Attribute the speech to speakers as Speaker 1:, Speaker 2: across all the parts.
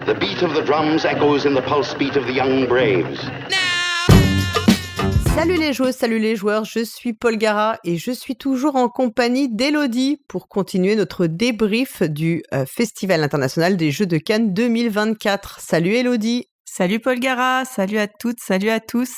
Speaker 1: The beat of the drums echoes in the pulse beat of the young braves.
Speaker 2: Salut les joueuses, salut les joueurs, je suis Paul Gara et je suis toujours en compagnie d'Elodie pour continuer notre débrief du Festival international des Jeux de Cannes 2024. Salut Elodie.
Speaker 3: Salut Paul Gara, salut à toutes, salut à tous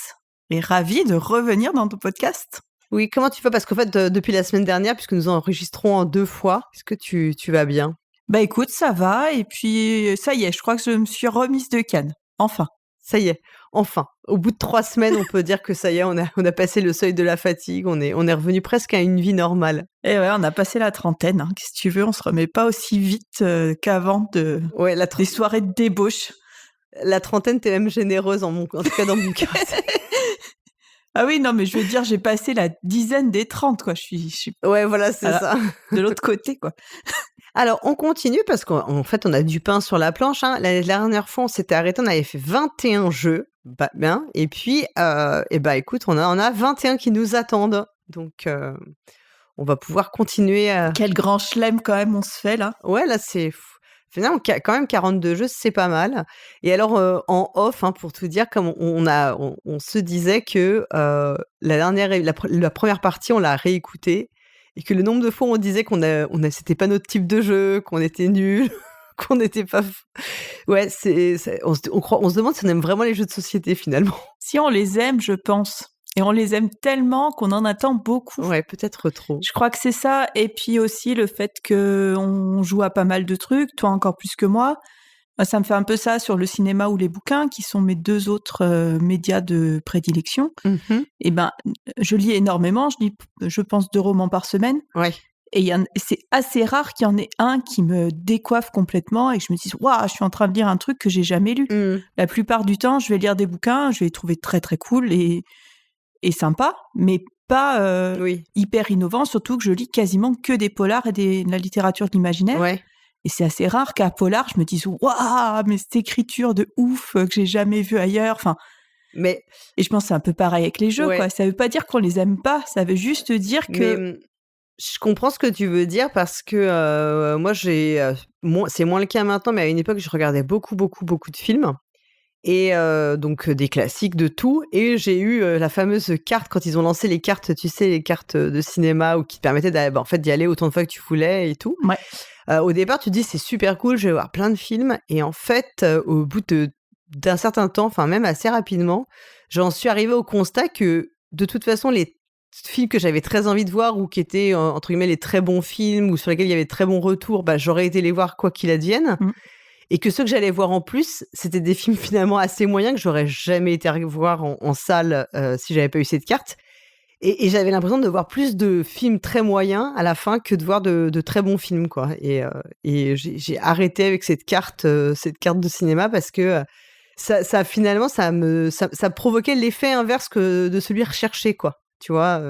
Speaker 3: et ravi de revenir dans ton podcast.
Speaker 2: Oui, comment tu vas? Parce qu'en fait, depuis la semaine dernière, puisque nous enregistrons en 2 fois, est-ce que tu vas bien?
Speaker 3: Bah écoute, ça va et puis ça y est, je crois que je me suis remise de Cannes, enfin.
Speaker 2: Ça y est, enfin. Au bout de 3 semaines, on peut dire que ça y est, on a passé le seuil de la fatigue, on est revenu presque à une vie normale.
Speaker 3: Et ouais, on a passé la trentaine, hein. Qu'est-ce que tu veux, on se remet pas aussi vite qu'avant des soirées de débauche.
Speaker 2: La trentaine, t'es même généreuse en tout cas dans mon cas.
Speaker 3: Ah oui, non, mais je veux dire, j'ai passé la dizaine des 30, quoi. Je suis
Speaker 2: Ouais, voilà, c'est ça.
Speaker 3: De l'autre côté, quoi.
Speaker 2: Alors, on continue parce qu'en fait, on a du pain sur la planche. Hein. La dernière fois, on s'était arrêté, on avait fait 21 jeux. Bah, bien. Et puis, écoute, on a 21 qui nous attendent. Donc, on va pouvoir continuer.
Speaker 3: Quel grand chelem, quand même, on se fait, là.
Speaker 2: Ouais, là, c'est fou. Finalement, quand même 42 jeux, c'est pas mal. Et alors, en off, hein, pour tout dire, comme on se disait que la première partie, on l'a réécoutée et que le nombre de fois où on disait c'était pas notre type de jeu, qu'on était nuls, qu'on n'était pas... Ouais, on se demande si on aime vraiment les jeux de société, finalement.
Speaker 3: Si on les aime, je pense. Et on les aime tellement qu'on en attend beaucoup.
Speaker 2: Ouais, peut-être trop.
Speaker 3: Je crois que c'est ça. Et puis aussi le fait qu'on joue à pas mal de trucs, toi encore plus que moi. Ça me fait un peu ça sur le cinéma ou les bouquins, qui sont mes 2 autres médias de prédilection.
Speaker 2: Mm-hmm.
Speaker 3: Et ben, je lis énormément. Je lis, je pense, 2 romans par semaine.
Speaker 2: Ouais.
Speaker 3: Et c'est assez rare qu'il y en ait un qui me décoiffe complètement et que je me dise « Waouh, je suis en train de lire un truc que j'ai jamais lu. La plupart du temps, je vais lire des bouquins, je vais les trouver très, très cool et sympa, mais pas hyper innovant, surtout que je lis quasiment que des polars et de la littérature de l'imaginaire.
Speaker 2: Ouais.
Speaker 3: Et c'est assez rare qu'à polar, je me dise « Waouh, mais cette écriture de ouf que j'ai jamais vue ailleurs. » Enfin, et je pense que c'est un peu pareil avec les jeux, quoi. Ça veut pas dire qu'on les aime pas, ça veut juste dire que...
Speaker 2: Mais, je comprends ce que tu veux dire parce que moi, c'est moins le cas maintenant, mais à une époque, je regardais beaucoup, beaucoup, beaucoup de films et donc des classiques de tout. Et j'ai eu la fameuse carte quand ils ont lancé les cartes, tu sais, les cartes de cinéma qui te permettaient d'y aller autant de fois que tu voulais et tout.
Speaker 3: Ouais.
Speaker 2: Au départ, tu te dis c'est super cool, je vais voir plein de films. Et en fait, au bout d'un certain temps, enfin même assez rapidement, j'en suis arrivée au constat que de toute façon, les films que j'avais très envie de voir ou qui étaient entre guillemets les très bons films ou sur lesquels il y avait de très bons retours, j'aurais été les voir quoi qu'il advienne. Et que ceux que j'allais voir en plus, c'était des films finalement assez moyens que j'aurais jamais été voir en salle si j'avais pas eu cette carte. Et j'avais l'impression de voir plus de films très moyens à la fin que de voir de très bons films, quoi. Et j'ai arrêté avec cette carte de cinéma parce que ça finalement ça provoquait l'effet inverse de celui recherché, quoi. Tu vois,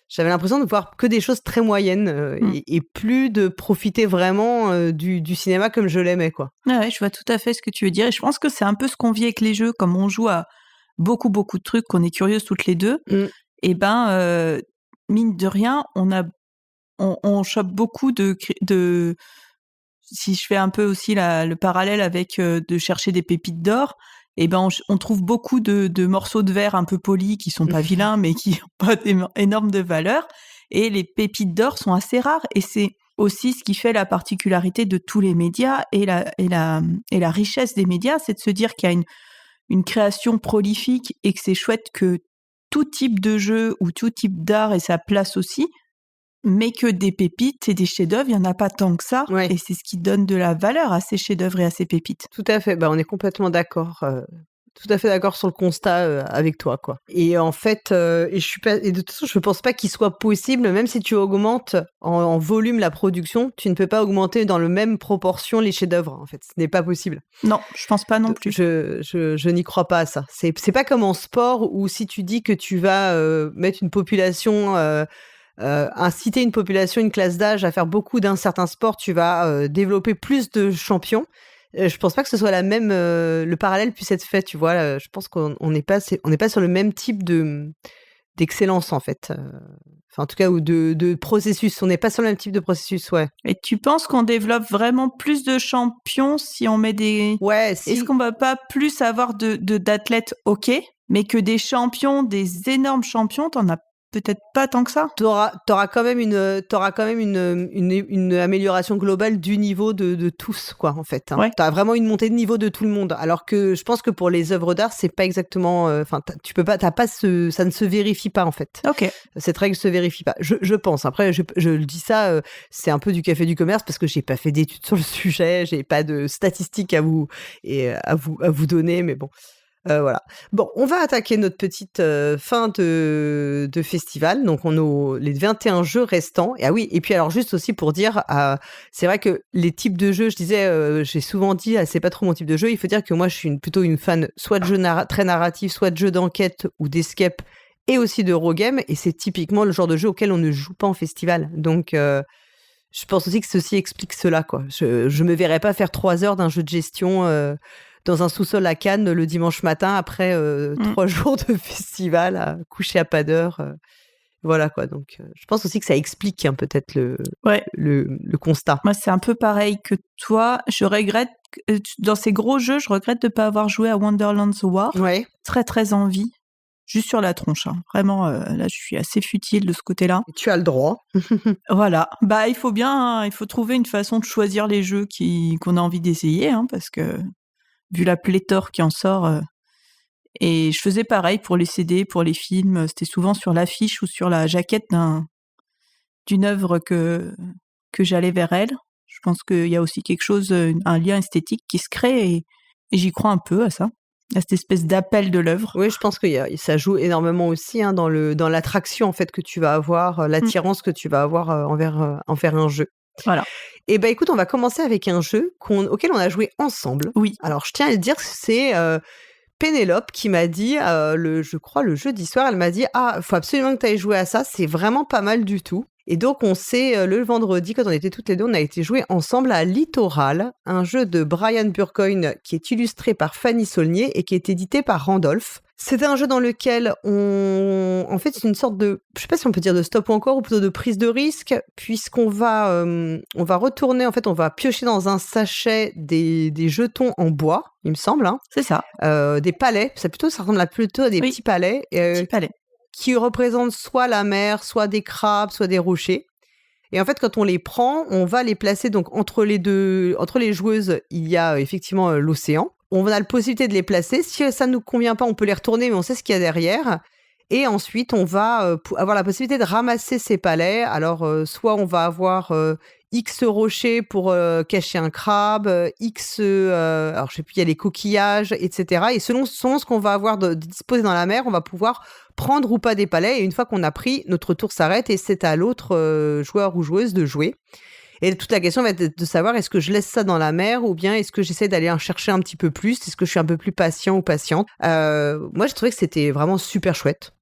Speaker 2: j'avais l'impression de voir que des choses très moyennes et plus de profiter vraiment du cinéma comme je l'aimais, quoi.
Speaker 3: Ouais, je vois tout à fait ce que tu veux dire. Et je pense que c'est un peu ce qu'on vit avec les jeux, comme on joue à beaucoup, beaucoup de trucs, qu'on est curieuses toutes les deux. Et mine de rien, on chope beaucoup de... Si je fais un peu aussi le parallèle avec de chercher des pépites d'or, on trouve beaucoup de morceaux de verre un peu polis qui sont pas vilains, mais qui n'ont pas énorme de valeur. Et les pépites d'or sont assez rares. Et c'est aussi ce qui fait la particularité de tous les médias et la richesse des médias, c'est de se dire qu'il y a une création prolifique et que c'est chouette que tout type de jeu ou tout type d'art ait sa place aussi, mais que des pépites et des chefs-d'œuvre, il n'y en a pas tant que ça.
Speaker 2: Ouais.
Speaker 3: Et c'est ce qui donne de la valeur à ces chefs-d'œuvre et à ces pépites.
Speaker 2: Tout à fait. On est complètement d'accord. Tout à fait d'accord sur le constat avec toi, quoi. Et en fait, et de toute façon, je pense pas qu'il soit possible, même si tu augmentes en volume la production, tu ne peux pas augmenter dans la même proportion les chefs-d'œuvre. En fait, ce n'est pas possible.
Speaker 3: Non, je pense pas non plus.
Speaker 2: Je n'y crois pas à ça. C'est pas comme en sport où si tu dis que tu vas mettre une population inciter une population, une classe d'âge à faire beaucoup d'un certain sport, tu vas développer plus de champions. Je pense pas que ce soit le parallèle puisse être fait, tu vois. Je pense qu'on n'est pas sur le même type d'excellence, en fait. Enfin, en tout cas, ou de processus. On n'est pas sur le même type de processus, ouais.
Speaker 3: Et tu penses qu'on développe vraiment plus de champions si on met des...
Speaker 2: Ouais, si.
Speaker 3: Est-ce qu'on va pas plus avoir d'athlètes, ok, mais que des champions, des énormes champions, t'en as peut-être pas tant que ça.
Speaker 2: T'auras quand même une amélioration globale du niveau de tous, quoi, en fait. Hein.
Speaker 3: Ouais.
Speaker 2: T'as vraiment une montée de niveau de tout le monde. Alors que je pense que pour les œuvres d'art, c'est pas exactement. Enfin, tu peux pas. Ça ne se vérifie pas, en fait.
Speaker 3: Ok.
Speaker 2: Cette règle se vérifie pas. Je pense. Après, je le dis ça. C'est un peu du café du commerce parce que j'ai pas fait d'études sur le sujet. J'ai pas de statistiques à vous donner. Mais bon. Voilà. Bon, on va attaquer notre petite fin de festival. Donc, on a les 21 jeux restants. Et puis alors juste aussi pour dire, c'est vrai que les types de jeux, je disais, j'ai souvent dit, c'est pas trop mon type de jeu. Il faut dire que moi, je suis plutôt une fan soit de jeux très narratifs, soit de jeux d'enquête ou d'escape et aussi d'Eurogame. Et c'est typiquement le genre de jeu auquel on ne joue pas en festival. Donc, je pense aussi que ceci explique cela, quoi. Je me verrais pas faire 3 heures d'un jeu de gestion dans un sous-sol à Cannes le dimanche matin après 3 jours de festival, couché à pas d'heure. Voilà, quoi. Donc, je pense aussi que ça explique peut-être le constat.
Speaker 3: Moi, c'est un peu pareil que toi. Je regrette, dans ces gros jeux, je regrette de ne pas avoir joué à Wonderland's War.
Speaker 2: Ouais.
Speaker 3: Très, très envie. Juste sur la tronche. Hein. Vraiment, là, je suis assez futile de ce côté-là.
Speaker 2: Et tu as le droit.
Speaker 3: Voilà. Bah, il faut trouver une façon de choisir les jeux qu'on a envie d'essayer, hein, parce que vu la pléthore qui en sort. Et je faisais pareil pour les CD, pour les films. C'était souvent sur l'affiche ou sur la jaquette d'une œuvre que j'allais vers elle. Je pense qu'il y a aussi quelque chose, un lien esthétique qui se crée et j'y crois un peu à ça, à cette espèce d'appel de l'œuvre.
Speaker 2: Oui, je pense que ça joue énormément aussi dans l'attraction en fait que tu vas avoir, l'attirance que tu vas avoir envers un jeu.
Speaker 3: Voilà.
Speaker 2: Et ben écoute, on va commencer avec un jeu auquel on a joué ensemble.
Speaker 3: Oui.
Speaker 2: Alors je tiens à le dire, c'est Pénélope qui m'a dit, je crois le jeudi soir, elle m'a dit « Ah, faut absolument que tu ailles jouer à ça, c'est vraiment pas mal du tout ». Et donc on s'est, le vendredi, quand on était toutes les deux, on a été jouer ensemble à Littoral, un jeu de Brian Burcoyne qui est illustré par Fanny Saulnier et qui est édité par Randolph. C'est un jeu dans lequel en fait, c'est une sorte de, je sais pas si on peut dire de stop ou encore, ou plutôt de prise de risque, puisqu'on va retourner, en fait, on va piocher dans un sachet des jetons en bois, il me semble. Hein.
Speaker 3: C'est ça.
Speaker 2: Des palets, ça ressemble plutôt à des petits palets.
Speaker 3: Petits palets.
Speaker 2: Qui représentent soit la mer, soit des crabes, soit des rochers. Et en fait, quand on les prend, on va les placer donc entre les joueuses, il y a effectivement l'océan. On a la possibilité de les placer. Si ça ne nous convient pas, on peut les retourner, mais on sait ce qu'il y a derrière. Et ensuite, on va avoir la possibilité de ramasser ces palets. Alors, soit on va avoir X rochers pour cacher un crabe, alors je sais plus, il y a les coquillages, etc. Et selon ce qu'on va avoir de disposé dans la mer, on va pouvoir prendre ou pas des palets. Et une fois qu'on a pris, notre tour s'arrête et c'est à l'autre joueur ou joueuse de jouer. Et toute la question va être de savoir, est-ce que je laisse ça dans la mer ou bien est-ce que j'essaie d'aller en chercher un petit peu plus? Est-ce que je suis un peu plus patient ou patiente? Moi, je trouvais que c'était vraiment super chouette.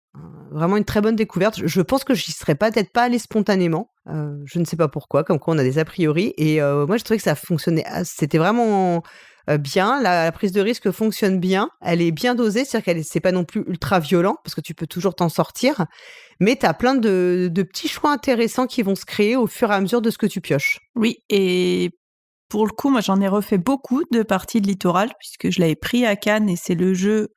Speaker 2: Vraiment une très bonne découverte. Je pense que j'y serais peut-être pas allée spontanément. Je ne sais pas pourquoi, comme quoi on a des a priori. Et moi, je trouvais que ça fonctionnait. C'était vraiment bien. La prise de risque fonctionne bien. Elle est bien dosée, c'est-à-dire c'est pas non plus ultra violent parce que tu peux toujours t'en sortir. Mais tu as plein de petits choix intéressants qui vont se créer au fur et à mesure de ce que tu pioches.
Speaker 3: Oui, et pour le coup, moi, j'en ai refait beaucoup de parties de Littoral puisque je l'avais pris à Cannes et c'est le jeu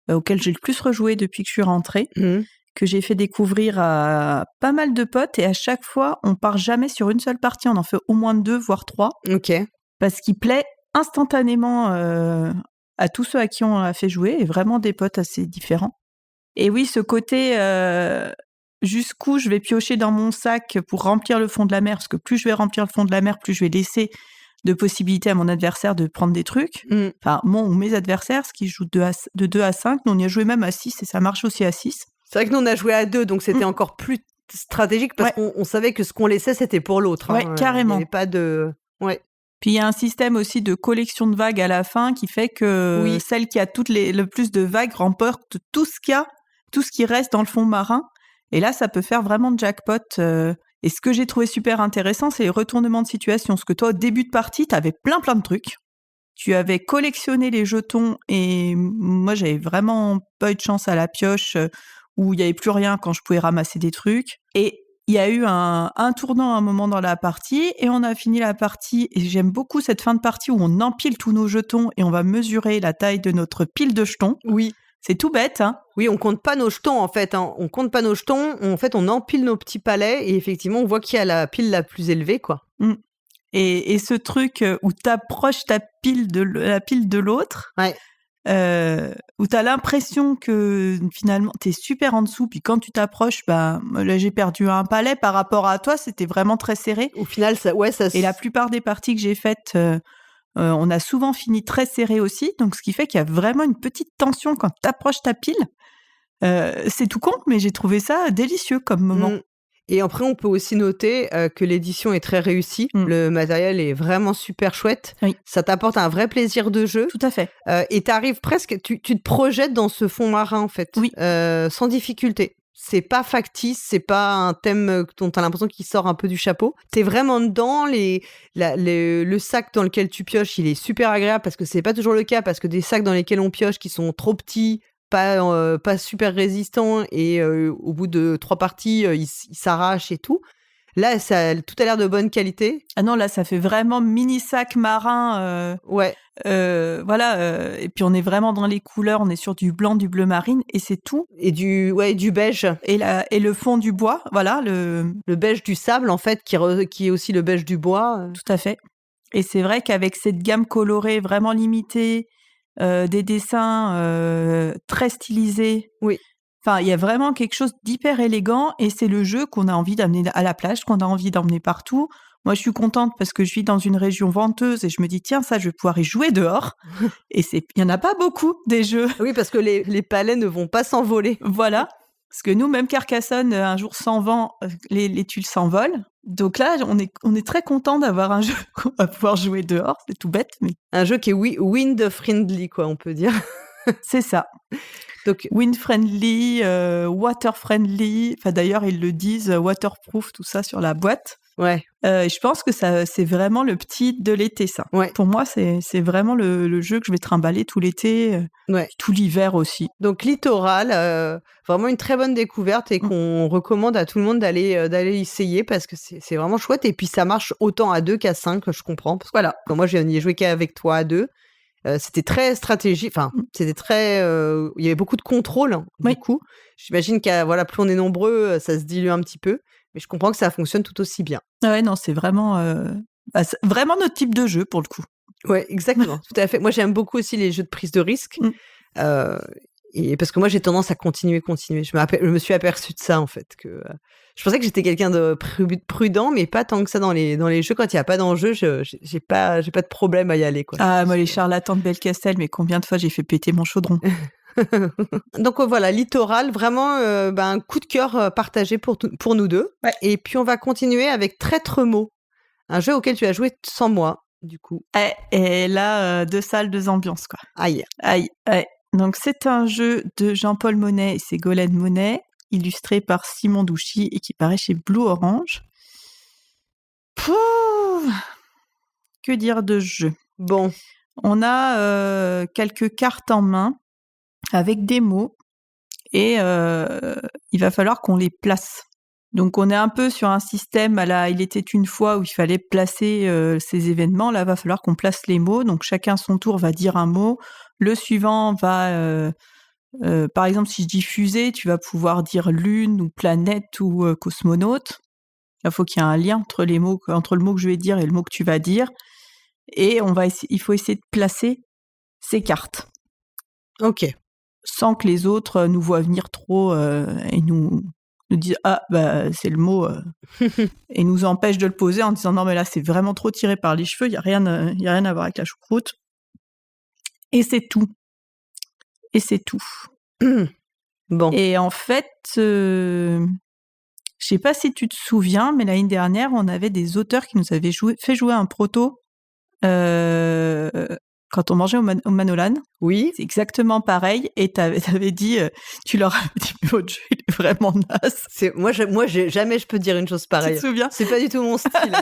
Speaker 3: auquel j'ai le plus rejoué depuis que je suis rentrée, que j'ai fait découvrir à pas mal de potes et à chaque fois, on part jamais sur une seule partie, on en fait au moins 2, voire 3.
Speaker 2: Ok.
Speaker 3: Parce qu'il plaît instantanément à tous ceux à qui on l'a fait jouer et vraiment des potes assez différents. Et oui, ce côté jusqu'où je vais piocher dans mon sac pour remplir le fond de la mer, parce que plus je vais remplir le fond de la mer, plus je vais laisser de possibilités à mon adversaire de prendre des trucs. Enfin, mon ou mes adversaires, ce qui joue de 2 à 5, nous on y a joué même à 6 et ça marche aussi à 6.
Speaker 2: C'est vrai que nous on a joué à 2, donc c'était encore plus stratégique parce qu'on savait que ce qu'on laissait c'était pour l'autre.
Speaker 3: Ouais, carrément.
Speaker 2: Il n'y avait pas de... Ouais.
Speaker 3: Puis il y a un système aussi de collection de vagues à la fin qui fait que celle qui a le plus de vagues remporte tout ce qui reste dans le fond marin. Et là, ça peut faire vraiment de jackpot. Et ce que j'ai trouvé super intéressant, c'est les retournements de situation. Parce que toi, au début de partie, tu avais plein de trucs. Tu avais collectionné les jetons et moi, j'avais vraiment pas eu de chance à la pioche où il n'y avait plus rien quand je pouvais ramasser des trucs. Et il y a eu un tournant à un moment dans la partie et on a fini la partie. Et j'aime beaucoup cette fin de partie où on empile tous nos jetons et on va mesurer la taille de notre pile de jetons.
Speaker 2: Oui.
Speaker 3: C'est tout bête, hein.
Speaker 2: Oui, on compte pas nos jetons, en fait. Hein. On compte pas nos jetons. En fait, on empile nos petits palets et effectivement, on voit qui a la pile la plus élevée, quoi.
Speaker 3: Et ce truc où t'approches la pile de l'autre, où t'as l'impression que finalement t'es super en dessous, puis quand tu t'approches, là j'ai perdu un palet par rapport à toi, c'était vraiment très serré.
Speaker 2: Au final, ça.
Speaker 3: Et la plupart des parties que j'ai faites, on a souvent fini très serré aussi, donc ce qui fait qu'il y a vraiment une petite tension quand t'approches ta pile. C'est tout con, mais j'ai trouvé ça délicieux comme moment.
Speaker 2: Et après, on peut aussi noter que l'édition est très réussie. Le matériel est vraiment super chouette.
Speaker 3: Oui.
Speaker 2: Ça t'apporte un vrai plaisir de jeu.
Speaker 3: Tout à fait.
Speaker 2: Et t'arrives presque, tu te projettes dans ce fond marin, en fait.
Speaker 3: Oui.
Speaker 2: Sans difficulté. C'est pas factice, c'est pas un thème dont t'as l'impression qu'il sort un peu du chapeau. T'es vraiment dedans. Le sac dans lequel tu pioches, il est super agréable parce que c'est pas toujours le cas, parce que des sacs dans lesquels on pioche qui sont trop petits, pas super résistant et au bout de 3 parties il s'arrache et tout. Là tout a l'air de bonne qualité.
Speaker 3: Ah non, là ça fait vraiment mini sac marin. Voilà, et puis on est vraiment dans les couleurs, on est sur du blanc, du bleu marine et c'est tout.
Speaker 2: Et du beige
Speaker 3: et le fond du bois, voilà, le
Speaker 2: beige du sable en fait qui est aussi le beige du bois.
Speaker 3: Tout à fait. Et c'est vrai qu'avec cette gamme colorée vraiment limitée, des dessins très stylisés.
Speaker 2: Oui.
Speaker 3: Enfin, il y a vraiment quelque chose d'hyper élégant et c'est le jeu qu'on a envie d'amener à la plage, qu'on a envie d'emmener partout. Moi, je suis contente parce que je vis dans une région venteuse et je me dis, tiens, ça, je vais pouvoir y jouer dehors. Et il n'y en a pas beaucoup des jeux.
Speaker 2: Oui, parce que les palets ne vont pas s'envoler.
Speaker 3: Voilà. Parce que nous, même Carcassonne, un jour sans vent, les tuiles s'envolent. Donc là, on est très content d'avoir un jeu qu'on va pouvoir jouer dehors. C'est tout bête, mais
Speaker 2: un jeu qui est wind-friendly, quoi, on peut dire.
Speaker 3: C'est ça.
Speaker 2: Donc
Speaker 3: wind-friendly, water-friendly. Enfin, d'ailleurs, ils le disent, waterproof, tout ça sur la boîte.
Speaker 2: Ouais.
Speaker 3: Je pense que ça, c'est vraiment le petit de l'été, ça.
Speaker 2: Ouais.
Speaker 3: Pour moi, c'est vraiment le jeu que je vais trimballer tout l'été, tout l'hiver aussi.
Speaker 2: Donc Littoral, vraiment une très bonne découverte et qu'on recommande à tout le monde d'aller essayer parce que c'est vraiment chouette. Et puis ça marche autant à 2 qu'à 5, je comprends. Parce que voilà, quand moi je n'y ai joué qu'avec toi à 2. C'était très stratégique, enfin, c'était très... il y avait beaucoup de contrôle, du coup. J'imagine que plus on est nombreux, ça se dilue un petit peu. Mais je comprends que ça fonctionne tout aussi bien.
Speaker 3: Ouais, non, c'est vraiment, vraiment notre type de jeu, pour le coup.
Speaker 2: Ouais, exactement, tout à fait. Moi, j'aime beaucoup aussi les jeux de prise de risque. Et parce que moi, j'ai tendance à continuer. Je me suis aperçue de ça, en fait. Je pensais que j'étais quelqu'un de prudent, mais pas tant que ça dans les jeux. Quand il n'y a pas d'enjeu, j'ai pas de problème à y aller, quoi.
Speaker 3: Ah, moi, les charlatans de Belcastel, mais combien de fois j'ai fait péter mon chaudron.
Speaker 2: Donc voilà, Littoral, vraiment un coup de cœur partagé pour nous deux.
Speaker 3: Ouais.
Speaker 2: Et puis on va continuer avec Traître-mot, un jeu auquel tu as joué sans moi, du coup.
Speaker 3: Et là, 2 salles, 2 ambiances, quoi.
Speaker 2: Aïe.
Speaker 3: Ouais. Donc c'est un jeu de Jean-Paul Monet et Ségolène Monet, illustré par Simon Douchy et qui paraît chez Blue Orange. Que dire de ce jeu ?
Speaker 2: Bon.
Speaker 3: On a quelques cartes en main avec des mots et il va falloir qu'on les place. Donc on est un peu sur un système à la Il était une fois où il fallait placer ces événements. Là, il va falloir qu'on place les mots. Donc chacun son tour va dire un mot. Le suivant va... par exemple, si je dis fusée, tu vas pouvoir dire lune ou planète ou cosmonaute. Il faut qu'il y ait un lien entre le mot que je vais dire et le mot que tu vas dire. Et il faut essayer de placer ces cartes.
Speaker 2: Ok.
Speaker 3: Sans que les autres nous voient venir trop et nous disent c'est le mot et nous empêchent de le poser en disant non mais là c'est vraiment trop tiré par les cheveux, il y a rien à voir avec la choucroute. Et c'est tout.
Speaker 2: Bon.
Speaker 3: Et en fait, je sais pas si tu te souviens, mais l'année dernière, on avait des auteurs qui nous avaient fait jouer un proto quand on mangeait au Manolan.
Speaker 2: Oui.
Speaker 3: C'est exactement pareil. Et t'avais dit, tu leur avais dit, mais votre jeu, il est vraiment naze.
Speaker 2: Moi, jamais je peux dire une chose pareille.
Speaker 3: Tu te souviens?
Speaker 2: C'est pas du tout mon style.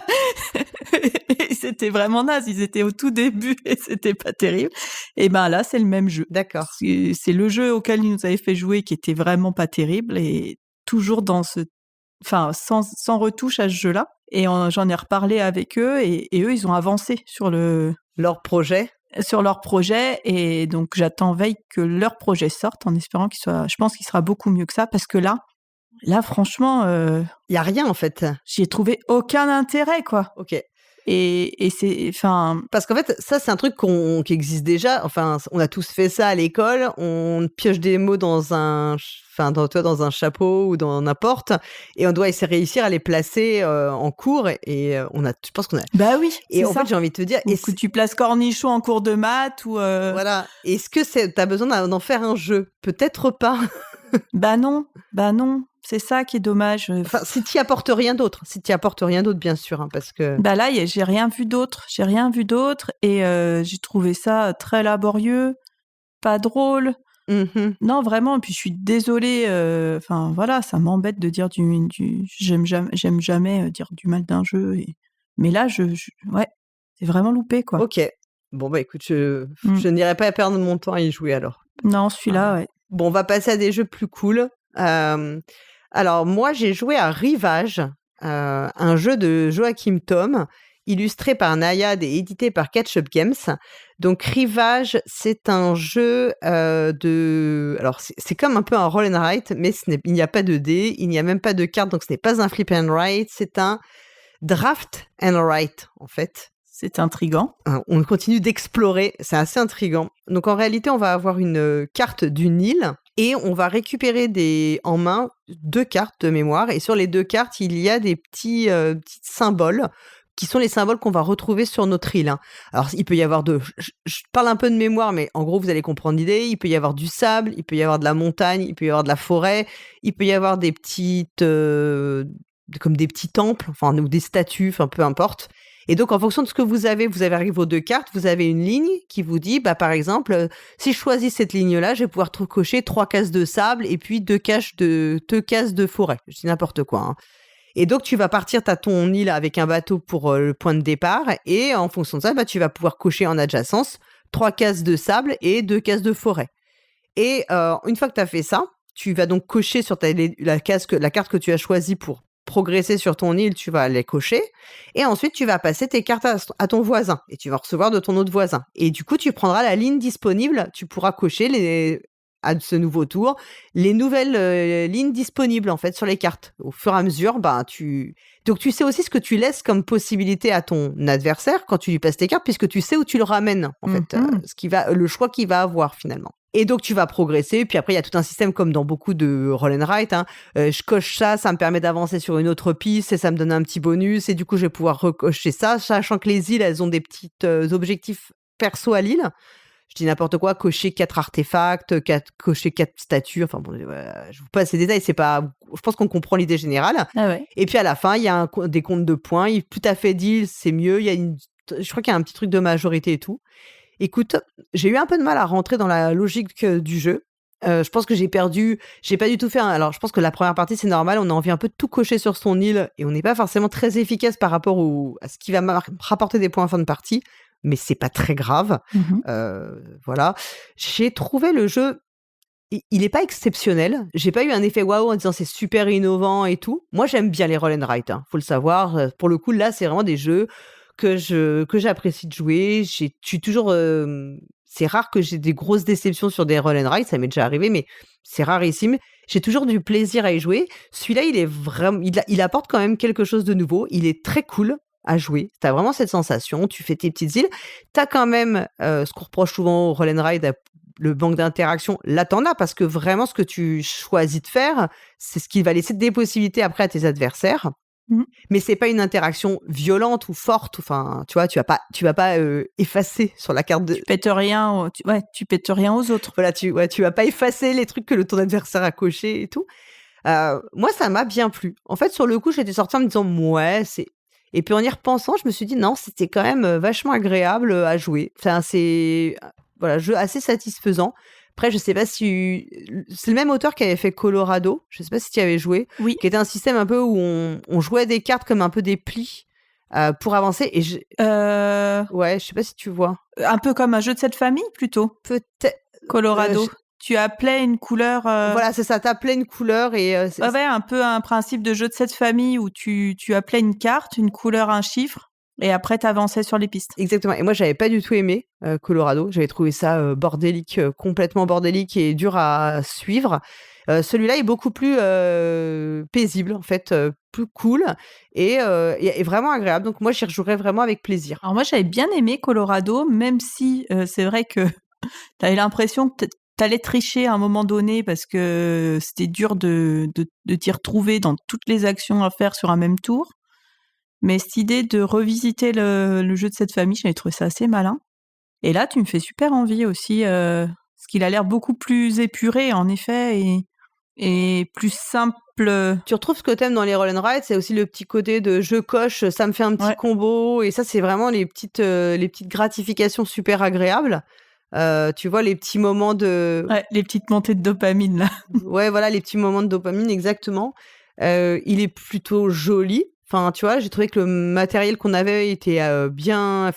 Speaker 3: Et c'était vraiment naze. Ils étaient au tout début et c'était pas terrible. Et ben là, c'est le même jeu.
Speaker 2: D'accord.
Speaker 3: C'est le jeu auquel ils nous avaient fait jouer qui était vraiment pas terrible et toujours dans sans retouche à ce jeu-là. Et j'en ai reparlé avec eux et eux, ils ont avancé sur
Speaker 2: leur projet.
Speaker 3: Et donc j'attends veille que leur projet sorte en espérant je pense qu'il sera beaucoup mieux que ça parce que là franchement,
Speaker 2: il y a rien en fait.
Speaker 3: J'y ai trouvé aucun intérêt quoi.
Speaker 2: Ok.
Speaker 3: Et c'est
Speaker 2: parce qu'en fait ça c'est un truc qui existe déjà. Enfin, on a tous fait ça à l'école. On pioche des mots dans un chapeau ou dans n'importe, et on doit essayer de réussir à les placer en cours. Et je pense qu'on a.
Speaker 3: Bah oui.
Speaker 2: Et en fait, j'ai envie de te dire,
Speaker 3: que tu places cornichon en cours de maths ou.
Speaker 2: Voilà. Est-ce que t'as besoin d'en faire un jeu? Peut-être pas.
Speaker 3: Bah non. C'est ça qui est dommage.
Speaker 2: Enfin, si t'y apportes rien d'autre, bien sûr, hein, parce que.
Speaker 3: Bah là, j'ai rien vu d'autre. Et j'ai trouvé ça très laborieux, pas drôle.
Speaker 2: Mm-hmm.
Speaker 3: Non, vraiment. Et puis je suis désolée. Enfin voilà, ça m'embête de dire j'aime jamais dire du mal d'un jeu. Mais là, ouais, c'est vraiment loupé quoi.
Speaker 2: Ok. Bon bah écoute, je n'irai pas perdre mon temps à y jouer alors.
Speaker 3: Non, celui-là, ouais.
Speaker 2: Bon, on va passer à des jeux plus cool. Alors moi, j'ai joué à Rivage, un jeu de Joachim Thom, illustré par Nayad et édité par Ketchup Games. Donc Rivage, c'est un jeu alors c'est comme un peu un roll and write, mais il n'y a pas de dés, il n'y a même pas de cartes, donc ce n'est pas un flip and write, c'est un draft and write en fait.
Speaker 3: C'est intriguant.
Speaker 2: On continue d'explorer, c'est assez intriguant. Donc en réalité, on va avoir une carte d'une île et on va récupérer en main 2 cartes de mémoire. Et sur les 2 cartes, il y a des petits symboles qui sont les symboles qu'on va retrouver sur notre île. Hein. Alors il peut y avoir je parle un peu de mémoire, mais en gros, vous allez comprendre l'idée. Il peut y avoir du sable, il peut y avoir de la montagne, il peut y avoir de la forêt, il peut y avoir des petites... comme des petits temples, enfin, ou des statues, enfin, peu importe. Et donc, en fonction de ce que vous avez arrivé vos 2 cartes, vous avez une ligne qui vous dit, bah, par exemple, si je choisis cette ligne-là, je vais pouvoir cocher 3 cases de sable et puis 2 cases de forêt. Je dis n'importe quoi. Hein. Et donc, tu vas partir, t'as ton île avec un bateau pour le point de départ. Et en fonction de ça, bah, tu vas pouvoir cocher en adjacence 3 cases de sable et 2 cases de forêt. Et une fois que tu as fait ça, tu vas donc cocher sur la carte que tu as choisie pour progresser sur ton île, tu vas les cocher. Et ensuite, tu vas passer tes cartes à ton voisin. Et tu vas recevoir de ton autre voisin. Et du coup, tu prendras la ligne disponible. Tu pourras cocher à ce nouveau tour les nouvelles lignes disponibles en fait sur les cartes. Au fur et à mesure, donc tu sais aussi ce que tu laisses comme possibilité à ton adversaire quand tu lui passes tes cartes, puisque tu sais où tu le ramènes en fait, le choix qu'il va avoir finalement. Et donc, tu vas progresser. Puis après, il y a tout un système comme dans beaucoup de roll and write. Hein. Je coche ça me permet d'avancer sur une autre piste et ça me donne un petit bonus. Et du coup, je vais pouvoir recocher ça, sachant que les îles, elles ont des petits objectifs perso à l'île. Je dis n'importe quoi, cocher 4 artefacts, cocher 4 statues. Enfin bon, je vous passe ces détails. Je pense qu'on comprend l'idée générale.
Speaker 3: Ah ouais.
Speaker 2: Et puis à la fin, il y a des comptes de points. Plus t'as fait d'îles, c'est mieux. Je crois qu'il y a un petit truc de majorité et tout. Écoute, j'ai eu un peu de mal à rentrer dans la logique du jeu. Je pense que j'ai pas du tout fait alors je pense que la première partie c'est normal, on a envie un peu de tout cocher sur son île et on n'est pas forcément très efficace par rapport à ce qui va rapporter des points en fin de partie, mais c'est pas très grave. Voilà. J'ai trouvé le jeu, il est pas exceptionnel, j'ai pas eu un effet waouh en disant c'est super innovant et tout. Moi j'aime bien les roll and write, hein, faut le savoir. Pour le coup là c'est vraiment des jeux que j'apprécie de jouer. Je suis toujours... c'est rare que j'ai des grosses déceptions sur des roll and write, ça m'est déjà arrivé, mais c'est rarissime. J'ai toujours du plaisir à y jouer. Celui-là, il est vraiment... Il apporte quand même quelque chose de nouveau. Il est très cool à jouer. T'as vraiment cette sensation. Tu fais tes petites îles. T'as quand même ce qu'on reproche souvent au roll and write, le manque d'interaction. Là, t'en as parce que vraiment, ce que tu choisis de faire, c'est ce qui va laisser des possibilités après à tes adversaires. Mais c'est pas une interaction violente ou forte. Enfin, tu vois, tu vas pas effacer sur la carte de.
Speaker 3: Tu pètes rien. Tu pètes rien aux autres.
Speaker 2: Voilà, tu vas pas effacer les trucs que ton adversaire a coché et tout. Moi, ça m'a bien plu. En fait, sur le coup, j'étais sortie en me disant ouais, c'est. Et puis en y repensant, je me suis dit non, c'était quand même vachement agréable à jouer. Enfin, c'est voilà, jeu assez satisfaisant. Après, je sais pas si c'est le même auteur qui avait fait Colorado. Je sais pas si tu y avais joué.
Speaker 3: Oui.
Speaker 2: Qui était un système un peu où on jouait des cartes comme un peu des plis pour avancer. Et ouais, je sais pas si tu vois.
Speaker 3: Un peu comme un jeu de cette famille plutôt.
Speaker 2: Peut-être.
Speaker 3: Colorado. Tu appelais une couleur.
Speaker 2: Voilà, c'est ça. T'appelais une couleur et.
Speaker 3: Ouais, un peu un principe de jeu de cette famille où tu appelais une carte, une couleur, un chiffre. Et après, t'avançais sur les pistes.
Speaker 2: Exactement. Et moi, j'avais pas du tout aimé Colorado. J'avais trouvé ça bordélique, complètement bordélique et dur à suivre. Celui-là est beaucoup plus paisible, en fait, plus cool et vraiment agréable. Donc moi, j'y rejouerais vraiment avec plaisir.
Speaker 3: Alors moi, j'avais bien aimé Colorado, même si c'est vrai que t'avais l'impression que t'allais tricher à un moment donné parce que c'était dur de t'y retrouver dans toutes les actions à faire sur un même tour. Mais cette idée de revisiter le jeu de cette famille, j'avais trouvé ça assez malin. Et là, tu me fais super envie aussi, parce qu'il a l'air beaucoup plus épuré, en effet, et plus simple.
Speaker 2: Tu retrouves ce que t'aimes dans les roll and ride, c'est aussi le petit côté de je coche, ça me fait un petit combo, et ça, c'est vraiment les petites gratifications super agréables. Tu vois, les petits moments de...
Speaker 3: Ouais, les petites montées de dopamine, là.
Speaker 2: Ouais, voilà, les petits moments de dopamine, exactement. Il est plutôt joli. Enfin, tu vois, j'ai trouvé que le matériel qu'on avait était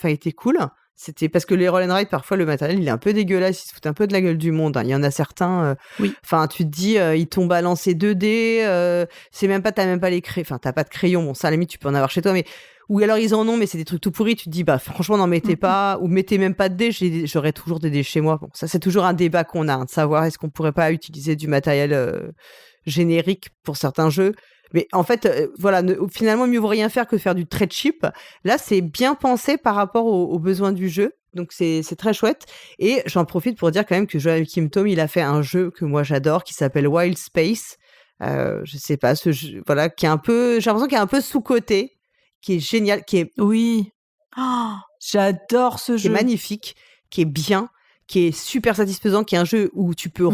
Speaker 2: était cool. C'était parce que les roll and ride, parfois, le matériel, il est un peu dégueulasse, il se fout un peu de la gueule du monde. Hein. Il y en a certains...
Speaker 3: Oui.
Speaker 2: Enfin, tu te dis, ils t'ont balancé 2D, c'est même pas, t'as même pas les crayons. Enfin, t'as pas de crayon. Bon, ça, à la limite, tu peux en avoir chez toi, mais... Ou alors, ils en ont, mais c'est des trucs tout pourris. Tu te dis, bah, franchement, n'en mettez pas. Ou mettez même pas de dés. J'aurais toujours des dés chez moi. Bon, ça, c'est toujours un débat qu'on a, hein, de savoir est-ce qu'on pourrait pas utiliser du matériel générique pour certains jeux. Mais en fait, voilà, finalement, mieux vaut rien faire que faire du trade cheap. Là, c'est bien pensé par rapport aux besoins du jeu. Donc, c'est très chouette. Et j'en profite pour dire quand même que Joachim Kim Tom, il a fait un jeu que moi, j'adore, qui s'appelle Wild Space. Je sais pas, ce jeu, voilà, qui est un peu... J'ai l'impression qu'il est un peu sous-coté, qui est génial, qui est...
Speaker 3: Oui. Oh, j'adore ce jeu.
Speaker 2: Qui est magnifique, qui est bien, qui est super satisfaisant, qui est un jeu où tu peux...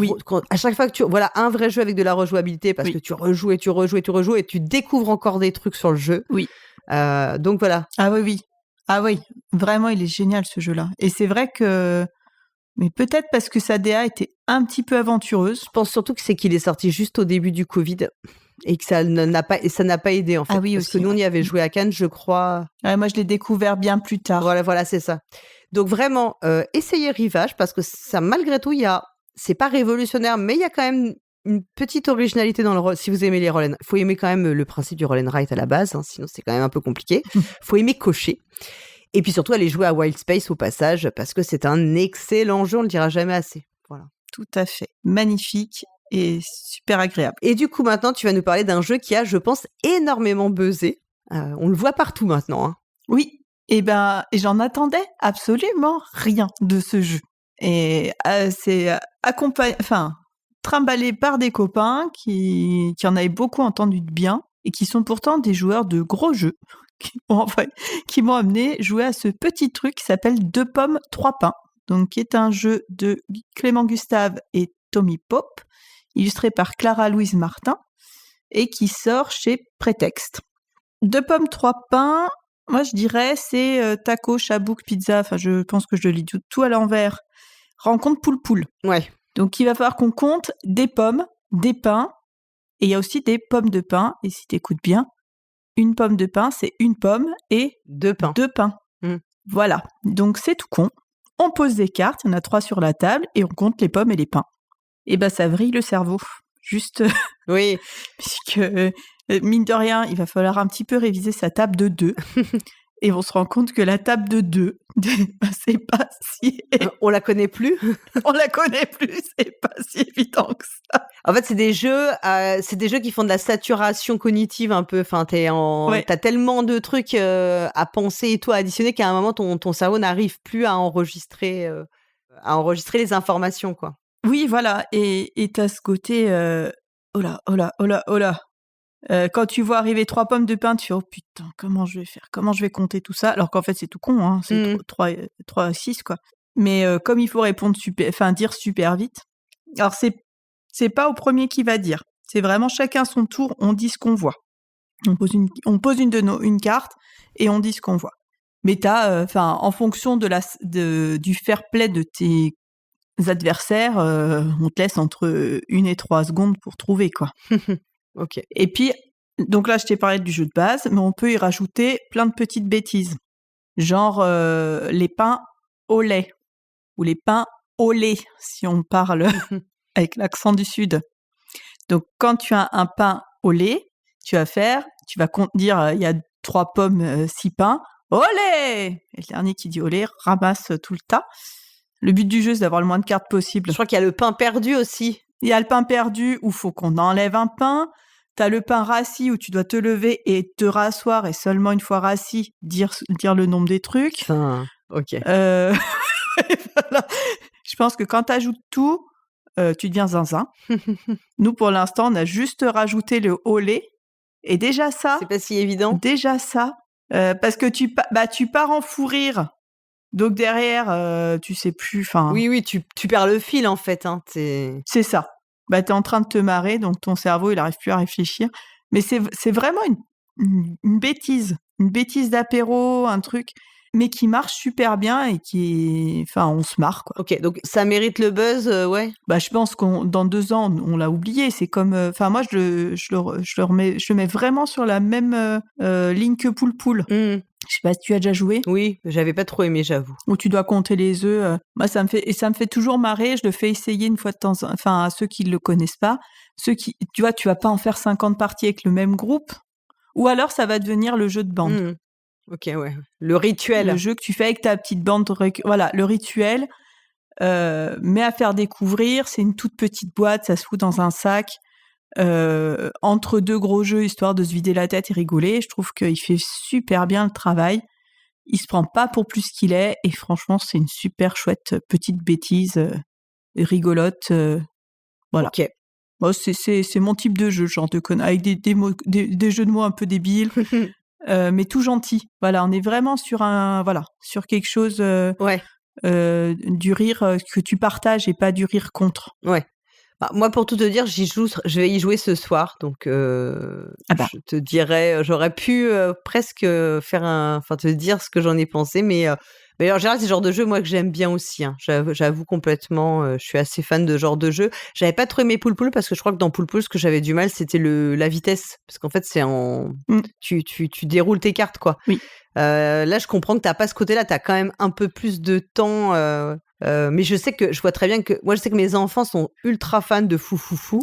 Speaker 2: à chaque fois que tu... Voilà, un vrai jeu avec de la rejouabilité, parce que tu rejoues et tu rejoues et tu rejoues, et tu découvres encore des trucs sur le jeu.
Speaker 3: Oui.
Speaker 2: Donc voilà.
Speaker 3: Ah oui, oui. Ah oui, vraiment, il est génial, ce jeu-là. Et c'est vrai que... Mais peut-être parce que sa DA était un petit peu aventureuse.
Speaker 2: Je pense surtout que c'est qu'il est sorti juste au début du Covid et que ça n'a pas aidé, en fait.
Speaker 3: Ah oui,
Speaker 2: parce
Speaker 3: aussi,
Speaker 2: que nous, on y avait joué à Cannes, je crois.
Speaker 3: Ouais, moi, je l'ai découvert bien plus tard.
Speaker 2: Voilà, c'est ça. Donc vraiment, essayez Rivage, parce que ça, malgré tout, c'est pas révolutionnaire, mais il y a quand même une petite originalité dans le rôle. Si vous aimez les roll and... faut aimer quand même le principe du roll and write à la base, hein, sinon c'est quand même un peu compliqué. Faut aimer cocher. Et puis surtout, aller jouer à Wild Space au passage, parce que c'est un excellent jeu, on le dira jamais assez. Voilà.
Speaker 3: Tout à fait. Magnifique et super agréable.
Speaker 2: Et du coup, maintenant, tu vas nous parler d'un jeu qui a, je pense, énormément buzzé. On le voit partout maintenant. Hein.
Speaker 3: Oui. Et j'en attendais absolument rien de ce jeu. Et c'est trimballé par des copains qui en avaient beaucoup entendu de bien et qui sont pourtant des joueurs de gros jeux qui m'ont amené jouer à ce petit truc qui s'appelle 2 pommes, 3 pains. Donc, qui est un jeu de Clément Gustave et Tommy Pope, illustré par Clara Louise Martin, et qui sort chez Prétexte. 2 pommes, 3 pains, moi je dirais c'est taco, chabouk, pizza, enfin je pense que je le lis tout à l'envers. Rencontre poule-poule.
Speaker 2: Ouais.
Speaker 3: Donc il va falloir qu'on compte des pommes, des pains, et il y a aussi des pommes de pain, et si t'écoutes bien, une pomme de pain, c'est une pomme et
Speaker 2: 2 pains.
Speaker 3: 2 pains. Voilà, donc c'est tout con. On pose des cartes, il y en a 3 sur la table, et on compte les pommes et les pains. Et ça vrille le cerveau. Juste,
Speaker 2: oui,
Speaker 3: puisque mine de rien, il va falloir un petit peu réviser sa table de 2. Et on se rend compte que la table de 2, c'est pas si...
Speaker 2: On la connaît plus.
Speaker 3: On la connaît plus, c'est pas si évident que ça.
Speaker 2: En fait, c'est des jeux qui font de la saturation cognitive un peu. Enfin, t'as tellement de trucs à penser et tout à additionner qu'à un moment, ton cerveau n'arrive plus à enregistrer les informations, quoi.
Speaker 3: Oui, voilà. Et t'as ce côté... oh là. Quand tu vois arriver 3 pommes de pain, tu fais oh putain, comment je vais faire? Comment je vais compter tout ça? Alors qu'en fait, c'est tout con, hein. C'est 3 6, quoi. Mais comme il faut répondre dire super vite. Alors, c'est pas au premier qui va dire. C'est vraiment chacun son tour, on dit ce qu'on voit. On pose une carte et on dit ce qu'on voit. Mais en fonction du fair play de tes adversaires, on te laisse entre 1 et 3 secondes pour trouver, quoi.
Speaker 2: Ok.
Speaker 3: Et puis, donc là, je t'ai parlé du jeu de base, mais on peut y rajouter plein de petites bêtises. Genre les pains au lait ou les pains au lait, si on parle avec l'accent du Sud. Donc, quand tu as un pain au lait, tu vas dire, il y a 3 pommes, 6 pains, au lait! Et le dernier qui dit au lait ramasse tout le tas. Le but du jeu, c'est d'avoir le moins de cartes possible.
Speaker 2: Je crois qu'il y a le pain perdu aussi.
Speaker 3: Il y a le pain perdu où il faut qu'on enlève un pain. T'as le pain rassis où tu dois te lever et te rasseoir et seulement une fois rassis, dire le nombre des trucs.
Speaker 2: Enfin, ok.
Speaker 3: Voilà. Je pense que quand t'ajoutes tout, tu deviens zinzin. Nous, pour l'instant, on a juste rajouté le au lait. Et déjà ça...
Speaker 2: C'est pas si évident.
Speaker 3: Déjà ça. Parce que tu pars en fou rire. Donc derrière, tu sais plus...
Speaker 2: Oui, tu perds le fil, en fait. Hein,
Speaker 3: c'est ça. T'es en train de te marrer, donc ton cerveau, il n'arrive plus à réfléchir. Mais c'est vraiment une bêtise. Une bêtise d'apéro, un truc, mais qui marche super bien et on se marre, quoi.
Speaker 2: Ok, donc ça mérite le buzz, ouais.
Speaker 3: Je pense dans 2 ans, on l'a oublié. C'est comme... moi, je le mets vraiment sur la même ligne que Poule. Je sais pas si tu as déjà joué.
Speaker 2: Oui, j'avais pas trop aimé, j'avoue.
Speaker 3: Où tu dois compter les œufs. Moi, ça me fait toujours marrer. Je le fais essayer une fois de temps, à ceux qui le connaissent pas. Tu vois, tu vas pas en faire 50 parties avec le même groupe. Ou alors, ça va devenir le jeu de bande.
Speaker 2: Ok, ouais. Le rituel.
Speaker 3: Le jeu que tu fais avec ta petite bande. Voilà, le rituel. Mais à faire découvrir, c'est une toute petite boîte, ça se fout dans un sac. Entre 2 gros jeux, histoire de se vider la tête et rigoler. Je trouve qu'il fait super bien le travail. Il se prend pas pour plus qu'il est, et franchement, c'est une super chouette petite bêtise rigolote. Voilà.
Speaker 2: Ok.
Speaker 3: Bon, c'est mon type de jeu, genre avec des jeux de mots un peu débiles, mais tout gentil. Voilà, on est vraiment sur quelque chose du rire que tu partages et pas du rire contre.
Speaker 2: Ouais. Moi, pour tout te dire, je vais y jouer ce soir, donc je te dirais, j'aurais pu presque te dire ce que j'en ai pensé, mais en général, c'est le genre de jeu, moi, que j'aime bien aussi. Hein. J'avoue complètement, je suis assez fan de ce genre de jeu. J'avais pas trop aimé Poule, parce que je crois que dans Poule, ce que j'avais du mal, c'était la vitesse, parce qu'en fait, c'est tu déroules tes cartes, quoi.
Speaker 3: Oui.
Speaker 2: Là, je comprends que t'as pas ce côté-là, t'as quand même un peu plus de temps. Mais je vois très bien que moi, je sais que mes enfants sont ultra fans de Fou.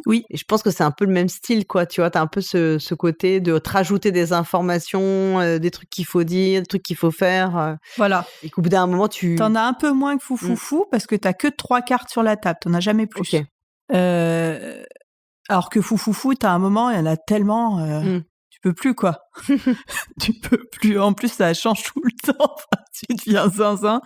Speaker 3: Oui.
Speaker 2: Et je pense que c'est un peu le même style, quoi. Tu vois, t'as un peu ce côté de te rajouter des informations, des trucs qu'il faut dire, des trucs qu'il faut faire.
Speaker 3: Voilà.
Speaker 2: Et qu'au bout d'un moment,
Speaker 3: t'en as un peu moins que Fou, parce que t'as que 3 cartes sur la table. T'en as jamais plus.
Speaker 2: Ok.
Speaker 3: Alors que Fou, t'as un moment, il y en a tellement. Tu peux plus, quoi. Tu peux plus. En plus, ça change tout le temps. Tu deviens zinzin.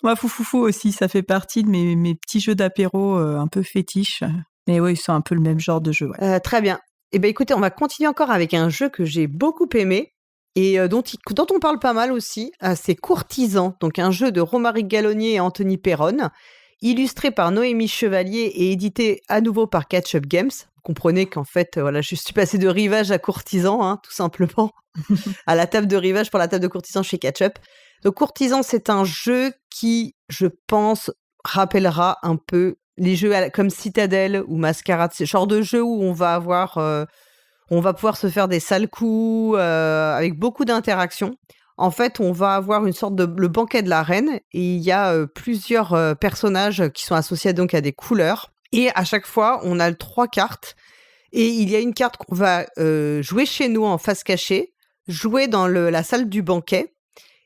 Speaker 3: Moi, Fou aussi, ça fait partie de mes petits jeux d'apéro un peu fétiches. Mais oui, ils sont un peu le même genre de jeu. Ouais.
Speaker 2: Très bien. Eh bien, écoutez, on va continuer encore avec un jeu que j'ai beaucoup aimé et dont on parle pas mal aussi. C'est Courtisan, donc un jeu de Romaric Gallonnier et Anthony Perron, illustré par Noémie Chevalier et édité à nouveau par Catch Up Games. Vous comprenez qu'en fait, je suis passée de Rivage à Courtisan, hein, tout simplement, à la table de Rivage pour la table de Courtisan chez Catch Up. Donc, Courtisan, c'est un jeu qui, je pense, rappellera un peu les jeux comme Citadel ou Mascarade. C'est le genre de jeu où on va pouvoir se faire des sales coups avec beaucoup d'interactions. En fait, on va avoir une sorte de le banquet de la reine et il y a plusieurs personnages qui sont associés donc à des couleurs. Et à chaque fois, on a 3 cartes. Et il y a une carte qu'on va jouer chez nous en face cachée, jouer dans la salle du banquet.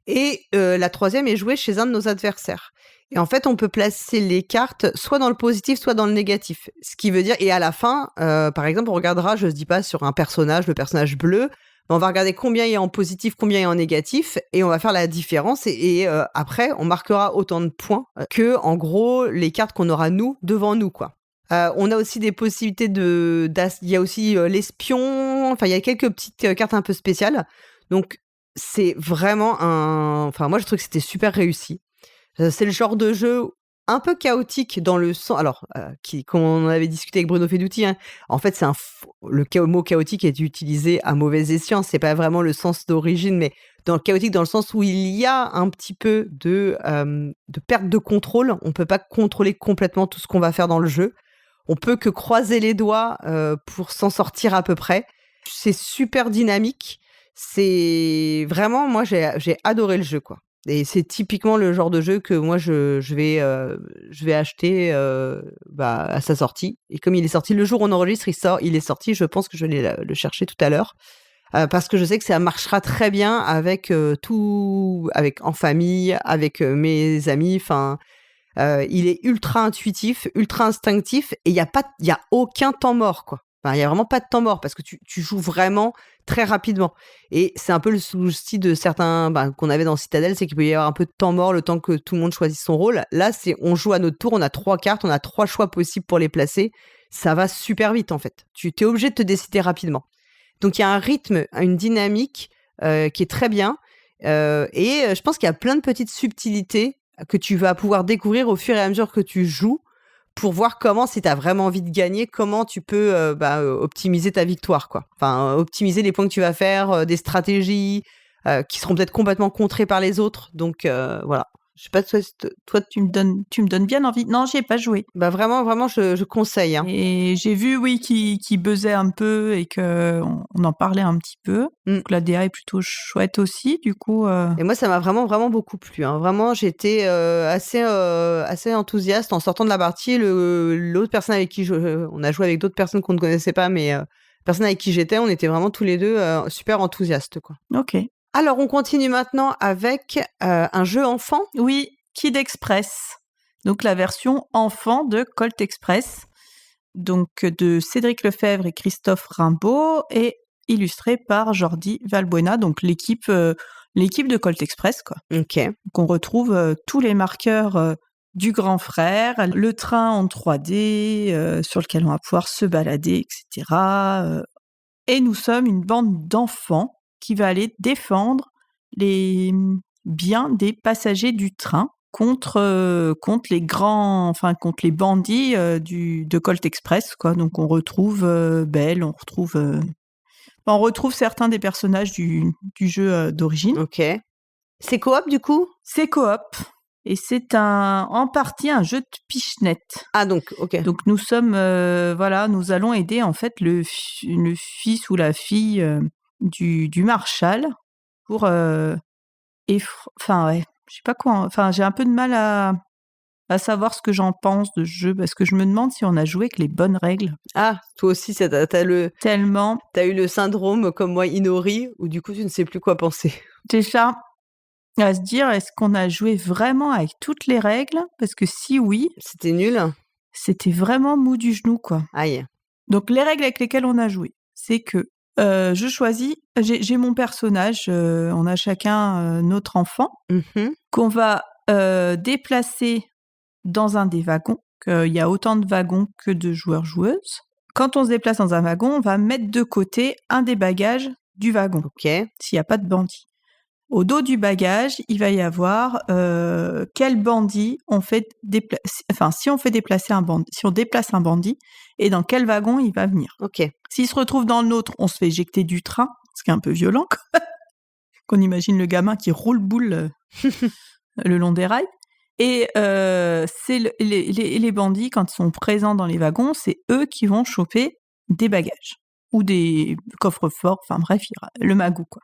Speaker 2: Et la 3e est jouée chez un de nos adversaires. Et en fait, on peut placer les cartes soit dans le positif, soit dans le négatif. Ce qui veut dire, et à la fin, par exemple, on regardera, je ne dis pas sur un personnage, le personnage bleu, mais on va regarder combien il y a en positif, combien il y a en négatif, et on va faire la différence. Et après, on marquera autant de points que, en gros, les cartes qu'on aura nous devant nous, quoi. On a aussi des possibilités il y a aussi l'espion. Enfin, il y a quelques petites cartes un peu spéciales. Donc, c'est vraiment moi, je trouve que c'était super réussi. C'est le genre de jeu un peu chaotique dans le sens... Alors, comme on en avait discuté avec Bruno Fedouti, hein, en fait, le mot chaotique est utilisé à mauvais escient. C'est pas vraiment le sens d'origine, mais dans le chaotique, dans le sens où il y a un petit peu de perte de contrôle. On peut pas contrôler complètement tout ce qu'on va faire dans le jeu. On peut que croiser les doigts pour s'en sortir à peu près. C'est super dynamique. C'est vraiment, moi, j'ai adoré le jeu, quoi. Et c'est typiquement le genre de jeu que moi, je vais acheter à sa sortie. Et comme il est sorti le jour où on enregistre, il est sorti. Je pense que je vais le chercher tout à l'heure. Parce que je sais que ça marchera très bien avec en famille, avec mes amis. Enfin, il est ultra intuitif, ultra instinctif, et il y a aucun temps mort, quoi. Enfin, il y a vraiment pas de temps mort parce que tu joues vraiment très rapidement. Et c'est un peu le souci de certains qu'on avait dans Citadel, c'est qu'il peut y avoir un peu de temps mort le temps que tout le monde choisisse son rôle. Là, on joue à notre tour, on a 3 cartes, on a 3 choix possibles pour les placer. Ça va super vite en fait. Tu t'es obligé de te décider rapidement. Donc il y a un rythme, une dynamique qui est très bien. Et je pense qu'il y a plein de petites subtilités que tu vas pouvoir découvrir au fur et à mesure que tu joues pour voir comment, si tu as vraiment envie de gagner, comment tu peux optimiser ta victoire, quoi. Enfin, optimiser les points que tu vas faire, des stratégies qui seront peut-être complètement contrées par les autres. Donc voilà. Je sais pas, toi
Speaker 3: tu me donnes bien envie. Non, j'y ai pas joué.
Speaker 2: Vraiment, je conseille. Hein.
Speaker 3: Et j'ai vu, oui, qui buzzait un peu et qu'on en parlait un petit peu. Donc la DA est plutôt chouette aussi, du coup.
Speaker 2: Et moi, ça m'a vraiment beaucoup plu. Hein. Vraiment, j'étais assez enthousiaste en sortant de la partie. L'autre personne avec qui on a joué avec d'autres personnes qu'on ne connaissait pas, mais personne avec qui j'étais, on était vraiment tous les deux super enthousiastes, quoi.
Speaker 3: Ok.
Speaker 2: Alors, on continue maintenant avec un jeu enfant.
Speaker 3: Oui, Kid Express. Donc, la version enfant de Colt Express. Donc, de Cédric Lefebvre et Christophe Rimbaud et illustré par Jordi Valbuena. Donc, l'équipe de Colt Express, quoi.
Speaker 2: Ok.
Speaker 3: Donc, on retrouve tous les marqueurs du grand frère, le train en 3D sur lequel on va pouvoir se balader, etc. Et nous sommes une bande d'enfants qui va aller défendre les biens des passagers du train contre les bandits de Colt Express, quoi. Donc on retrouve Belle, on retrouve certains des personnages du jeu d'origine.
Speaker 2: Ok. C'est coop du coup ?
Speaker 3: C'est coop. Et c'est en partie un jeu de pichenette.
Speaker 2: Ah donc, ok.
Speaker 3: Donc nous sommes, nous allons aider en fait le fils ou la fille du Marshal pour je sais pas quoi. Enfin, j'ai un peu de mal à savoir ce que j'en pense de ce jeu parce que je me demande si on a joué avec les bonnes règles.
Speaker 2: Ah, toi aussi,
Speaker 3: Tellement.
Speaker 2: T'as eu le syndrome comme moi Inori où du coup tu ne sais plus quoi penser.
Speaker 3: Déjà, à se dire, est-ce qu'on a joué vraiment avec toutes les règles ? Parce que si oui,
Speaker 2: c'était nul.
Speaker 3: C'était vraiment mou du genou, quoi.
Speaker 2: Aïe.
Speaker 3: Donc les règles avec lesquelles on a joué, c'est que je choisis, j'ai mon personnage, on a chacun notre enfant, qu'on va déplacer dans un des wagons. Il y a autant de wagons que de joueurs-joueuses. Quand on se déplace dans un wagon, on va mettre de côté un des bagages du wagon, s'il n'y a pas de bandit. Au dos du bagage, il va y avoir quel bandit on fait déplacer. Enfin, si on déplace un bandit, et dans quel wagon il va venir.
Speaker 2: Ok.
Speaker 3: S'il se retrouve dans le nôtre, on se fait éjecter du train, ce qui est un peu violent. Qu'on imagine le gamin qui roule boule le long des rails. Et c'est les bandits, quand ils sont présents dans les wagons, c'est eux qui vont choper des bagages ou des coffres-forts. Enfin bref, le magou, quoi.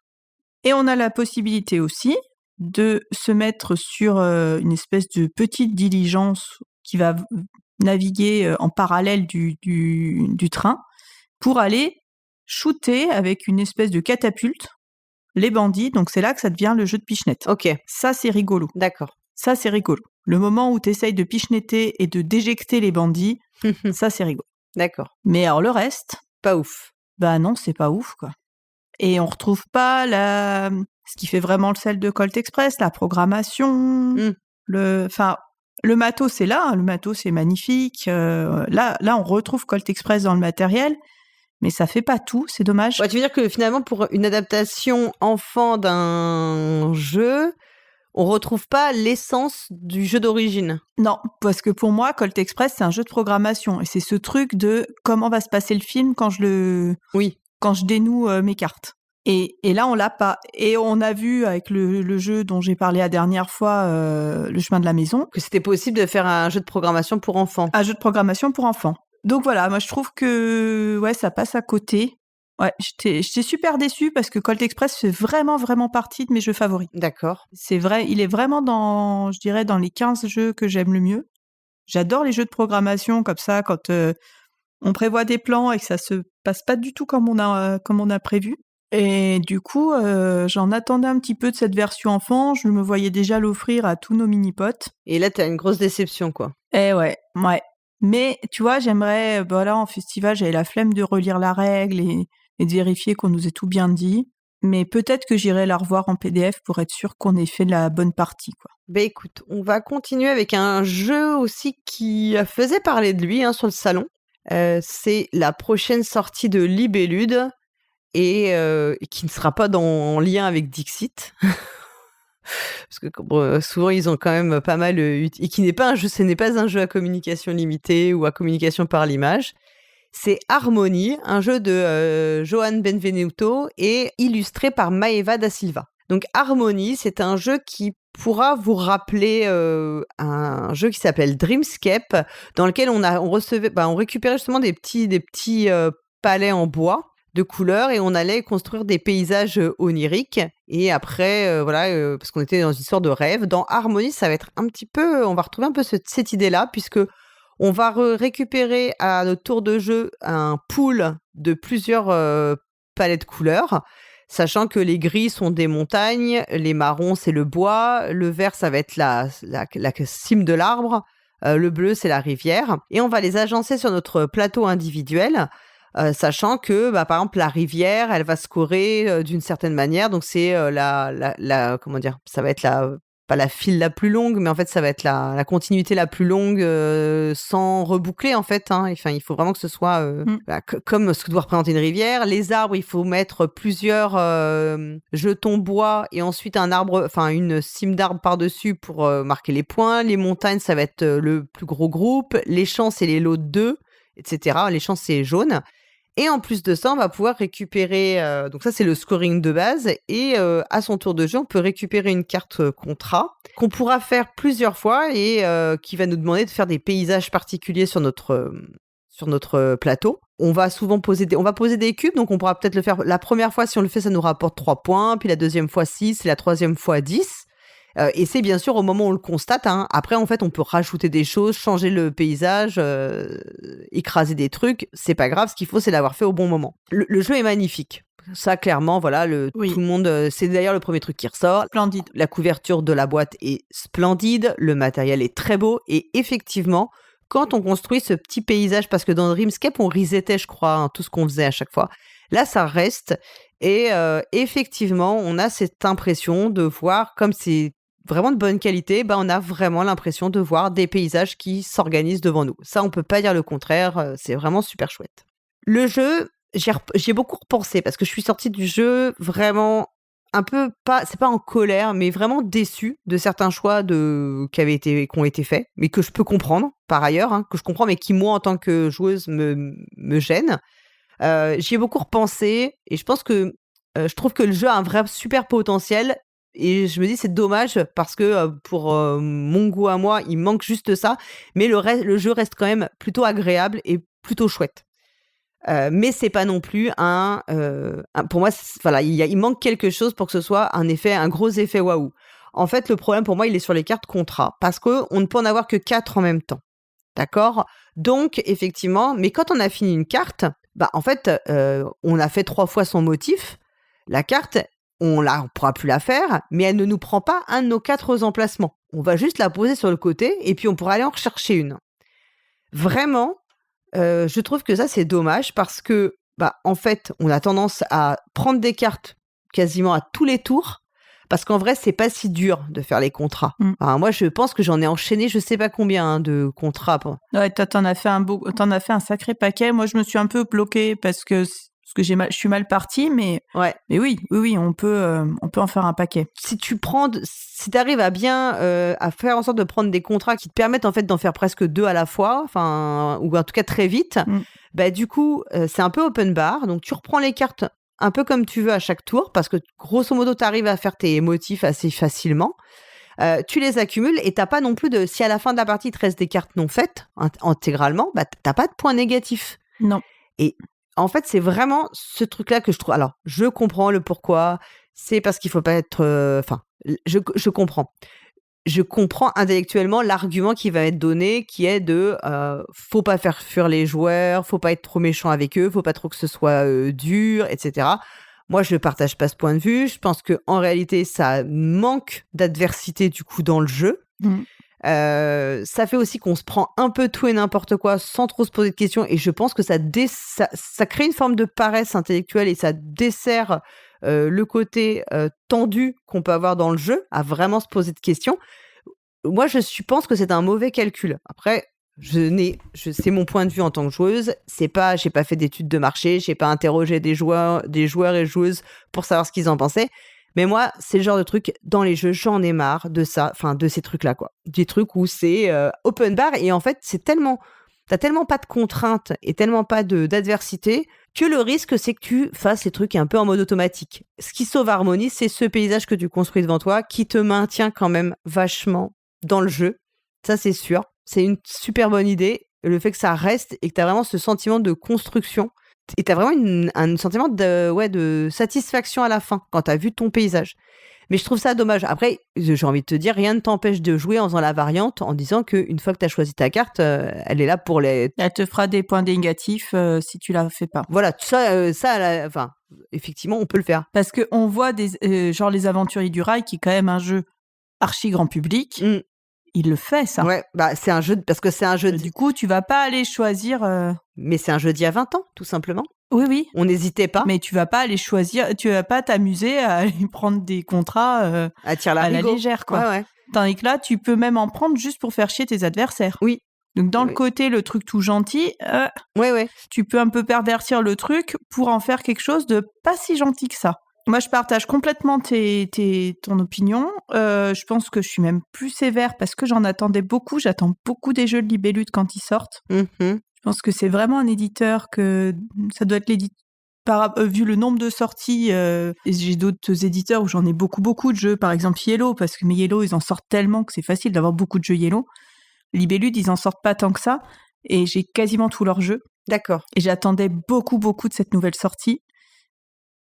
Speaker 3: Et on a la possibilité aussi de se mettre sur une espèce de petite diligence qui va naviguer en parallèle du train pour aller shooter avec une espèce de catapulte les bandits. Donc c'est là que ça devient le jeu de pichenette.
Speaker 2: Ok.
Speaker 3: Ça, c'est rigolo.
Speaker 2: D'accord.
Speaker 3: Ça, c'est rigolo. Le moment où tu essayes de pichenetter et de déjecter les bandits, ça, c'est rigolo.
Speaker 2: D'accord.
Speaker 3: Mais alors le reste...
Speaker 2: Pas ouf.
Speaker 3: Bah non, c'est pas ouf, quoi. Et on retrouve pas ce qui fait vraiment le sel de Colt Express, la programmation, le matos c'est là, le matos c'est magnifique. Là, on retrouve Colt Express dans le matériel, mais ça fait pas tout, c'est dommage.
Speaker 2: Ouais, tu veux dire que finalement, pour une adaptation enfant d'un jeu, on retrouve pas l'essence du jeu d'origine.
Speaker 3: Non, parce que pour moi, Colt Express, c'est un jeu de programmation. Et c'est ce truc de comment va se passer le film quand je dénoue mes cartes. Et là, on l'a pas. Et on a vu avec le jeu dont j'ai parlé la dernière fois, Le Chemin de la Maison,
Speaker 2: que c'était possible de faire un jeu de programmation pour enfants.
Speaker 3: Un jeu de programmation pour enfants. Donc voilà, moi je trouve que ça passe à côté. Ouais, j'étais super déçue parce que Colt Express fait vraiment, vraiment partie de mes jeux favoris.
Speaker 2: D'accord.
Speaker 3: C'est vrai, il est vraiment dans les 15 jeux que j'aime le mieux. J'adore les jeux de programmation comme ça, quand on prévoit des plans et que ça se passe pas du tout comme on a prévu. Et du coup, j'en attendais un petit peu de cette version enfant. Je me voyais déjà l'offrir à tous nos mini-potes.
Speaker 2: Et là, t'as une grosse déception, quoi.
Speaker 3: Eh ouais. Mais tu vois, j'aimerais, là en festival, j'avais la flemme de relire la règle et de vérifier qu'on nous ait tout bien dit. Mais peut-être que j'irai la revoir en PDF pour être sûre qu'on ait fait la bonne partie, quoi.
Speaker 2: Écoute, on va continuer avec un jeu aussi qui faisait parler de lui sur le salon. C'est la prochaine sortie de Libellude et qui ne sera pas en lien avec Dixit. Parce que souvent ils ont quand même pas mal et qui n'est pas un jeu, ce n'est pas un jeu à communication limitée ou à communication par l'image. C'est Harmony, un jeu de Johan Benvenuto et illustré par Maeva da Silva. Donc Harmony, c'est un jeu qui pourra vous rappeler un jeu qui s'appelle Dreamscape, dans lequel on récupérait justement des petits palais en bois de couleurs et on allait construire des paysages oniriques. Et après, parce qu'on était dans une sorte de rêve. Dans Harmony, ça va être un petit peu, on va retrouver un peu cette idée-là, puisque on va récupérer à notre tour de jeu un pool de plusieurs palettes de couleurs, sachant que les gris sont des montagnes, les marrons c'est le bois, le vert ça va être la cime de l'arbre, le bleu c'est la rivière, et on va les agencer sur notre plateau individuel, sachant que par exemple la rivière elle va scorer d'une certaine manière, donc c'est comment dire, ça va être pas la file la plus longue, mais en fait, ça va être la continuité la plus longue sans reboucler, en fait. Enfin, il faut vraiment que ce soit comme ce que doit représenter une rivière. Les arbres, il faut mettre plusieurs jetons bois et ensuite une cime d'arbre par-dessus pour marquer les points. Les montagnes, ça va être le plus gros groupe. Les champs, c'est les lots de 2, etc. Les champs, c'est jaune. Et en plus de ça, on va pouvoir récupérer... donc ça, c'est le scoring de base. Et à son tour de jeu, on peut récupérer une carte contrat qu'on pourra faire plusieurs fois et qui va nous demander de faire des paysages particuliers sur notre plateau. On va souvent poser des cubes, donc on pourra peut-être le faire la première fois. Si on le fait, ça nous rapporte 3 points. Puis la deuxième fois, 6. Et la troisième fois, 10. Et c'est bien sûr au moment où on le constate. Après, en fait, on peut rajouter des choses, changer le paysage, écraser des trucs. C'est pas grave. Ce qu'il faut, c'est l'avoir fait au bon moment. Le jeu est magnifique. Ça, clairement, voilà,
Speaker 3: Oui.
Speaker 2: tout le monde... c'est d'ailleurs le premier truc qui ressort.
Speaker 3: Splendide.
Speaker 2: La couverture de la boîte est splendide. Le matériel est très beau. Et effectivement, quand on construit ce petit paysage, parce que dans Dreamscape, on resetait, je crois, tout ce qu'on faisait à chaque fois. Là, ça reste. Et effectivement, on a cette impression de voir, comme c'est vraiment de bonne qualité, on a vraiment l'impression de voir des paysages qui s'organisent devant nous. Ça, on peut pas dire le contraire, c'est vraiment super chouette. Le jeu, j'y ai beaucoup repensé parce que je suis sortie du jeu vraiment un peu, c'est pas en colère, mais vraiment déçue de certains choix qui ont été faits, mais que je peux comprendre par ailleurs, que je comprends, mais qui, moi, en tant que joueuse, me gênent. J'y ai beaucoup repensé et je pense que je trouve que le jeu a un vrai super potentiel. Et je me dis, c'est dommage parce que pour mon goût à moi, il manque juste ça. Mais le jeu reste quand même plutôt agréable et plutôt chouette. Mais c'est pas non plus pour moi, il manque quelque chose pour que ce soit un gros effet waouh. En fait, le problème pour moi, il est sur les cartes contrat parce qu'on ne peut en avoir que 4 en même temps. D'accord ? Donc, effectivement, mais quand on a fini une carte, en fait, on a fait 3 fois son motif. La carte, on pourra plus la faire, mais elle ne nous prend pas un de nos 4 emplacements. On va juste la poser sur le côté et puis on pourra aller en rechercher une. Vraiment, je trouve que ça, c'est dommage parce que, en fait, on a tendance à prendre des cartes quasiment à tous les tours parce qu'en vrai, c'est pas si dur de faire les contrats. Moi, je pense que j'en ai enchaîné je sais pas combien de contrats.
Speaker 3: Ouais, toi, t'en as fait un sacré paquet. Moi, je me suis un peu bloquée parce que parce que je suis mal partie, mais oui, on peut en faire un paquet.
Speaker 2: Si tu arrives à bien à faire en sorte de prendre des contrats qui te permettent en fait d'en faire presque 2 à la fois, enfin, ou en tout cas très vite, du coup, c'est un peu open bar. Donc, tu reprends les cartes un peu comme tu veux à chaque tour, parce que grosso modo, tu arrives à faire tes motifs assez facilement. Tu les accumules et t'as pas non plus si à la fin de la partie, il te reste des cartes non faites intégralement, t'as pas de points négatifs.
Speaker 3: Non.
Speaker 2: Et en fait, c'est vraiment ce truc-là que je trouve. Alors, je comprends le pourquoi. C'est parce qu'il faut pas être. Je comprends. Je comprends intellectuellement l'argument qui va être donné, qui est de faut pas faire fuir les joueurs, faut pas être trop méchant avec eux, faut pas trop que ce soit dur, etc. Moi, je ne partage pas ce point de vue. Je pense que en réalité, ça manque d'adversité du coup dans le jeu. Ça fait aussi qu'on se prend un peu tout et n'importe quoi sans trop se poser de questions, et je pense que ça crée une forme de paresse intellectuelle et ça dessert le côté tendu qu'on peut avoir dans le jeu à vraiment se poser de questions. Moi, pense que c'est un mauvais calcul. Après, c'est mon point de vue en tant que joueuse. J'ai pas fait d'études de marché, j'ai pas interrogé des joueurs et joueuses pour savoir ce qu'ils en pensaient. Mais moi, c'est le genre de truc, dans les jeux, j'en ai marre de ça, enfin, de ces trucs-là, quoi. Des trucs où c'est open bar, et en fait, t'as tellement pas de contraintes et tellement pas d'adversité que le risque, c'est que tu fasses ces trucs un peu en mode automatique. Ce qui sauve Harmonie, c'est ce paysage que tu construis devant toi, qui te maintient quand même vachement dans le jeu. Ça, c'est sûr. C'est une super bonne idée, le fait que ça reste et que t'as vraiment ce sentiment de construction. Et t'as vraiment un sentiment de satisfaction à la fin, quand t'as vu ton paysage. Mais je trouve ça dommage. Après, j'ai envie de te dire, rien ne t'empêche de jouer en faisant la variante, en disant qu'une fois que t'as choisi ta carte, elle est là pour les...
Speaker 3: Elle te fera des points négatifs si tu la fais pas.
Speaker 2: Voilà, enfin, effectivement, on peut le faire.
Speaker 3: Parce qu'on voit genre les Aventuriers du Rail, qui est quand même un jeu archi grand public. Il le fait, ça.
Speaker 2: Ouais, c'est un jeu, parce que c'est un jeu...
Speaker 3: Du coup, tu vas pas aller choisir...
Speaker 2: Mais c'est un jeu d'il y a 20 ans, tout simplement.
Speaker 3: Oui.
Speaker 2: On n'hésitait pas.
Speaker 3: Mais tu vas pas aller choisir, tu vas pas t'amuser à aller prendre des contrats à la légère, quoi.
Speaker 2: Ouais.
Speaker 3: Tandis que là, tu peux même en prendre juste pour faire chier tes adversaires.
Speaker 2: Oui.
Speaker 3: Donc, dans le côté, le truc tout gentil, tu peux un peu pervertir le truc pour en faire quelque chose de pas si gentil que ça. Moi, je partage complètement ton opinion. Je pense que je suis même plus sévère parce que j'en attendais beaucoup. J'attends beaucoup des jeux de Libellud quand ils sortent. Je pense que c'est vraiment un éditeur que ça doit être l'éditeur. Vu le nombre de sorties, j'ai d'autres éditeurs où j'en ai beaucoup de jeux. Par exemple, Yellow, parce que mes Yellow, ils en sortent tellement que c'est facile d'avoir beaucoup de jeux Yellow. Libellud, ils en sortent pas tant que ça. Et j'ai quasiment tous leurs jeux.
Speaker 2: D'accord.
Speaker 3: Et j'attendais beaucoup de cette nouvelle sortie.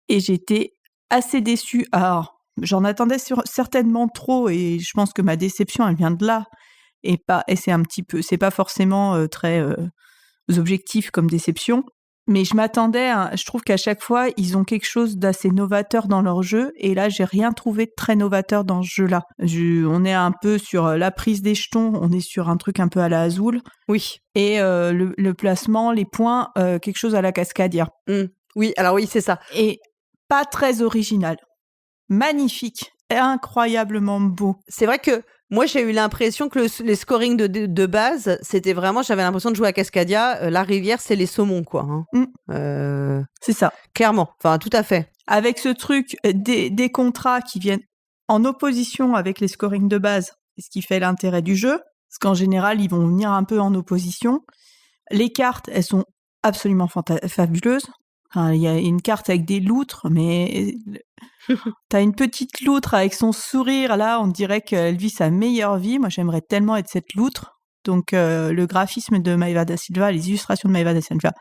Speaker 3: Et j'étais assez déçue. Alors, j'en attendais certainement trop, et je pense que ma déception, elle vient de là. Et c'est pas forcément très objectif comme déception. Mais je trouve qu'à chaque fois, ils ont quelque chose d'assez novateur dans leur jeu. Et là, j'ai rien trouvé de très novateur dans ce jeu-là. On est un peu sur la prise des jetons. On est sur un truc un peu à la Azul.
Speaker 2: Oui.
Speaker 3: Et le placement, les points, quelque chose à la Cascadia.
Speaker 2: Oui, alors oui, c'est ça.
Speaker 3: Et pas très original. Magnifique. Incroyablement beau.
Speaker 2: C'est vrai que moi, j'ai eu l'impression que les scorings de base, c'était vraiment... J'avais l'impression de jouer à Cascadia. La rivière, c'est les saumons, quoi.
Speaker 3: C'est ça.
Speaker 2: Clairement. Enfin, tout à fait.
Speaker 3: Avec ce truc, des contrats qui viennent en opposition avec les scorings de base, c'est ce qui fait l'intérêt du jeu. Parce qu'en général, ils vont venir un peu en opposition. Les cartes, elles sont absolument fabuleuses. Enfin, il y a une carte avec des loutres, mais t'as une petite loutre avec son sourire, là, on dirait qu'elle vit sa meilleure vie. Moi, j'aimerais tellement être cette loutre. Donc, le graphisme de Maiva da Silva, les illustrations de Maiva da Silva,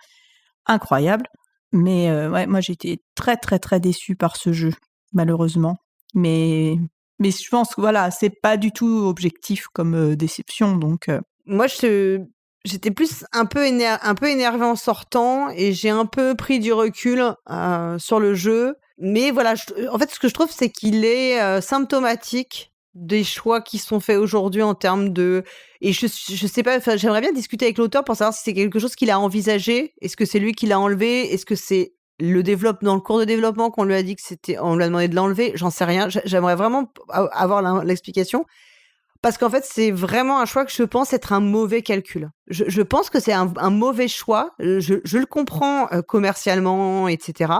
Speaker 3: incroyable. Mais moi, j'ai été très, très, très déçue par ce jeu, malheureusement. Mais je pense que, voilà, c'est pas du tout objectif comme déception, donc...
Speaker 2: Moi, j'étais plus un peu énervée en sortant, et j'ai un peu pris du recul sur le jeu. Mais voilà, en fait, ce que je trouve, c'est qu'il est symptomatique des choix qui sont faits aujourd'hui en termes de... Et je sais pas, j'aimerais bien discuter avec l'auteur pour savoir si c'est quelque chose qu'il a envisagé. Est-ce que c'est lui qui l'a enlevé? Est-ce que c'est dans le cours de développement qu'on lui a dit on lui a demandé de l'enlever? J'en sais rien. J'aimerais vraiment avoir l'explication. Parce qu'en fait, c'est vraiment un choix que je pense être un mauvais calcul. Je pense que c'est un mauvais choix. Je le comprends commercialement, etc.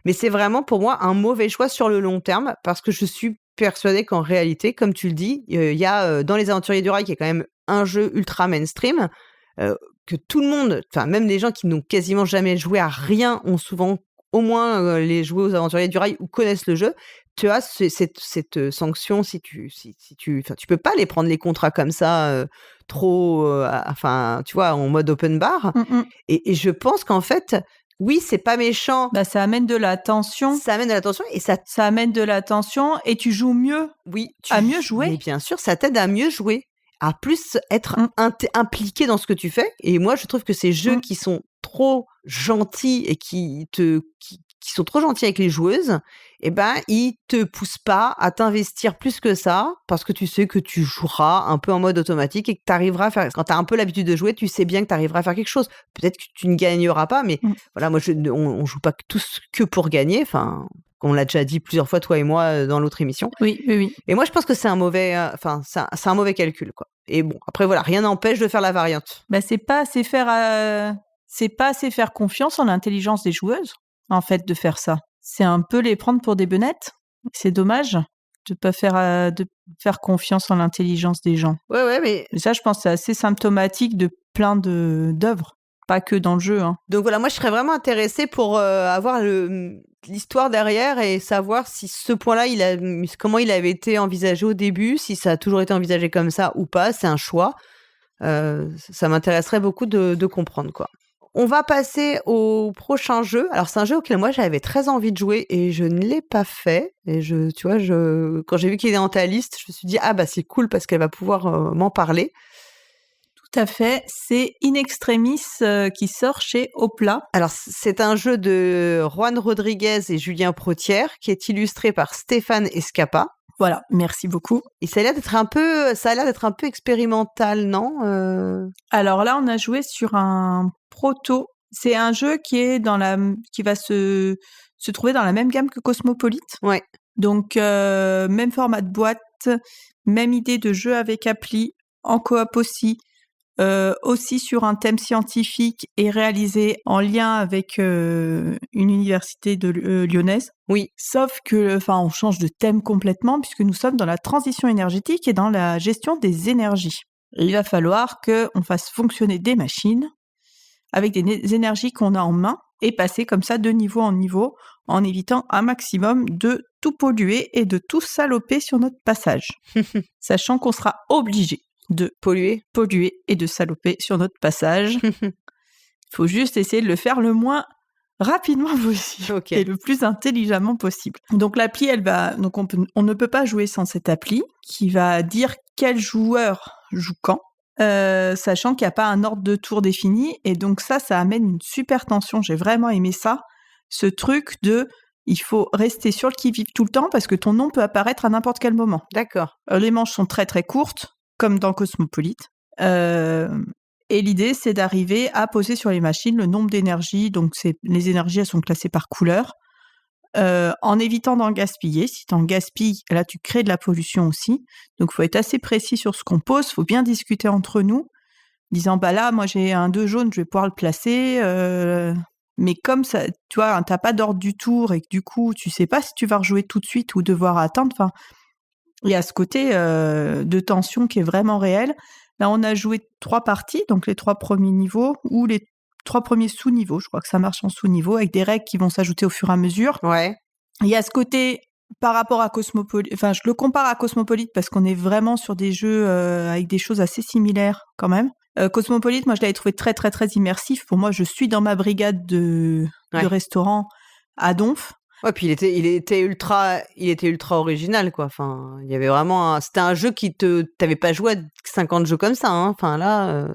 Speaker 2: Mais c'est vraiment pour moi un mauvais choix sur le long terme parce que je suis persuadée qu'en réalité, comme tu le dis, il y a dans Les Aventuriers du Rail, qui est quand même un jeu ultra mainstream, que tout le monde, enfin même les gens qui n'ont quasiment jamais joué à rien, ont souvent au moins les joués aux Aventuriers du Rail ou connaissent le jeu. Tu as cette sanction si tu peux pas les prendre les contrats comme ça trop, enfin tu vois, en mode open bar. Et je pense qu'en fait, oui, c'est pas méchant.
Speaker 3: Bah, ça amène de la tension.
Speaker 2: Ça amène de la tension et ça
Speaker 3: amène de la tension et tu joues mieux.
Speaker 2: Oui,
Speaker 3: à mieux jouer.
Speaker 2: Mais bien sûr, ça t'aide à mieux jouer, à plus être impliqué dans ce que tu fais. Et moi, je trouve que ces jeux qui sont trop gentils et qui sont trop gentils avec les joueuses, eh ben, ils te poussent pas à t'investir plus que ça parce que tu sais que tu joueras un peu en mode automatique et que tu arriveras à faire. Quand tu as un peu l'habitude de jouer, tu sais bien que tu arriveras à faire quelque chose. Peut-être que tu ne gagneras pas, mais voilà, moi, on joue pas tous que pour gagner. Enfin, on l'a déjà dit plusieurs fois, toi et moi, dans l'autre émission.
Speaker 3: Oui.
Speaker 2: Et moi, je pense que c'est un mauvais, c'est un mauvais calcul, quoi. Et bon, après, voilà, rien n'empêche de faire la variante.
Speaker 3: Bah, c'est pas assez faire confiance en l'intelligence des joueuses, en fait, de faire ça. C'est un peu les prendre pour des beunettes. C'est dommage de pas faire confiance en l'intelligence des gens.
Speaker 2: Ouais, mais
Speaker 3: ça, je pense, c'est assez symptomatique de plein d'œuvres, pas que dans le jeu. Hein.
Speaker 2: Donc voilà, moi, je serais vraiment intéressée pour avoir l'histoire derrière et savoir si ce point-là, comment il avait été envisagé au début, si ça a toujours été envisagé comme ça ou pas. C'est un choix. Ça m'intéresserait beaucoup de comprendre, quoi. On va passer au prochain jeu. Alors, c'est un jeu auquel moi, j'avais très envie de jouer et je ne l'ai pas fait. Et tu vois, quand j'ai vu qu'il est dans ta liste, je me suis dit, ah bah c'est cool parce qu'elle va pouvoir m'en parler.
Speaker 3: Tout à fait. C'est In Extremis qui sort chez Opla.
Speaker 2: Alors, c'est un jeu de Juan Rodriguez et Julien Protière qui est illustré par Stéphane Escapa.
Speaker 3: Voilà, merci beaucoup.
Speaker 2: Et ça a l'air d'être un peu expérimental, non
Speaker 3: Alors là, on a joué sur un proto. C'est un jeu qui va se trouver dans la même gamme que Cosmopolite.
Speaker 2: Ouais.
Speaker 3: Donc, même format de boîte, même idée de jeu avec appli, en coop aussi sur un thème scientifique et réalisé en lien avec une université lyonnaise.
Speaker 2: Oui.
Speaker 3: Sauf que, on change de thème complètement puisque nous sommes dans la transition énergétique et dans la gestion des énergies. Et il va falloir qu'on fasse fonctionner des machines avec des énergies qu'on a en main et passer comme ça de niveau en niveau en évitant un maximum de tout polluer et de tout saloper sur notre passage. Sachant qu'on sera obligé de polluer et de saloper sur notre passage. Il faut juste essayer de le faire le moins rapidement possible et le plus intelligemment possible. Donc l'appli, on ne peut pas jouer sans cette appli qui va dire quel joueur joue quand, sachant qu'il n'y a pas un ordre de tour défini. Et donc ça amène une super tension. J'ai vraiment aimé ça. Ce truc il faut rester sur le qui-vive tout le temps parce que ton nom peut apparaître à n'importe quel moment.
Speaker 2: D'accord.
Speaker 3: Les manches sont très très courtes, comme dans Cosmopolite. Et l'idée, c'est d'arriver à poser sur les machines le nombre d'énergies. Donc, les énergies, elles sont classées par couleur. En évitant d'en gaspiller. Si tu en gaspilles, là, tu crées de la pollution aussi. Donc, il faut être assez précis sur ce qu'on pose. Il faut bien discuter entre nous, disant, là, moi, j'ai un 2 jaune, je vais pouvoir le placer. Mais comme ça, tu vois, t'as pas d'ordre du tour et que du coup, tu sais pas si tu vas rejouer tout de suite ou devoir attendre. Enfin, il y a ce côté de tension qui est vraiment réel. Là, on a joué 3 parties, donc les 3 premiers niveaux ou les 3 premiers sous-niveaux. Je crois que ça marche en sous-niveau avec des règles qui vont s'ajouter au fur et à mesure.
Speaker 2: Ouais.
Speaker 3: Il y a ce côté par rapport à Cosmopolite. Enfin, je le compare à Cosmopolite parce qu'on est vraiment sur des jeux avec des choses assez similaires quand même. Cosmopolite, moi, je l'avais trouvé très, très, très immersif. Pour moi, je suis dans ma brigade de restaurant à Donf.
Speaker 2: Ouais, puis il était ultra original, quoi. Enfin, il y avait vraiment c'était un jeu t'avais pas joué à 50 jeux comme ça, hein. Enfin, là.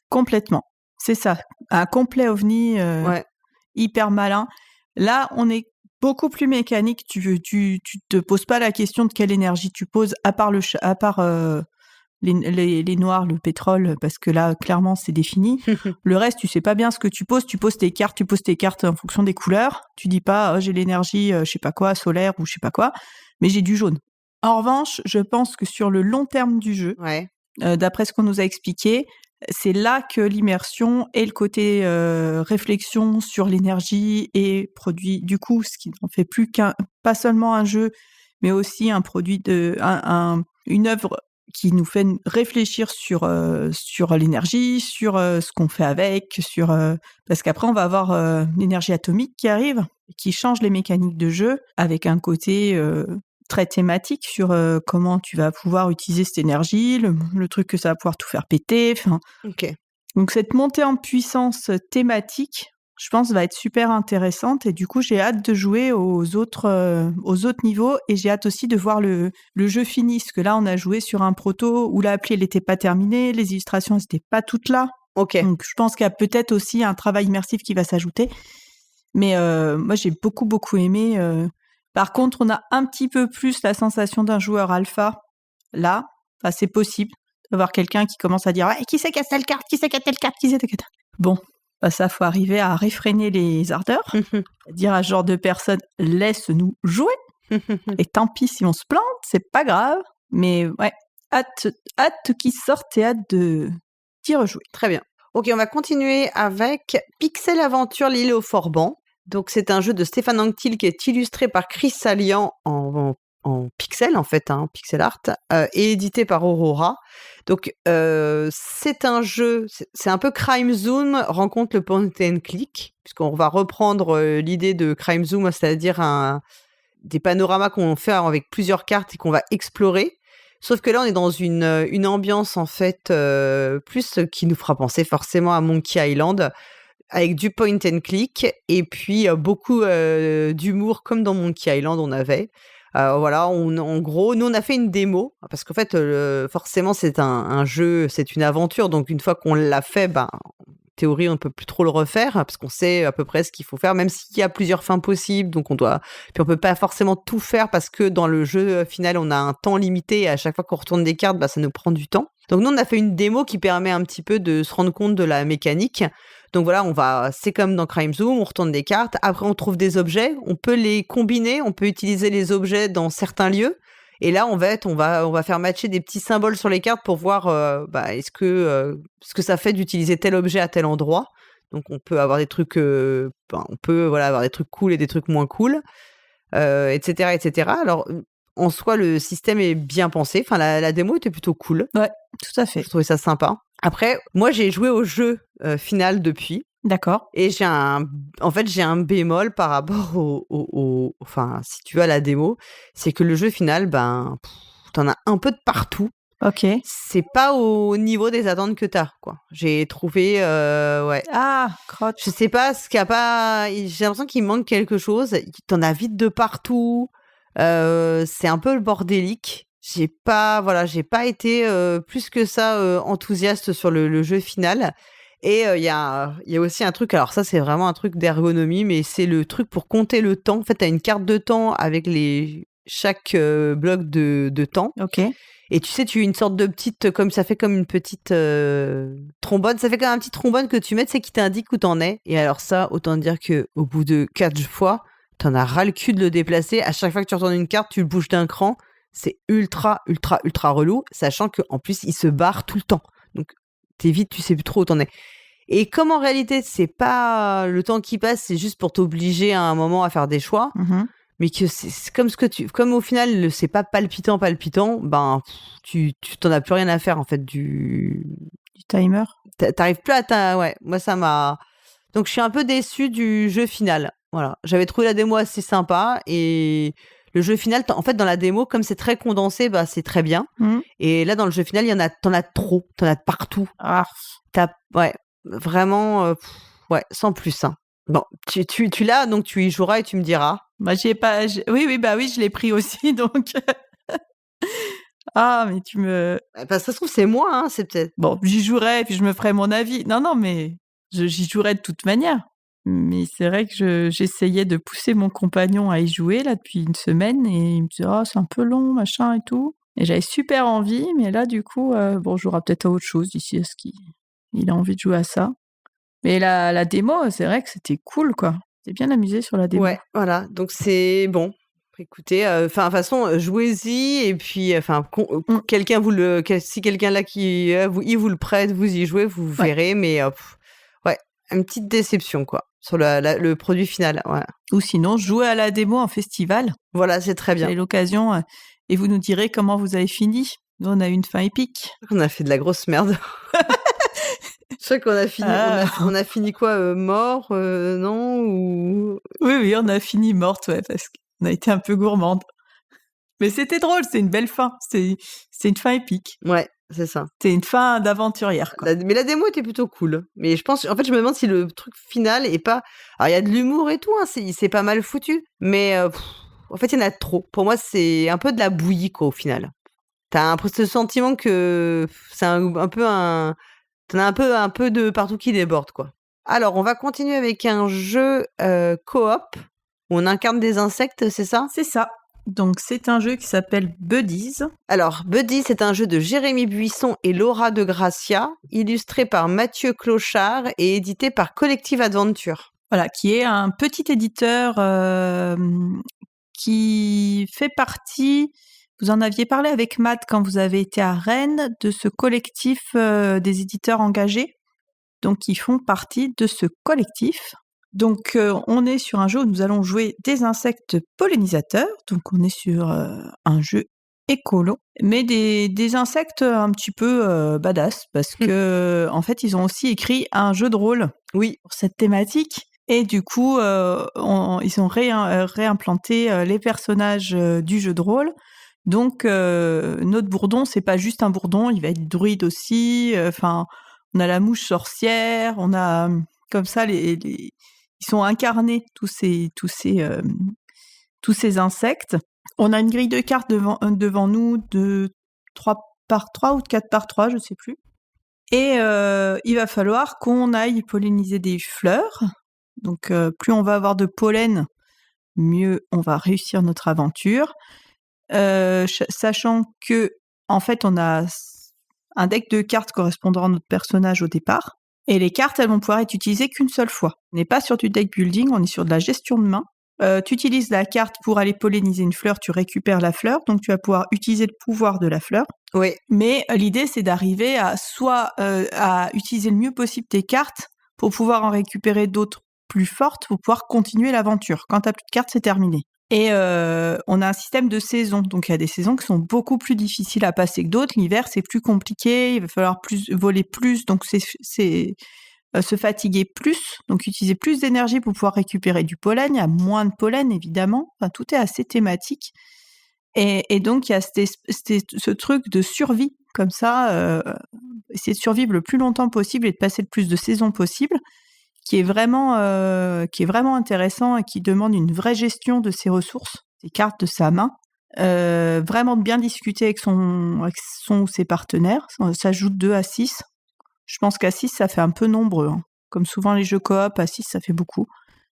Speaker 3: Complètement. C'est ça. Un complet ovni, hyper malin. Là, on est beaucoup plus mécanique. Tu te poses pas la question de quelle énergie tu poses, à part les noirs, le pétrole, parce que là, clairement, c'est défini. Le reste, tu sais pas bien ce que tu poses tes cartes en fonction des couleurs. Tu dis pas, j'ai l'énergie, je sais pas quoi, solaire ou je sais pas quoi, mais j'ai du jaune. En revanche, je pense que sur le long terme du jeu,
Speaker 2: Ouais.
Speaker 3: D'après ce qu'on nous a expliqué, c'est là que l'immersion et le côté réflexion sur l'énergie et produit du coup, ce qui n'en fait plus pas seulement un jeu, mais aussi un produit une œuvre qui nous fait réfléchir sur l'énergie, sur ce qu'on fait avec, parce qu'après on va avoir l'énergie atomique qui arrive, qui change les mécaniques de jeu avec un côté très thématique sur comment tu vas pouvoir utiliser cette énergie, le truc que ça va pouvoir tout faire péter.
Speaker 2: Ok.
Speaker 3: Donc cette montée en puissance thématique, je pense, va être super intéressante. Et du coup, j'ai hâte de jouer aux autres niveaux. Et j'ai hâte aussi de voir le jeu fini. Parce que là, on a joué sur un proto où l'appli, elle n'était pas terminée. Les illustrations, elles n'étaient pas toutes là.
Speaker 2: Ok.
Speaker 3: Donc je pense qu'il y a peut-être aussi un travail immersif qui va s'ajouter. Mais moi, j'ai beaucoup, beaucoup aimé... Par contre, on a un petit peu plus la sensation d'un joueur alpha. Là, c'est possible d'avoir quelqu'un qui commence à dire ouais, qui c'est qui a telle carte, qui c'est qui a telle carte, qui c'est telle carte. Bon, ça, faut arriver à réfréner les ardeurs, dire à ce genre de personnes laisse-nous jouer. Et tant pis si on se plante, c'est pas grave. Mais ouais, hâte qu'ils sortent et hâte d'y rejouer.
Speaker 2: Très bien. Ok, on va continuer avec Pixel Aventure l'île au Forban. Donc, c'est un jeu de Stéphane Anctil qui est illustré par Chris Salian en pixel, en fait, pixel art, et édité par Aurora. Donc, c'est un jeu, c'est un peu Crime Zoom rencontre le point and click, puisqu'on va reprendre l'idée de Crime Zoom, c'est-à-dire des panoramas qu'on fait avec plusieurs cartes et qu'on va explorer. Sauf que là, on est dans une ambiance, en fait, plus qui nous fera penser forcément à Monkey Island, avec du point and click et puis beaucoup d'humour comme dans Monkey Island on avait. Voilà, en gros, nous on a fait une démo parce qu'en fait, forcément c'est un jeu, c'est une aventure, donc une fois qu'on l'a fait, en théorie on ne peut plus trop le refaire parce qu'on sait à peu près ce qu'il faut faire, même s'il y a plusieurs fins possibles, donc on peut pas forcément tout faire parce que dans le jeu final on a un temps limité et à chaque fois qu'on retourne des cartes, ça nous prend du temps. Donc nous on a fait une démo qui permet un petit peu de se rendre compte de la mécanique. Donc voilà, c'est comme dans Crime Zoom, on retourne des cartes, après on trouve des objets, on peut les combiner, on peut utiliser les objets dans certains lieux, et là on va faire matcher des petits symboles sur les cartes pour voir ce que ça fait d'utiliser tel objet à tel endroit. Donc on peut avoir des trucs, avoir des trucs cool et des trucs moins cool, etc., etc. Alors en soi le système est bien pensé, enfin la démo était plutôt cool.
Speaker 3: Ouais, tout à fait.
Speaker 2: Je trouvais ça sympa. Après, moi, j'ai joué au jeu final depuis.
Speaker 3: D'accord.
Speaker 2: Et j'ai un bémol par rapport enfin, si tu veux, à la démo. C'est que le jeu final, t'en as un peu de partout.
Speaker 3: Ok.
Speaker 2: C'est pas au niveau des attentes que t'as, quoi. J'ai trouvé, ouais.
Speaker 3: Ah, crotte.
Speaker 2: Je sais pas ce qu'il y a pas. J'ai l'impression qu'il manque quelque chose. T'en as vite de partout. C'est un peu le bordélique. J'ai pas été plus que ça enthousiaste sur le jeu final. Et il y a aussi un truc, alors ça c'est vraiment un truc d'ergonomie, mais c'est le truc pour compter le temps. En fait, tu as une carte de temps avec chaque bloc de temps.
Speaker 3: Ok.
Speaker 2: Et tu sais, tu as une sorte de petite, ça fait comme une petite trombone. Ça fait comme un petit trombone que tu mets, qui t'indique où t'en es. Et alors ça, autant dire qu'au bout de 4 fois, t'en as ras le cul de le déplacer. À chaque fois que tu retournes une carte, tu le bouges d'un cran. C'est ultra, ultra, ultra relou, sachant qu'en plus, il se barre tout le temps. Donc, t'es vite, tu sais plus trop où t'en es. Et comme en réalité, c'est pas le temps qui passe, c'est juste pour t'obliger à un moment à faire des choix, mais que c'est comme au final, c'est pas palpitant, tu t'en as plus rien à faire, en fait, du
Speaker 3: timer.
Speaker 2: T'arrives plus à ouais, moi ça m'a... Donc, je suis un peu déçue du jeu final. Voilà. J'avais trouvé la démo assez sympa et... Le jeu final, en fait, dans la démo, comme c'est très condensé, c'est très bien. Et là, dans le jeu final, t'en as trop, t'en as de partout.
Speaker 3: Ah.
Speaker 2: Ouais, vraiment, sans plus. Hein. Bon, tu l'as, donc tu y joueras et tu me diras.
Speaker 3: Oui, je l'ai pris aussi, donc. Ah, mais tu me.
Speaker 2: Ça se trouve, c'est moi, hein, c'est peut-être.
Speaker 3: Bon, j'y jouerai et puis je me ferai mon avis. Non, mais j'y jouerai de toute manière. Mais c'est vrai que j'essayais de pousser mon compagnon à y jouer là depuis une semaine et il me disait c'est un peu long, machin et tout. Et j'avais super envie, mais là du coup, on jouera peut-être à autre chose d'ici à ce qu'il a envie de jouer à ça. Mais la démo, c'est vrai que c'était cool, quoi. J'ai bien amusé sur la démo.
Speaker 2: Ouais, voilà. Donc c'est bon. Écoutez, de toute façon, jouez-y et puis quelqu'un si quelqu'un là il vous le prête, vous y jouez, vous verrez, mais ouais, une petite déception quoi sur le produit final. Ouais.
Speaker 3: Ou sinon, jouez à la démo en festival.
Speaker 2: Voilà, c'est très bien.
Speaker 3: Vous avez l'occasion et vous nous direz comment vous avez fini. Nous, on a eu une fin épique.
Speaker 2: On a fait de la grosse merde. Je crois qu'on a fini. On a fini quoi, mort, non ou...
Speaker 3: Oui, on a fini morte, ouais, parce qu'on a été un peu gourmande. Mais c'était drôle, c'est une belle fin. C'est une fin épique.
Speaker 2: Ouais, c'est ça.
Speaker 3: C'est une fin d'aventurière, quoi.
Speaker 2: Mais la démo était plutôt cool. Mais je me demande si le truc final est pas... Alors, il y a de l'humour et tout, hein, c'est pas mal foutu. Mais en fait, il y en a trop. Pour moi, c'est un peu de la bouillie, quoi, au final. T'as ce sentiment que c'est un peu un... T'en as un peu de partout qui déborde, quoi. Alors, on va continuer avec un jeu coop où on incarne des insectes, c'est ça ?
Speaker 3: C'est ça. Donc, c'est un jeu qui s'appelle Buddies.
Speaker 2: Alors, Buddies, c'est un jeu de Jérémy Buisson et Laura de Gracia, illustré par Mathieu Clochard et édité par Collective Adventure.
Speaker 3: Voilà, qui est un petit éditeur qui fait partie... Vous en aviez parlé avec Matt quand vous avez été à Rennes, de ce collectif des éditeurs engagés. Donc, ils font partie de ce collectif. Donc, on est sur un jeu où nous allons jouer des insectes pollinisateurs. Donc, on est sur un jeu écolo, mais des insectes un petit peu badass, parce que en fait, ils ont aussi écrit un jeu de rôle pour cette thématique. Et du coup, ils ont réimplanté les personnages du jeu de rôle. Donc, notre bourdon, c'est pas juste un bourdon, il va être druide aussi. On a la mouche sorcière, on a comme ça ils sont incarnés tous ces insectes. On a une grille de cartes devant nous de 3 par 3 ou de 4 par 3, je sais plus. Et il va falloir qu'on aille polliniser des fleurs. Donc, plus on va avoir de pollen, mieux on va réussir notre aventure. Sachant que, en fait, on a un deck de cartes correspondant à notre personnage au départ. Et les cartes, elles vont pouvoir être utilisées qu'une seule fois. On n'est pas sur du deck building, on est sur de la gestion de main. Tu utilises la carte pour aller polliniser une fleur, tu récupères la fleur, donc tu vas pouvoir utiliser le pouvoir de la fleur.
Speaker 2: Oui.
Speaker 3: Mais l'idée, c'est d'arriver à utiliser le mieux possible tes cartes pour pouvoir en récupérer d'autres plus fortes pour pouvoir continuer l'aventure. Quand tu n'as plus de cartes, c'est terminé. Et on a un système de saisons. Donc, il y a des saisons qui sont beaucoup plus difficiles à passer que d'autres. L'hiver, c'est plus compliqué. Il va falloir voler plus. Donc, c'est se fatiguer plus. Donc, utiliser plus d'énergie pour pouvoir récupérer du pollen. Il y a moins de pollen, évidemment. Tout est assez thématique. Et donc, il y a ce truc de survie. Comme ça, essayer de survivre le plus longtemps possible et de passer le plus de saisons possible, qui est vraiment intéressant et qui demande une vraie gestion de ses ressources, des cartes de sa main. Vraiment de bien discuter avec son ou ses partenaires. Ça joue de 2 à 6. Je pense qu'à 6, ça fait un peu nombreux. Hein. Comme souvent les jeux coop, à 6, ça fait beaucoup.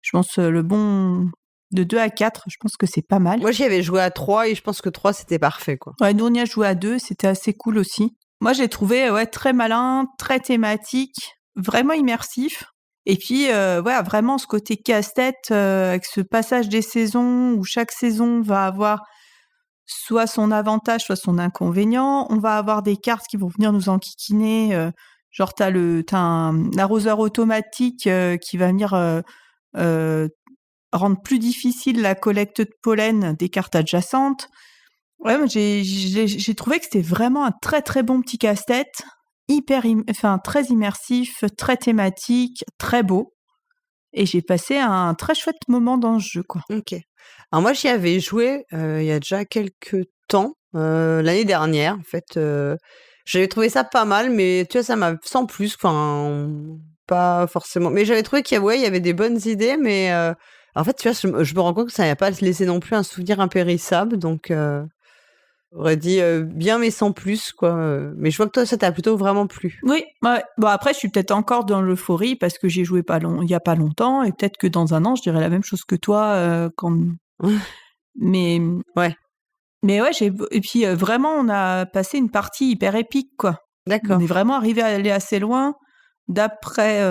Speaker 3: Je pense le bon de 2 à 4, je pense que c'est pas mal.
Speaker 2: Moi, j'y avais joué à 3 et je pense que 3, c'était parfait, quoi.
Speaker 3: Ouais, nous, on y a joué à 2, c'était assez cool aussi. Moi, j'ai trouvé très malin, très thématique, vraiment immersif. Et puis, vraiment ce côté casse-tête avec ce passage des saisons où chaque saison va avoir soit son avantage, soit son inconvénient. On va avoir des cartes qui vont venir nous enquiquiner. Genre, t'as un arroseur automatique qui va venir rendre plus difficile la collecte de pollen des cartes adjacentes. Ouais, j'ai trouvé que c'était vraiment un très très bon petit casse-tête. Très immersif, très thématique, très beau. Et j'ai passé un très chouette moment dans ce jeu, quoi.
Speaker 2: Ok. Alors moi, j'y avais joué il y a déjà quelques temps, l'année dernière, en fait. J'avais trouvé ça pas mal, mais tu vois, ça m'a sans plus, pas forcément. Mais j'avais trouvé qu'il y avait des bonnes idées, mais en fait, tu vois, je me rends compte que ça n'a pas laissé non plus un souvenir impérissable, donc... J'aurais dit bien mais sans plus, quoi. Mais je vois que toi, ça t'a plutôt vraiment plu.
Speaker 3: Oui, ouais. Bon, après, je suis peut-être encore dans l'euphorie parce que j'ai joué il n'y a pas longtemps et peut-être que dans un an, je dirais la même chose que toi. Mais
Speaker 2: ouais.
Speaker 3: Mais ouais, et puis vraiment, on a passé une partie hyper épique, quoi.
Speaker 2: D'accord.
Speaker 3: On est vraiment arrivé à aller assez loin. D'après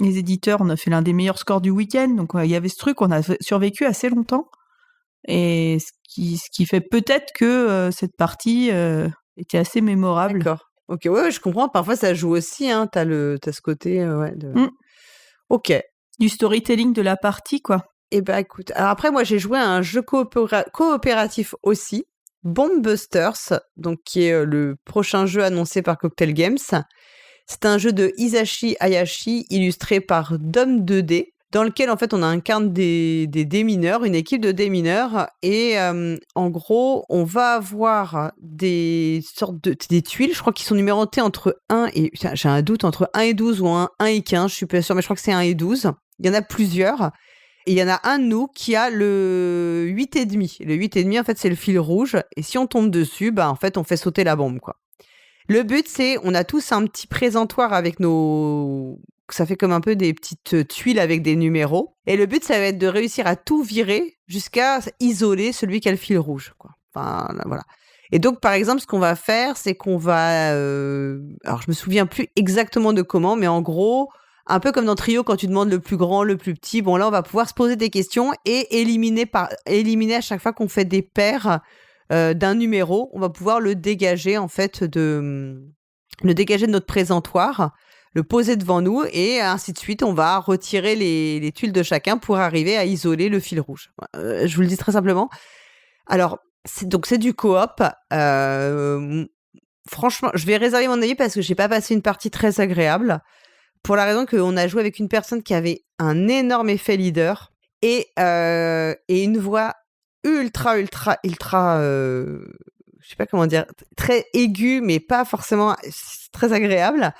Speaker 3: les éditeurs, on a fait l'un des meilleurs scores du week-end. Donc, il y avait ce truc, on a survécu assez longtemps. Et ce qui fait peut-être que cette partie était assez mémorable.
Speaker 2: D'accord. Ok, ouais, je comprends. Parfois, ça joue aussi. Hein. T'as ce côté, ouais. Ok.
Speaker 3: Du storytelling de la partie, quoi.
Speaker 2: Eh ben, écoute. Alors après, moi, j'ai joué à un jeu coopératif aussi, Bomb Busters, donc qui est le prochain jeu annoncé par Cocktail Games. C'est un jeu de Hisashi Hayashi illustré par Dom2D, dans lequel en fait on incarne des démineurs, une équipe de démineurs, et en gros on va avoir des sortes des tuiles, je crois qu'ils sont numérotées entre 1 et, j'ai un doute, entre 1 et 12 ou 1 et 15, je suis pas sûre, mais je crois que c'est 1 et 12. Il y en a plusieurs. Et il y en a un de nous qui a le 8,5. Le 8,5, en fait, c'est le fil rouge. Et si on tombe dessus, bah, en fait, on fait sauter la bombe, quoi. Le but, c'est, on a tous un petit présentoir avec ça fait comme un peu des petites tuiles avec des numéros. Et le but, ça va être de réussir à tout virer jusqu'à isoler celui qui a le fil rouge, quoi. Enfin, voilà. Et donc, par exemple, ce qu'on va faire, c'est qu'on va... alors, je me souviens plus exactement de comment, mais en gros, un peu comme dans Trio, quand tu demandes le plus grand, le plus petit, bon, là, on va pouvoir se poser des questions et éliminer à chaque fois qu'on fait des paires d'un numéro, on va pouvoir le dégager, en fait, le dégager de notre présentoir, le poser devant nous, et ainsi de suite, on va retirer les tuiles de chacun pour arriver à isoler le fil rouge. Je vous le dis très simplement. Alors, c'est du coop. Franchement, je vais réserver mon avis parce que j'ai pas passé une partie très agréable. Pour la raison qu'on a joué avec une personne qui avait un énorme effet leader et une voix ultra, je sais pas comment dire, très aiguë, mais pas forcément très agréable,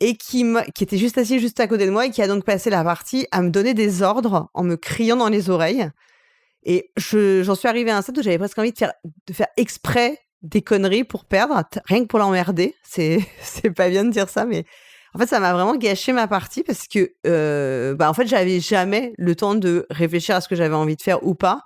Speaker 2: et qui était juste assis juste à côté de moi et qui a donc passé la partie à me donner des ordres en me criant dans les oreilles. Et j'en suis arrivée à un stade où j'avais presque envie de faire exprès des conneries pour perdre, rien que pour l'emmerder. C'est pas bien de dire ça, mais en fait, ça m'a vraiment gâché ma partie parce que, en fait, j'avais jamais le temps de réfléchir à ce que j'avais envie de faire ou pas.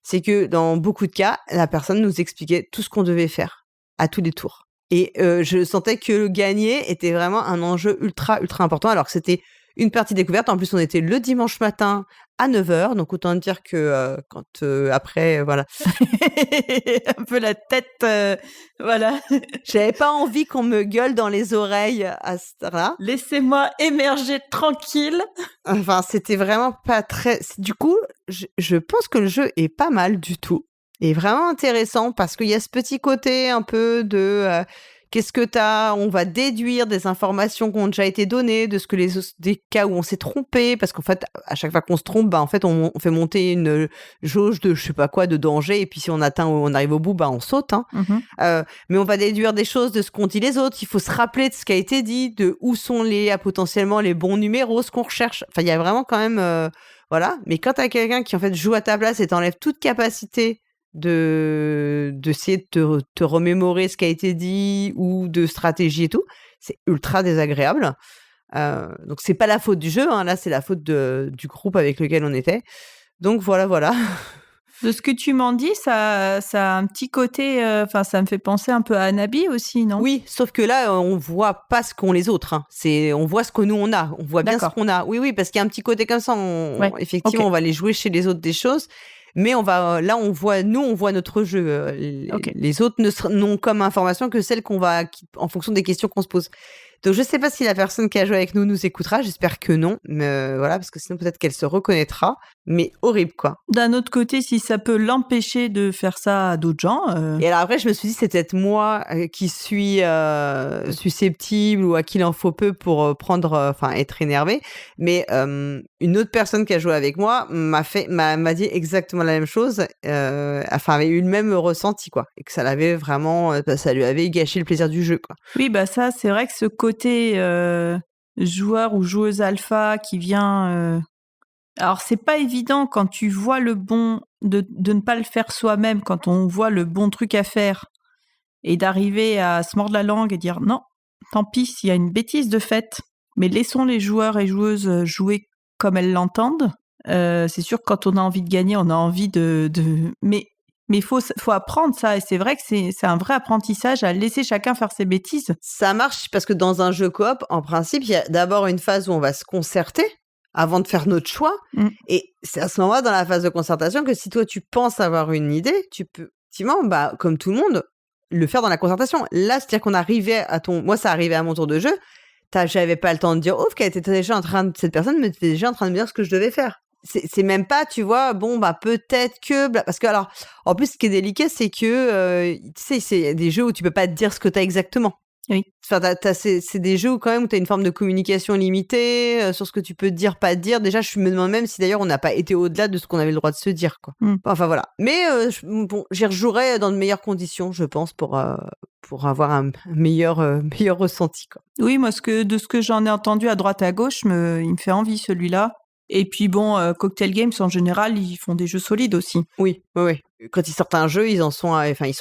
Speaker 2: C'est que dans beaucoup de cas, la personne nous expliquait tout ce qu'on devait faire à tous les tours. Et je sentais que le gagner était vraiment un enjeu ultra, ultra important, alors que c'était une partie découverte. En plus, on était le dimanche matin à 9h, donc autant dire que après, voilà.
Speaker 3: Un peu la tête, voilà.
Speaker 2: J'avais pas envie qu'on me gueule dans les oreilles à ce temps-là.
Speaker 3: Laissez-moi émerger tranquille.
Speaker 2: Enfin, c'était vraiment pas très... Du coup, je pense que le jeu est pas mal du tout. Et vraiment intéressant parce qu'il y a ce petit côté un peu de... qu'est-ce que t'as ? On va déduire des informations qui ont déjà été données, de ce que des cas où on s'est trompé, parce qu'en fait, à chaque fois qu'on se trompe, en fait, on fait monter une jauge de je sais pas quoi, de danger, et puis si on arrive au bout, on saute. Hein. Mm-hmm. Mais on va déduire des choses de ce qu'ont dit les autres. Il faut se rappeler de ce qui a été dit, de où sont potentiellement les bons numéros, ce qu'on recherche. Enfin, il y a vraiment quand même, voilà. Mais quand t'as quelqu'un qui en fait joue à ta place et t'enlève toute capacité d'essayer de te remémorer ce qui a été dit ou de stratégie et tout, c'est ultra désagréable. Donc c'est pas la faute du jeu, hein, là c'est la faute du groupe avec lequel on était. Donc voilà.
Speaker 3: De ce que tu m'en dis, ça a un petit côté, ça me fait penser un peu à Anabi aussi, non ?
Speaker 2: Oui, sauf que là on voit pas ce qu'ont les autres. Hein. On voit ce que nous on a, on voit bien ce qu'on a. Oui, parce qu'il y a un petit côté comme ça. Effectivement, okay. On va aller jouer chez les autres des choses. Mais on voit notre jeu. Les autres n'ont comme information que celle en fonction des questions qu'on se pose. Donc, je sais pas si la personne qui a joué avec nous écoutera. J'espère que non. Mais voilà, parce que sinon, peut-être qu'elle se reconnaîtra. Mais horrible, quoi.
Speaker 3: D'un autre côté, si ça peut l'empêcher de faire ça à d'autres gens.
Speaker 2: Et alors après, je me suis dit, c'est peut-être moi qui suis susceptible ou à qui il en faut peu pour être énervée. Mais une autre personne qui a joué avec moi m'a dit exactement la même chose. Avait eu le même ressenti, quoi. Et que ça l'avait vraiment, ça lui avait gâché le plaisir du jeu, quoi.
Speaker 3: Oui, ça, c'est vrai que ce côté joueur ou joueuse alpha qui vient. Alors, c'est pas évident quand tu vois le bon de ne pas le faire soi-même, quand on voit le bon truc à faire et d'arriver à se mordre la langue et dire non, tant pis s'il y a une bêtise de fait, mais laissons les joueurs et joueuses jouer comme elles l'entendent. C'est sûr que quand on a envie de gagner, on a envie mais il faut apprendre ça, et c'est vrai que c'est un vrai apprentissage à laisser chacun faire ses bêtises.
Speaker 2: Ça marche parce que dans un jeu coop, en principe, il y a d'abord une phase où on va se concerter avant de faire notre choix. Et c'est à ce moment-là, dans la phase de concertation, que si toi, tu penses avoir une idée, tu peux, effectivement, comme tout le monde, le faire dans la concertation. Là, c'est-à-dire qu'on arrivait moi, ça arrivait à mon tour de jeu. J'avais pas le temps de dire, ouf, cette personne était déjà en train de me dire ce que je devais faire. C'est même pas, tu vois, peut-être que... Parce que, alors, en plus, ce qui est délicat, c'est que, tu sais, c'est des jeux où tu peux pas te dire ce que t'as exactement.
Speaker 3: Oui.
Speaker 2: Enfin, c'est des jeux où, quand même, où t'as une forme de communication limitée sur ce que tu peux dire, pas dire. Déjà, je me demande même si, d'ailleurs, on n'a pas été au-delà de ce qu'on avait le droit de se dire, quoi. Enfin, voilà. Mais, j'y rejouerais dans de meilleures conditions, je pense, pour avoir un meilleur ressenti, quoi.
Speaker 3: Oui, moi, de ce que j'en ai entendu à droite à gauche, il me fait envie, celui-là. Et puis Cocktail Games, en général, ils font des jeux solides aussi.
Speaker 2: Oui. Quand ils sortent un jeu, ils sont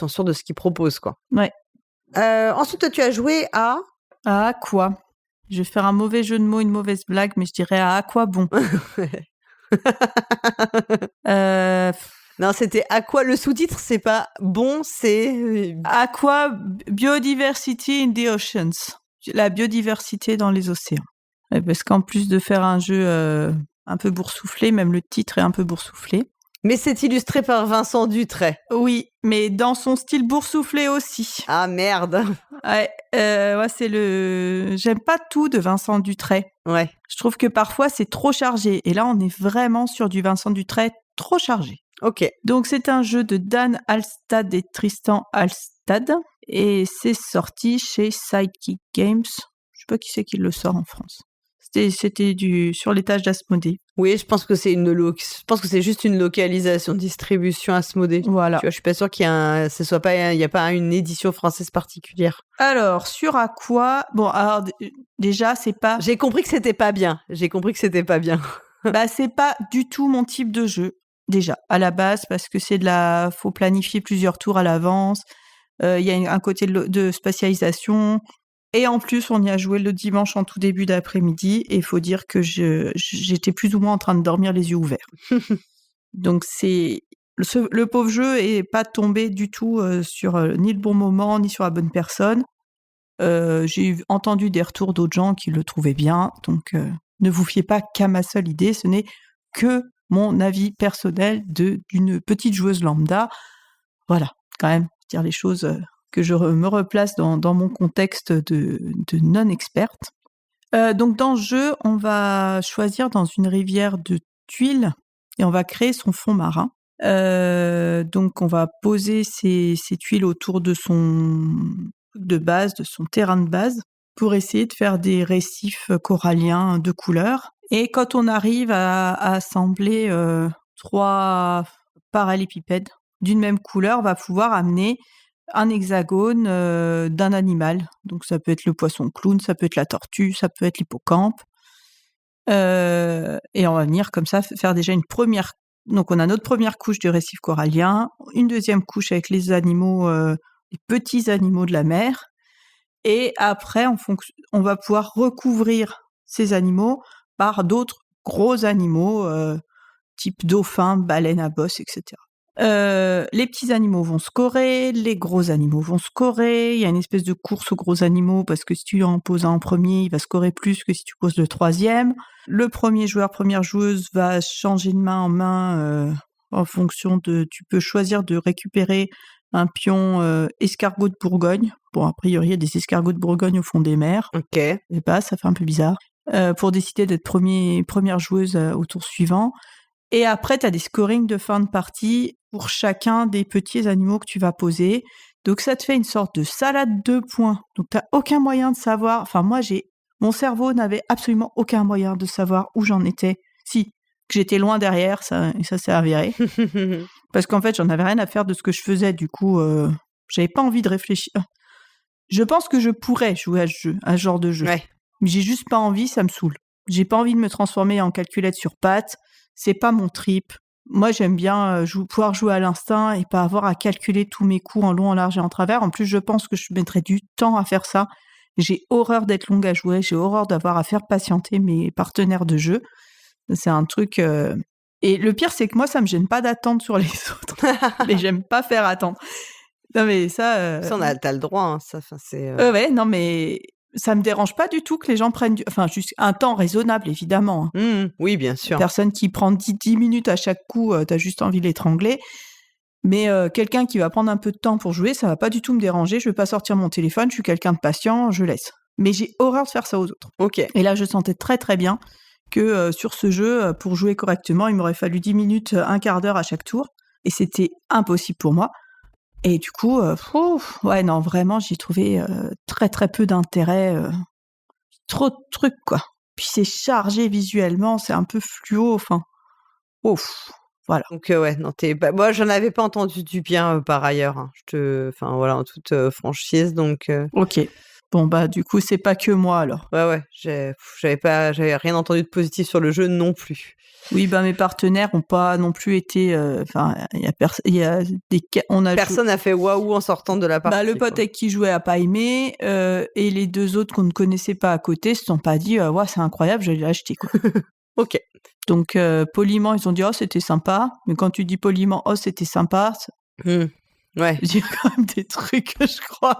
Speaker 2: sûrs de ce qu'ils proposent, quoi.
Speaker 3: Ouais.
Speaker 2: Ensuite, toi, tu as joué à...
Speaker 3: À quoi? Je vais faire un mauvais jeu de mots, une mauvaise blague, mais je dirais à quoi bon?
Speaker 2: Non, c'était à quoi? Le sous-titre, c'est pas bon, c'est...
Speaker 3: Aqua Biodiversity in the Oceans. La biodiversité dans les océans. Parce qu'en plus de faire un jeu un peu boursouflé, même le titre est un peu boursouflé.
Speaker 2: Mais c'est illustré par Vincent Dutray.
Speaker 3: Oui, mais dans son style boursouflé aussi.
Speaker 2: Ah merde.
Speaker 3: Ouais, c'est J'aime pas tout de Vincent Dutray.
Speaker 2: Ouais.
Speaker 3: Je trouve que parfois c'est trop chargé. Et là, on est vraiment sur du Vincent Dutray trop chargé.
Speaker 2: Ok.
Speaker 3: Donc c'est un jeu de Dan Alstad et Tristan Alstad. Et c'est sorti chez Sidekick Games. Je sais pas qui c'est qui le sort en France. C'était sur l'étage d'Asmodée.
Speaker 2: Oui, je pense que c'est juste une localisation, distribution Asmodée.
Speaker 3: Voilà.
Speaker 2: Tu vois, je suis pas sûre qu'il y a pas une édition française particulière.
Speaker 3: Alors, sur à quoi? Bon, alors déjà, c'est pas...
Speaker 2: J'ai compris que c'était pas bien.
Speaker 3: C'est pas du tout mon type de jeu, déjà, à la base, parce que faut planifier plusieurs tours à l'avance. Il y a un côté de spatialisation. Et en plus, on y a joué le dimanche en tout début d'après-midi. Et il faut dire que j'étais plus ou moins en train de dormir les yeux ouverts. Donc, le pauvre jeu est pas tombé du tout sur ni le bon moment, ni sur la bonne personne. J'ai entendu des retours d'autres gens qui le trouvaient bien. Donc, ne vous fiez pas qu'à ma seule idée. Ce n'est que mon avis personnel d'une petite joueuse lambda. Voilà, quand même, dire les choses... que je me replace dans mon contexte de non-experte. Donc, dans ce jeu, on va choisir dans une rivière de tuiles et on va créer son fond marin. Donc, on va poser ces tuiles autour de son terrain de base pour essayer de faire des récifs coralliens de couleurs. Et quand on arrive à assembler 3 parallépipèdes d'une même couleur, on va pouvoir amener un hexagone d'un animal. Donc, ça peut être le poisson clown, ça peut être la tortue, ça peut être l'hippocampe. Et on va venir comme ça faire déjà une première... Donc, on a notre première couche de récif corallien, une deuxième couche avec les animaux, les petits animaux de la mer. Et après, on va pouvoir recouvrir ces animaux par d'autres gros animaux, type dauphin, baleine à bosse, etc. Les petits animaux vont scorer, les gros animaux vont scorer. Il y a une espèce de course aux gros animaux parce que si tu en poses un en premier, il va scorer plus que si tu poses le troisième. Le premier joueur, première joueuse va changer de main en main en fonction de... Tu peux choisir de récupérer un pion escargot de Bourgogne. Bon, a priori, il y a des escargots de Bourgogne au fond des mers.
Speaker 2: Ok.
Speaker 3: Et ça fait un peu bizarre. Pour décider d'être première joueuse au tour suivant. Et après, tu as des scorings de fin de partie pour chacun des petits animaux que tu vas poser. Donc, ça te fait une sorte de salade de points. Donc, tu n'as aucun moyen de savoir... Enfin, moi, mon cerveau n'avait absolument aucun moyen de savoir où j'en étais. Si, que j'étais loin derrière, ça s'est avéré. Parce qu'en fait, j'en avais rien à faire de ce que je faisais. Du coup, j'avais pas envie de réfléchir. Je pense que je pourrais jouer à ce genre de jeu.
Speaker 2: Ouais.
Speaker 3: Mais j'ai juste pas envie, ça me saoule. J'ai pas envie de me transformer en calculette sur pattes. C'est pas mon trip. Moi, j'aime bien pouvoir jouer à l'instinct et pas avoir à calculer tous mes coups en long, en large et en travers. En plus, je pense que je mettrais du temps à faire ça. J'ai horreur d'être longue à jouer. J'ai horreur d'avoir à faire patienter mes partenaires de jeu. C'est un truc... Et le pire, c'est que moi, ça me gêne pas d'attendre sur les autres. Mais j'aime pas faire attendre. Non, mais ça...
Speaker 2: Ça, t'as le droit. Hein, ça, c'est...
Speaker 3: Ouais, non, mais... ça me dérange pas du tout que les gens prennent enfin, juste un temps raisonnable, évidemment.
Speaker 2: Oui, bien sûr.
Speaker 3: Personne qui prend 10 minutes à chaque coup, t'as juste envie de l'étrangler. Mais quelqu'un qui va prendre un peu de temps pour jouer, ça va pas du tout me déranger. Je vais pas sortir mon téléphone, je suis quelqu'un de patient, je laisse. Mais j'ai horreur de faire ça aux autres.
Speaker 2: Ok.
Speaker 3: Et là, je sentais très très bien que sur ce jeu, pour jouer correctement, il m'aurait fallu 10 minutes, un quart d'heure à chaque tour. Et c'était impossible pour moi. Et du coup, ouais, non, vraiment, j'y trouvais très très peu d'intérêt. Trop de trucs, quoi. Puis c'est chargé visuellement, c'est un peu fluo, enfin. Voilà.
Speaker 2: Donc ouais, non, moi j'en avais pas entendu du bien par ailleurs. Hein. Enfin voilà, en toute franchise, donc.
Speaker 3: Ok. Bon bah du coup c'est pas que moi alors.
Speaker 2: Ouais, j'avais rien entendu de positif sur le jeu non plus.
Speaker 3: Oui, bah mes partenaires ont pas non plus été. Enfin,
Speaker 2: Personne n'a fait waouh en sortant de la partie.
Speaker 3: Bah le pote avec qui jouait a pas aimé, et les deux autres qu'on ne connaissait pas à côté se sont pas dit ouais c'est incroyable, je vais l'acheter quoi.
Speaker 2: Ok.
Speaker 3: Donc poliment ils ont dit oh c'était sympa, mais quand tu dis poliment oh c'était sympa,
Speaker 2: ouais.
Speaker 3: Il y a quand même des trucs je crois.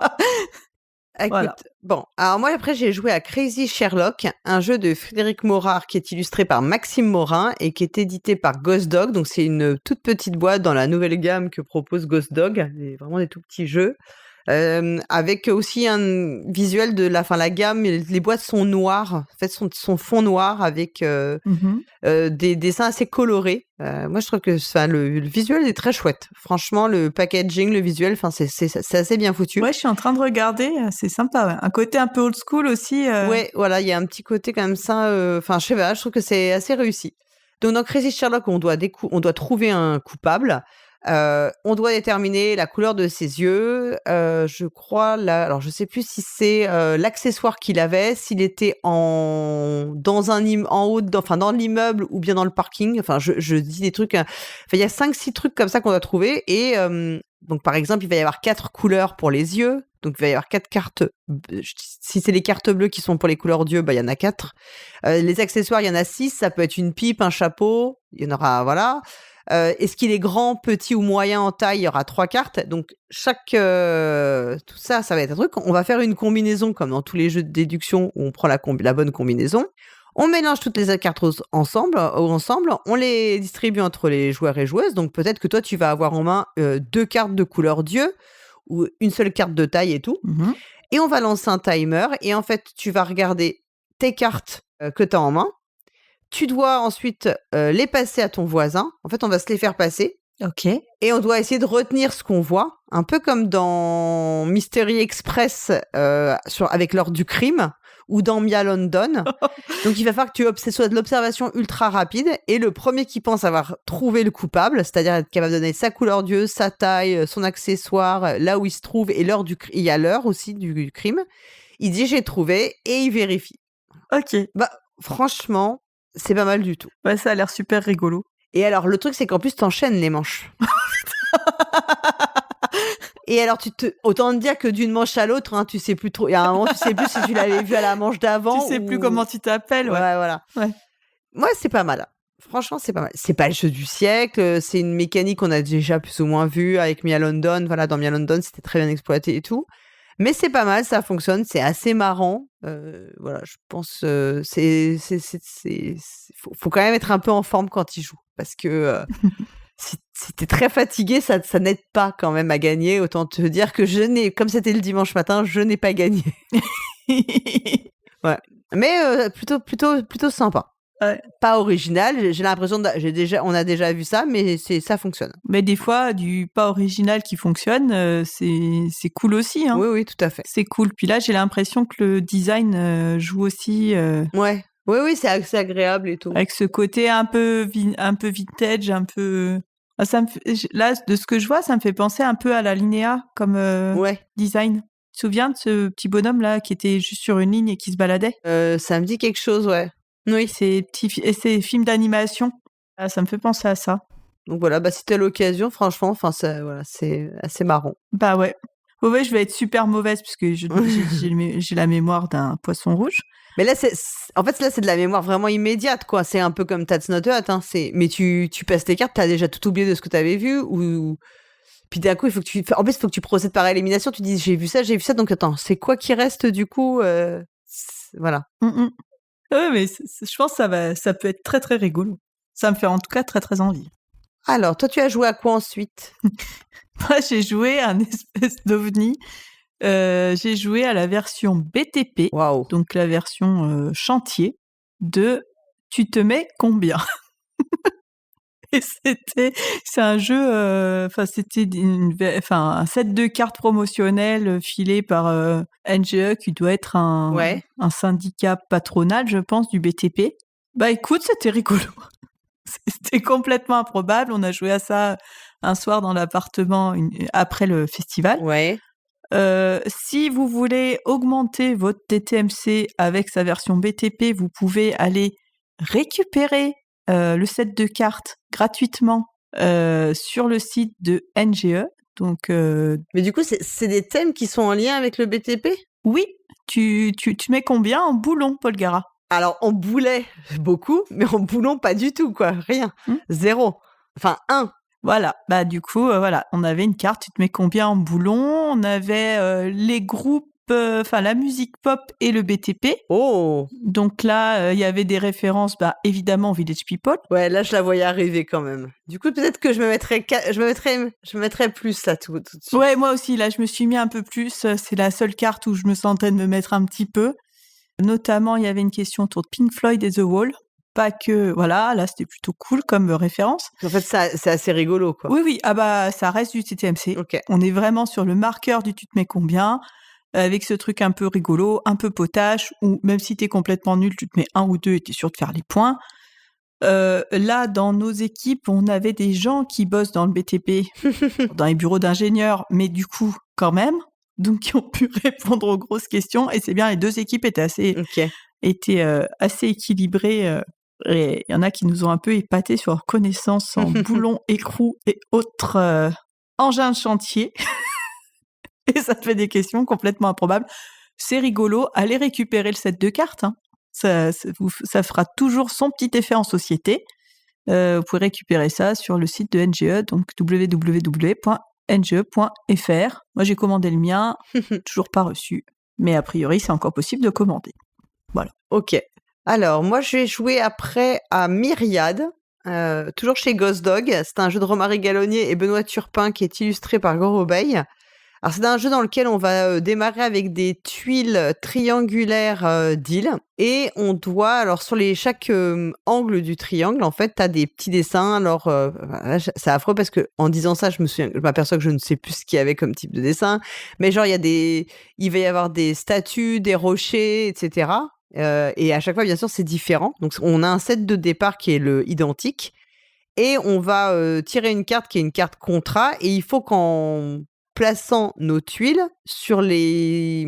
Speaker 2: Écoute, voilà. Bon, alors moi après j'ai joué à Crazy Sherlock, un jeu de Frédéric Morard qui est illustré par Maxime Morin et qui est édité par Ghost Dog. Donc c'est une toute petite boîte dans la nouvelle gamme que propose Ghost Dog, vraiment des tout petits jeux. Avec aussi un visuel de la gamme, les boîtes sont noires, en fait son fond noir avec des dessins assez colorés. Moi je trouve que le visuel est très chouette. Franchement, le packaging, le visuel, c'est assez bien foutu.
Speaker 3: Ouais, je suis en train de regarder, c'est sympa. Ouais. Un côté un peu old school aussi.
Speaker 2: Ouais, voilà, il y a un petit côté comme ça. Enfin, je sais pas, je trouve que c'est assez réussi. Donc dans Crazy Sherlock, on doit trouver un coupable. On doit déterminer la couleur de ses yeux. Je crois alors je sais plus si c'est l'accessoire qu'il avait, s'il était en haut, dans l'immeuble ou bien dans le parking. Enfin, je dis des trucs. Enfin, il y a 5-6 trucs comme ça qu'on doit trouver. Et donc par exemple, il va y avoir 4 couleurs pour les yeux. Donc, il va y avoir 4 cartes. Si c'est les cartes bleues qui sont pour les couleurs d'yeux, il y en a 4. Les accessoires, il y en a 6. Ça peut être une pipe, un chapeau. Il y en aura, voilà. Est-ce qu'il est grand, petit ou moyen en taille? Il y aura 3 cartes. Donc, tout ça va être un truc. On va faire une combinaison, comme dans tous les jeux de déduction où on prend la bonne combinaison. On mélange toutes les cartes ensemble. On les distribue entre les joueurs et joueuses. Donc, peut-être que toi, tu vas avoir en main 2 cartes de couleur d'yeux ou une seule carte de taille et tout. Et on va lancer un timer. Et en fait, tu vas regarder tes cartes que tu as en main. Tu dois ensuite les passer à ton voisin. En fait, on va se les faire passer.
Speaker 3: Ok.
Speaker 2: Et on doit essayer de retenir ce qu'on voit. Un peu comme dans Mystery Express avec l'heure du crime ou dans Mia London. Donc, il va falloir que ce soit de l'observation ultra rapide. Et le premier qui pense avoir trouvé le coupable, c'est-à-dire être capable de donner sa couleur d'yeux, sa taille, son accessoire, là où il se trouve, et il y a l'heure aussi du crime, il dit j'ai trouvé et il vérifie.
Speaker 3: Ok.
Speaker 2: Bah, franchement, c'est pas mal du tout.
Speaker 3: Ouais, ça a l'air super rigolo.
Speaker 2: Et alors, le truc, c'est qu'en plus, t'enchaînes les manches. Et alors, autant te dire que d'une manche à l'autre, hein, tu sais plus trop. Il y a un moment, tu sais plus si tu l'avais vu à la manche d'avant.
Speaker 3: Tu sais plus comment tu t'appelles. Ouais,
Speaker 2: voilà.
Speaker 3: Ouais.
Speaker 2: Moi, c'est pas mal. Franchement, c'est pas mal. C'est pas le jeu du siècle. C'est une mécanique qu'on a déjà plus ou moins vue avec Mia London. Voilà, dans Mia London, c'était très bien exploité et tout. Mais c'est pas mal, ça fonctionne, c'est assez marrant. Voilà, je pense faut quand même être un peu en forme quand il joue, parce que si t'es très fatigué, ça n'aide pas quand même à gagner. Autant te dire que comme c'était le dimanche matin, je n'ai pas gagné. Ouais, mais plutôt sympa.
Speaker 3: Ouais.
Speaker 2: Pas original, j'ai l'impression on a déjà vu ça, mais ça fonctionne.
Speaker 3: Mais des fois, du pas original qui fonctionne, c'est cool aussi. Hein.
Speaker 2: Oui, tout à fait.
Speaker 3: C'est cool. Puis là, j'ai l'impression que le design joue aussi.
Speaker 2: Ouais. Oui, c'est assez agréable et tout.
Speaker 3: Avec ce côté un peu vintage, un peu. Là, de ce que je vois, ça me fait penser un peu à la Linéa comme design. Tu te souviens de ce petit bonhomme là qui était juste sur une ligne et qui se baladait?
Speaker 2: Ça me dit quelque chose, ouais.
Speaker 3: Oui, ces films d'animation, ça me fait penser à ça.
Speaker 2: Donc voilà, si t'as l'occasion, franchement, c'est assez marrant.
Speaker 3: Bah ouais. Ouais, je vais être super mauvaise puisque j'ai la mémoire d'un poisson rouge.
Speaker 2: Mais là, c'est de la mémoire vraiment immédiate, quoi. C'est un peu comme That's Not Hot, hein. Mais tu passes tes cartes, t'as déjà tout oublié de ce que t'avais vu ou Puis d'un coup, en plus, il faut que tu procèdes par élimination. Tu dis, j'ai vu ça, donc attends, c'est quoi qui reste du coup Voilà.
Speaker 3: Ouais, mais je pense que ça peut être très très rigolo. Ça me fait en tout cas très très envie.
Speaker 2: Alors, toi, tu as joué à quoi ensuite?
Speaker 3: Moi, j'ai joué à un espèce d'ovni. J'ai joué à la version BTP,
Speaker 2: Waouh.
Speaker 3: donc la version chantier de Tu te mets combien? Et c'est un jeu, c'était un set de cartes promotionnelles filé par NGE, qui doit être un syndicat patronal, je pense, du BTP. Bah écoute, c'était rigolo. C'était complètement improbable. On a joué à ça un soir dans l'appartement après le festival.
Speaker 2: Ouais.
Speaker 3: Si vous voulez augmenter votre TTMC avec sa version BTP, vous pouvez aller récupérer le set de cartes gratuitement sur le site de NGE. Donc,
Speaker 2: mais du coup, c'est des thèmes qui sont en lien avec le BTP?
Speaker 3: Oui, tu mets combien en boulon, Paul Gara?
Speaker 2: Alors, en boulet, beaucoup, mais en boulon, pas du tout, quoi. Rien. 0. Enfin, 1.
Speaker 3: Voilà, bah du coup, voilà, on avait une carte, tu te mets combien en boulon? On avait les groupes, la musique pop et le BTP.
Speaker 2: Oh.
Speaker 3: Donc là, il y avait des références, évidemment, Village People.
Speaker 2: Ouais, là, je la voyais arriver quand même. Du coup, peut-être que je me mettrais plus là tout de suite.
Speaker 3: Ouais, moi aussi, là, je me suis mis un peu plus. C'est la seule carte où je me sentais de me mettre un petit peu. Notamment, il y avait une question autour de Pink Floyd et The Wall. Pas que, voilà, là, c'était plutôt cool comme référence.
Speaker 2: En fait, c'est assez rigolo, quoi.
Speaker 3: Oui, ça reste du TTMC.
Speaker 2: Okay.
Speaker 3: On est vraiment sur le marqueur du tu te mets combien, avec ce truc un peu rigolo, un peu potache, où même si t'es complètement nul, tu te mets 1 ou 2 et t'es sûr de faire les points. Là, dans nos équipes, on avait des gens qui bossent dans le BTP, dans les bureaux d'ingénieurs, mais du coup, quand même, donc qui ont pu répondre aux grosses questions. Et c'est bien, les deux équipes étaient assez équilibrées. Et il y en a qui nous ont un peu épatés sur leurs connaissances en boulons, écrous et autres engins de chantier. Et ça fait des questions complètement improbables. C'est rigolo. Allez récupérer le set de cartes. Hein. Ça fera toujours son petit effet en société. Vous pouvez récupérer ça sur le site de NGE, donc www.nge.fr. Moi, j'ai commandé le mien, toujours pas reçu. Mais a priori, c'est encore possible de commander. Voilà.
Speaker 2: Ok. Alors, moi, je vais jouer après à Myriade, toujours chez Ghost Dog. C'est un jeu de Romaric Gallonnier et Benoît Turpin qui est illustré par Gorobeil. Alors, c'est un jeu dans lequel on va démarrer avec des tuiles triangulaires d'îles. Et on doit, alors, sur chaque angle du triangle, en fait, t'as des petits dessins. Alors, là, c'est affreux parce que en disant ça, je m'aperçois que je ne sais plus ce qu'il y avait comme type de dessin. Mais genre, il va y avoir des statues, des rochers, etc. Et à chaque fois, bien sûr, c'est différent. Donc, on a un set de départ qui est le identique. Et on va tirer une carte qui est une carte contrat. Et il faut qu'en plaçant nos tuiles sur des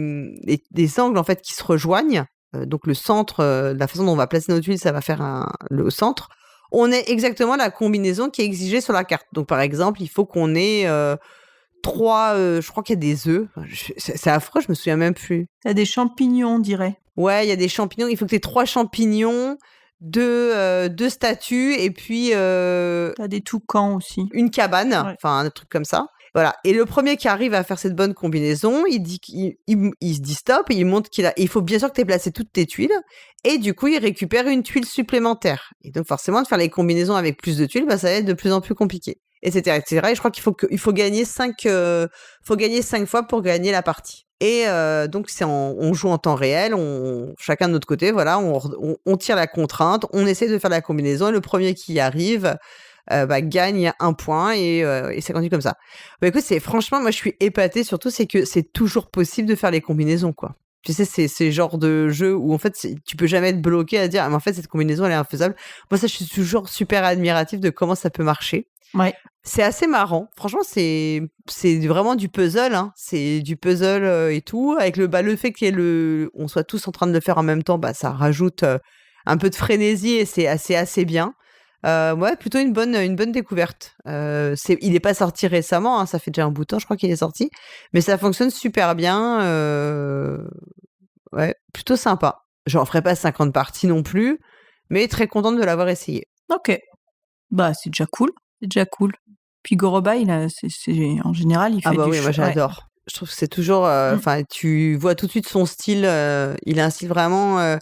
Speaker 2: angles en fait, qui se rejoignent, donc le centre, la façon dont on va placer nos tuiles, ça va faire le centre. On ait exactement la combinaison qui est exigée sur la carte. Donc, par exemple, il faut qu'on ait... 3, je crois qu'il y a des œufs. C'est affreux, je me souviens même plus.
Speaker 3: Il y a des champignons, on dirait.
Speaker 2: Ouais, il y a des champignons. Il faut que tu aies 3 champignons, 2 statues et puis...
Speaker 3: T'as des toucans aussi.
Speaker 2: Une cabane, enfin un truc comme ça. Voilà. Et le premier qui arrive à faire cette bonne combinaison, il se dit stop et il montre il faut bien sûr que tu aies placé toutes tes tuiles. Et du coup, il récupère une tuile supplémentaire. Et donc, forcément, de faire les combinaisons avec plus de tuiles, ça va être de plus en plus compliqué. Etc., etc. Et je crois qu'il faut gagner 5 fois pour gagner la partie. Et donc, on joue en temps réel, chacun de notre côté, voilà, on tire la contrainte, on essaie de faire la combinaison et le premier qui y arrive gagne 1 point et ça continue comme ça. Bah, écoute, franchement, moi, je suis épatée, surtout, c'est que c'est toujours possible de faire les combinaisons, quoi. Tu sais, c'est ce genre de jeu où, en fait, tu peux jamais être bloqué à dire, mais en fait, cette combinaison, elle est infaisable. Moi, ça, je suis toujours super admirative de comment ça peut marcher.
Speaker 3: Ouais.
Speaker 2: C'est assez marrant. Franchement, c'est vraiment du puzzle, hein. C'est du puzzle et tout. Avec le fait qu'on soit tous en train de le faire en même temps, ça rajoute un peu de frénésie et c'est assez bien. Ouais, plutôt une bonne découverte. Il n'est pas sorti récemment, hein, ça fait déjà un bout de temps, je crois qu'il est sorti. Mais ça fonctionne super bien. Ouais, plutôt sympa. J'en ferai pas 50 parties non plus, mais très contente de l'avoir essayé.
Speaker 3: Ok. C'est déjà cool. C'est déjà cool. Puis Goroba, en général, il fait
Speaker 2: bah
Speaker 3: du
Speaker 2: oui, moi j'adore.
Speaker 3: Ouais.
Speaker 2: Je trouve que c'est toujours... tu vois tout de suite son style. Il a un style vraiment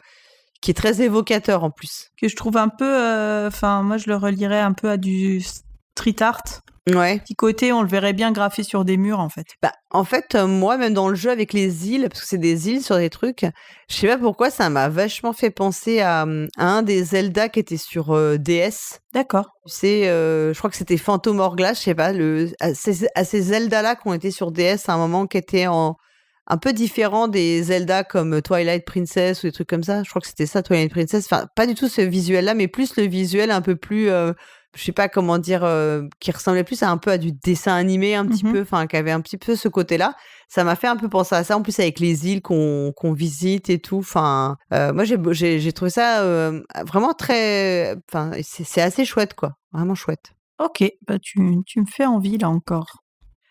Speaker 2: qui est très évocateur en plus.
Speaker 3: Que je trouve un peu... moi, je le relierais un peu à du street art.
Speaker 2: Ouais.
Speaker 3: Petit côté, on le verrait bien graffé sur des murs, en fait.
Speaker 2: En fait, moi, même dans le jeu avec les îles, parce que c'est des îles sur des trucs, je sais pas pourquoi, ça m'a vachement fait penser à un des Zelda qui était sur DS.
Speaker 3: D'accord.
Speaker 2: Tu sais, je crois que c'était Phantom Hourglass, je sais pas, à ces Zelda-là qui ont été sur DS à un moment, qui étaient un peu différents des Zelda comme Twilight Princess ou des trucs comme ça. Je crois que c'était ça, Twilight Princess. Enfin, pas du tout ce visuel-là, mais plus le visuel un peu plus... je sais pas comment dire, qui ressemblait plus un peu à du dessin animé un petit peu, enfin qui avait un petit peu ce côté-là. Ça m'a fait un peu penser à ça, en plus avec les îles qu'on visite et tout. Enfin, moi j'ai trouvé ça vraiment très, enfin c'est assez chouette quoi, vraiment chouette.
Speaker 3: Ok, tu me fais envie là encore.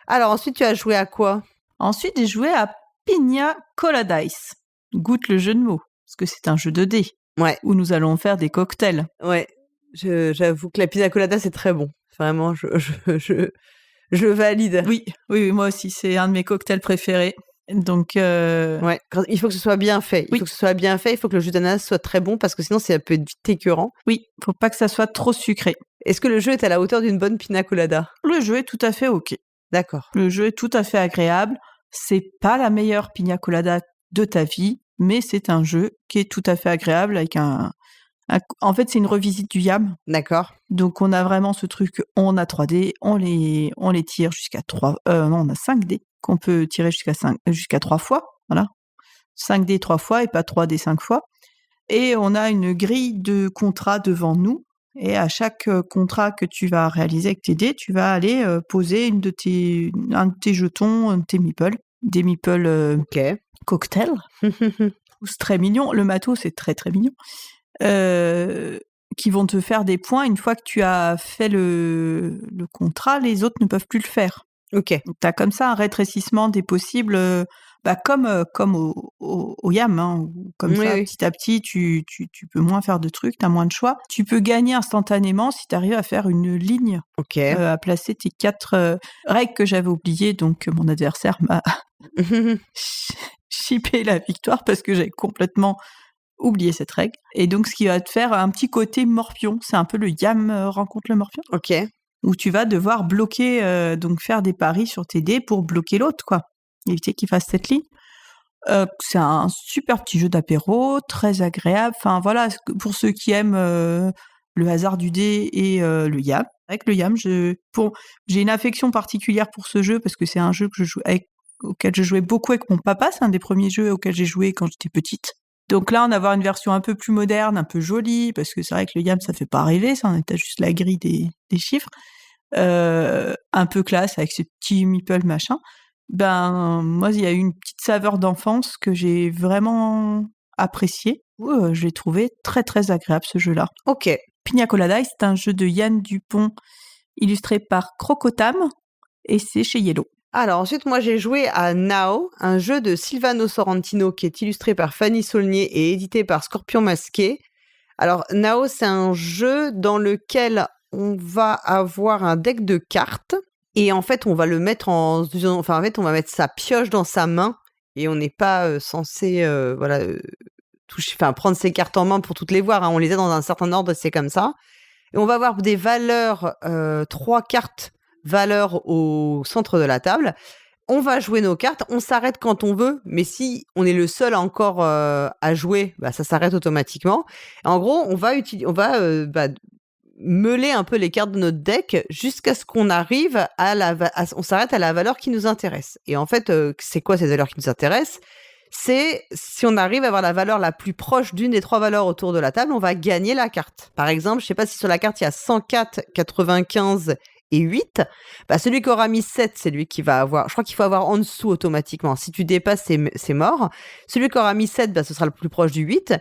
Speaker 2: Alors ensuite tu as joué à quoi?
Speaker 3: Ensuite j'ai joué à Pina Colada Dice. Goûte le jeu de mots, parce que c'est un jeu de dés.
Speaker 2: Ouais.
Speaker 3: Où nous allons faire des cocktails.
Speaker 2: Ouais. J'avoue que la pina colada, c'est très bon. Vraiment, je valide.
Speaker 3: Oui, moi aussi, c'est un de mes cocktails préférés. Donc,
Speaker 2: ouais, il faut que ce soit bien fait. Il faut que ce soit bien fait. Il faut que le jus d'ananas soit très bon parce que sinon, ça peut être vite écœurant.
Speaker 3: Oui, faut pas que ça soit trop sucré.
Speaker 2: Est-ce que le jeu est à la hauteur d'une bonne pina colada?
Speaker 3: Le jeu est tout à fait ok.
Speaker 2: D'accord.
Speaker 3: Le jeu est tout à fait agréable. C'est pas la meilleure pina colada de ta vie, mais c'est un jeu qui est tout à fait agréable avec en fait, c'est une revisite du YAM.
Speaker 2: D'accord.
Speaker 3: Donc, on a vraiment ce truc, on a 3D, on les tire jusqu'à 3... non, on a 5D qu'on peut tirer jusqu'à 3 fois. Voilà. 5D 3 fois et pas 3D 5 fois. Et on a une grille de contrats devant nous. Et à chaque contrat que tu vas réaliser avec tes dés, tu vas aller poser un de tes jetons, un de tes meeples. Des meeples cocktail. C'est très mignon. Le matos, c'est très, très mignon. Qui vont te faire des points. Une fois que tu as fait le contrat, les autres ne peuvent plus le faire.
Speaker 2: Ok.
Speaker 3: Tu as comme ça un rétrécissement des possibles, comme au YAM. Hein, comme ça, petit à petit, tu peux moins faire de trucs, tu as moins de choix. Tu peux gagner instantanément si tu arrives à faire une ligne, à placer tes 4 règles que j'avais oubliées. Donc, mon adversaire m'a chippé la victoire parce que j'avais complètement oublié cette règle. Et donc, ce qui va te faire un petit côté morpion. C'est un peu le YAM rencontre le morpion.
Speaker 2: Ok.
Speaker 3: Où tu vas devoir bloquer, donc faire des paris sur tes dés pour bloquer l'autre, quoi. Éviter qu'il fasse cette ligne. C'est un super petit jeu d'apéro, très agréable. Enfin, voilà, pour ceux qui aiment le hasard du dé et le YAM. Avec le YAM, j'ai une affection particulière pour ce jeu parce que c'est un jeu que auquel je jouais beaucoup avec mon papa. C'est un des premiers jeux auxquels j'ai joué quand j'étais petite. Donc là, on a avoir une version un peu plus moderne, un peu jolie, parce que c'est vrai que le YAM, ça fait pas rêver, ça, on était juste la grille des chiffres. Un peu classe, avec ces petits meeples, machin. Moi, il y a eu une petite saveur d'enfance que j'ai vraiment appréciée. Je l'ai trouvé très, très agréable, ce jeu-là.
Speaker 2: Ok.
Speaker 3: Pina Colada, c'est un jeu de Yann Dupont, illustré par Crocotam, et c'est chez Yellow.
Speaker 2: Alors ensuite, moi j'ai joué à Now, un jeu de Silvano Sorrentino qui est illustré par Fanny Saulnier et édité par Scorpion Masqué. Alors Now, c'est un jeu dans lequel on va avoir un deck de cartes et en fait on va le mettre on va mettre sa pioche dans sa main et on n'est pas censé prendre ses cartes en main pour toutes les voir. Hein. On les a dans un certain ordre, c'est comme ça. Et on va avoir des valeurs, 3 cartes valeur au centre de la table. On va jouer nos cartes, on s'arrête quand on veut, mais si on est le seul encore à jouer, ça s'arrête automatiquement. Et en gros, on va meuler un peu les cartes de notre deck jusqu'à ce qu'on arrive on s'arrête à la valeur qui nous intéresse. Et en fait, c'est quoi cette valeur qui nous intéresse ? C'est si on arrive à avoir la valeur la plus proche d'une des 3 valeurs autour de la table, on va gagner la carte. Par exemple, je sais pas si sur la carte il y a 104, 95 et 8, celui qui aura mis 7, c'est lui qui va avoir... Je crois qu'il faut avoir en dessous automatiquement. Si tu dépasses, c'est mort. Celui qui aura mis 7, ce sera le plus proche du 8.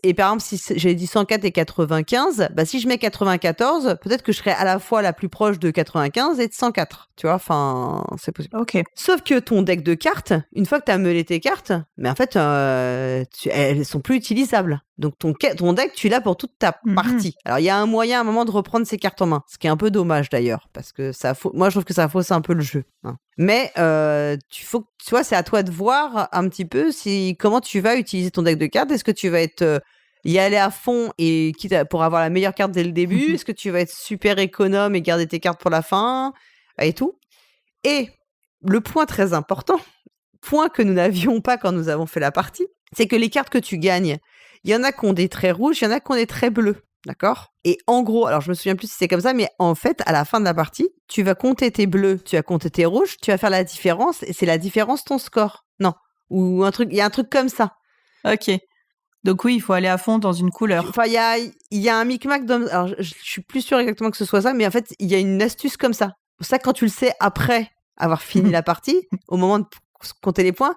Speaker 2: Et par exemple, si j'ai dit 104 et 95, si je mets 94, peut-être que je serai à la fois la plus proche de 95 et de 104. Tu vois, enfin, c'est possible.
Speaker 3: Ok.
Speaker 2: Sauf que ton deck de cartes, une fois que tu as meulé tes cartes, mais en fait, elles sont plus utilisables. Donc ton deck, tu l'as pour toute ta partie. Alors, il y a un moyen à un moment de reprendre ses cartes en main, ce qui est un peu dommage d'ailleurs. d'ailleurs, parce que moi je trouve que ça fausse un peu le jeu. Hein. Mais tu vois, c'est à toi de voir un petit peu comment tu vas utiliser ton deck de cartes. Est-ce que tu vas y aller à fond et pour avoir la meilleure carte dès le début? Est-ce que tu vas être super économe et garder tes cartes pour la fin et tout? Et le point très important, point que nous n'avions pas quand nous avons fait la partie, c'est que les cartes que tu gagnes, il y en a qui ont des traits rouges, il y en a qui ont des traits bleus. D'accord? Et en gros, alors je me souviens plus si c'est comme ça, mais en fait, à la fin de la partie, tu vas compter tes bleus, tu vas compter tes rouges, tu vas faire la différence, et c'est la différence ton score. Non. Ou il y a un truc comme ça.
Speaker 3: Ok. Donc oui, il faut aller à fond dans une couleur.
Speaker 2: Enfin, il y a un micmac alors je suis plus sûre exactement que ce soit ça, mais en fait, il y a une astuce comme ça. Ça, quand tu le sais après avoir fini la partie, au moment de compter les points,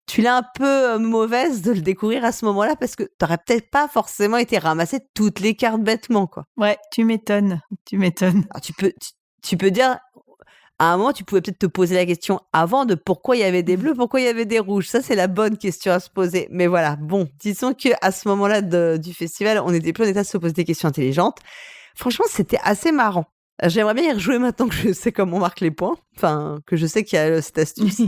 Speaker 2: tu l'as un peu mauvaise de le découvrir à ce moment-là parce que t'aurais peut-être pas forcément été ramasser toutes les cartes bêtement, quoi.
Speaker 3: Ouais, tu m'étonnes.
Speaker 2: Alors, tu peux dire, à un moment, tu pouvais peut-être te poser la question avant de pourquoi il y avait des bleus, pourquoi il y avait des rouges. Ça, c'est la bonne question à se poser. Mais voilà, bon, disons qu'à ce moment-là du festival, on était plus en état de se poser des questions intelligentes. Franchement, c'était assez marrant. J'aimerais bien y rejouer maintenant que je sais comment on marque les points. Enfin, que je sais qu'il y a cette astuce.